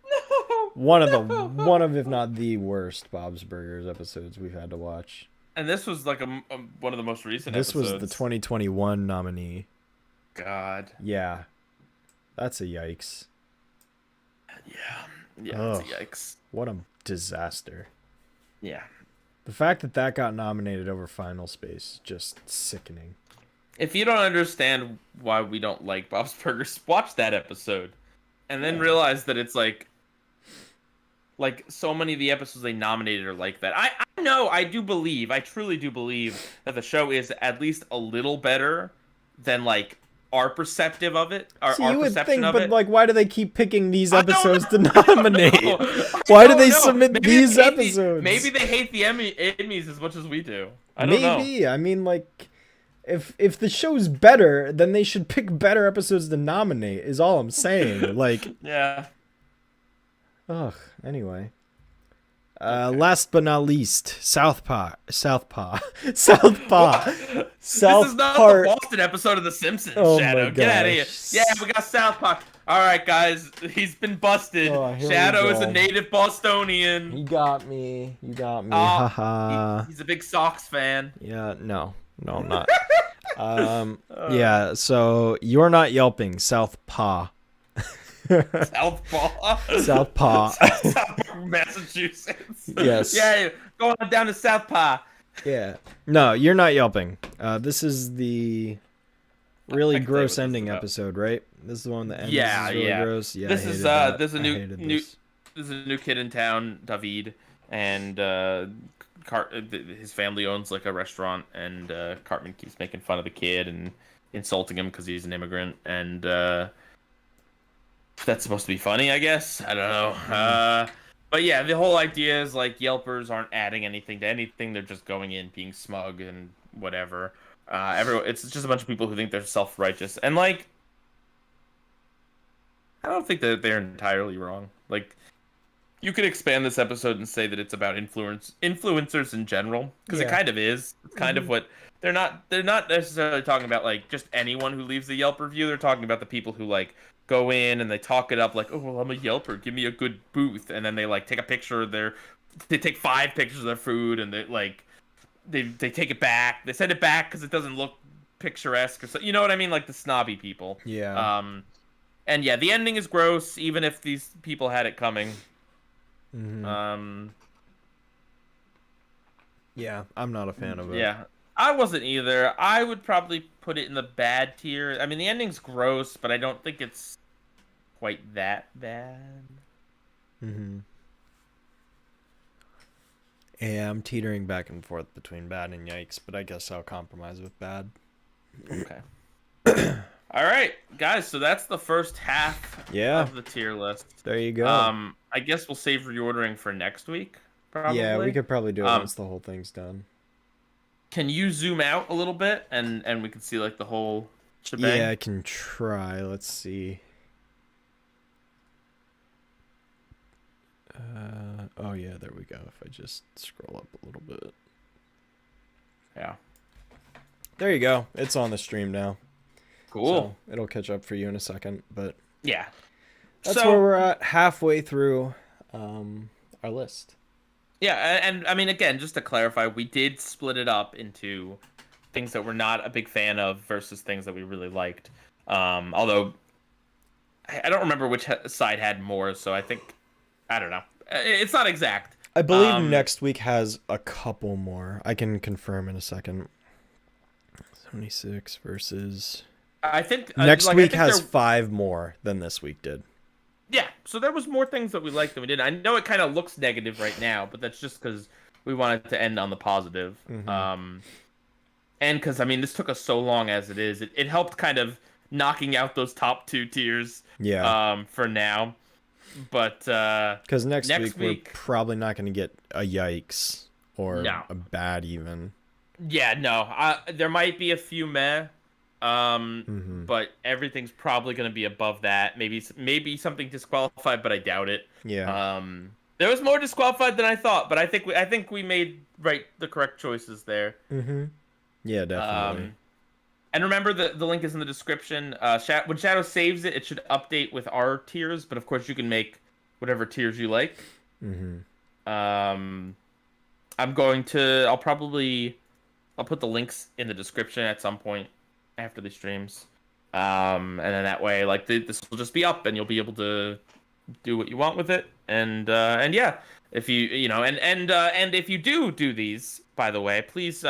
One of if not the worst Bob's Burgers episodes we've had to watch. And this was like one of the most recent This episodes. was the 2021 nominee. God. Yeah. That's a yikes. Yeah, that's a yikes. What a disaster. Yeah. The fact that got nominated over Final Space, just sickening. If you don't understand why we don't like Bob's Burgers, watch that episode. And then realize that it's like so many of the episodes they nominated are like that. I know, I truly do believe that the show is at least a little better than like our perceptive of it, See, our you would perception think, of but it. like, why do they keep picking these I don't episodes to know. nominate? I Why do don't they know. submit Maybe these they hate episodes? maybe they hate the Emmys as much as we do. I don't know. Maybe. I mean, like, if the show's better, then they should pick better episodes to nominate. Is all I'm saying. Like, Yeah. ugh. Anyway. Last but not least, Southpaw. South This is not the Boston episode of The Simpsons, Oh Shadow. my Get out of here. gosh. Yeah, we got South Park. All right, guys. He's been busted. Oh, here we Shadow is a go. native Bostonian. You got me. You got me. Oh, Haha. he's a big Sox fan. Yeah, no, I'm not. Yeah, so you're not yelping, Southpaw. Southpaw. Southpaw. Southpaw, Massachusetts. Yes. Yeah, going on down to Southpaw. Yeah. No, you're not yelping. This is the really I can tell you what gross this ending is about. episode, right? This is the one that ends Yeah, really yeah. gross. Yeah, This I is hated that. there's a I new hated new this. there's a new kid in town, David, and his family owns like a restaurant, and Cartman keeps making fun of the kid and insulting him because he's an immigrant, and that's supposed to be funny, I guess. I don't know. But yeah, the whole idea is like Yelpers aren't adding anything to anything; they're just going in, being smug and whatever. It's just a bunch of people who think they're self-righteous, and like, I don't think that they're entirely wrong. Like, you could expand this episode and say that it's about influencers in general, because it Yeah. kind of is. It's kind of what they're not necessarily talking about, like just anyone who leaves a Yelp review. They're talking about the people who like go in and they talk it up like, oh well, I'm a Yelper, give me a good booth, and then they like take a picture of they take 5 pictures of their food, and they like they take it back, they send it back because it doesn't look picturesque or so, you know what I mean, like the snobby people. Yeah. And yeah, the ending is gross, even if these people had it coming. Mhm. Yeah, I'm not a fan of it. Yeah, I wasn't either. I would probably put it in the bad tier. I mean, the ending's gross, but I don't think it's quite that bad. Yeah, I'm teetering back and forth between bad and yikes, but I guess I'll compromise with bad. Okay. All right, guys. So that's the first half of the tier list. There you go. I guess we'll save reordering for next week. Probably. Yeah, we could probably do it once the whole thing's done. Can you zoom out a little bit and we can see like the whole shebang? Yeah, I can try. Let's see. Oh yeah, there we go. If I just scroll up a little bit. Yeah. There you go. It's on the stream now. Cool. So it'll catch up for you in a second, but Yeah. that's where we're at, halfway through our list. Yeah, and I mean, again, just to clarify, we did split it up into things that we're not a big fan of versus things that we really liked. Although I don't remember which side had more, so I think, I don't know. It's not exact. I believe next week has a couple more. I can confirm in a second. 76 versus... I think next week has 5 more than this week did. Yeah, so there was more things that we liked than we did. I know it kind of looks negative right now, but that's just because we wanted to end on the positive. And because, I mean, this took us so long as it is. It helped kind of knocking out those top 2 tiers for now. But because next week we're probably not going to get a yikes or a bad even. Yeah, no. There might be a few meh. But everything's probably going to be above that. Maybe something disqualified, but I doubt it. Yeah. There was more disqualified than I thought, but I think we made the correct choices there. Yeah, definitely. And remember, the link is in the description. When Shadow saves it, it should update with our tiers, but of course you can make whatever tiers you like. I'll put the links in the description at some point after the streams, and then that way, like, this will just be up, and you'll be able to do what you want with it. And yeah, if and if you do these, by the way, please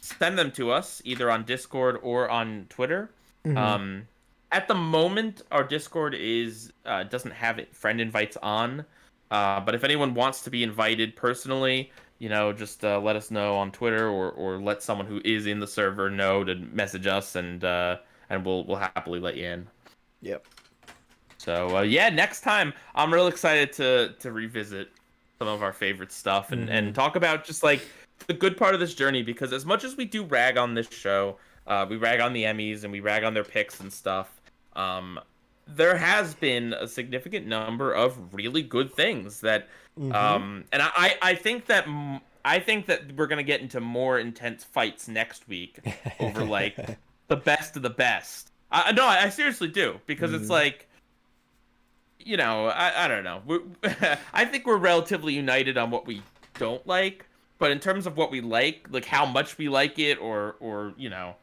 send them to us either on Discord or on Twitter. At the moment, our Discord doesn't have friend invites on, but if anyone wants to be invited personally, just let us know on Twitter or let someone who is in the server know to message us, and and we'll happily let you in. Yep. So yeah, next time I'm real excited to revisit some of our favorite stuff and talk about just like the good part of this journey, because as much as we do rag on this show, we rag on the Emmys and we rag on their picks and stuff. There has been a significant number of really good things that, and I think that we're gonna get into more intense fights next week over like the best of the best. No, I seriously do, because it's like, you know, I don't know. I think we're relatively united on what we don't like, but in terms of what we like how much we like it, or you know,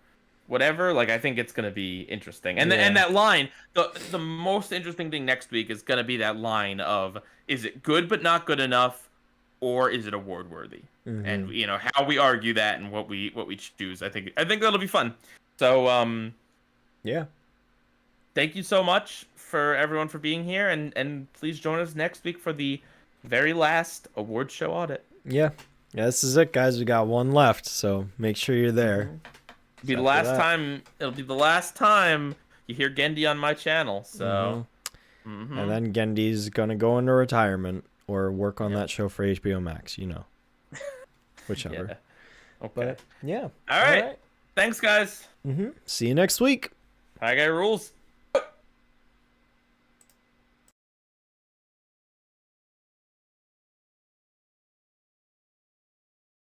whatever, like I think it's gonna be interesting. And and that line, the most interesting thing next week is gonna be that line of, is it good but not good enough, or is it award worthy? And you know how we argue that and what we choose. I think that'll be fun. So yeah. Thank you so much for everyone for being here, and please join us next week for the very last award show audit. Yeah, this is it, guys. We got one left, so make sure you're there. It'll be the last time you hear Gendy on my channel. So, and then Gendy's gonna go into retirement or work on that show for HBO Max. You know, whichever. Okay. But yeah. All right. Thanks, guys. See you next week. PIEGUYRULZ.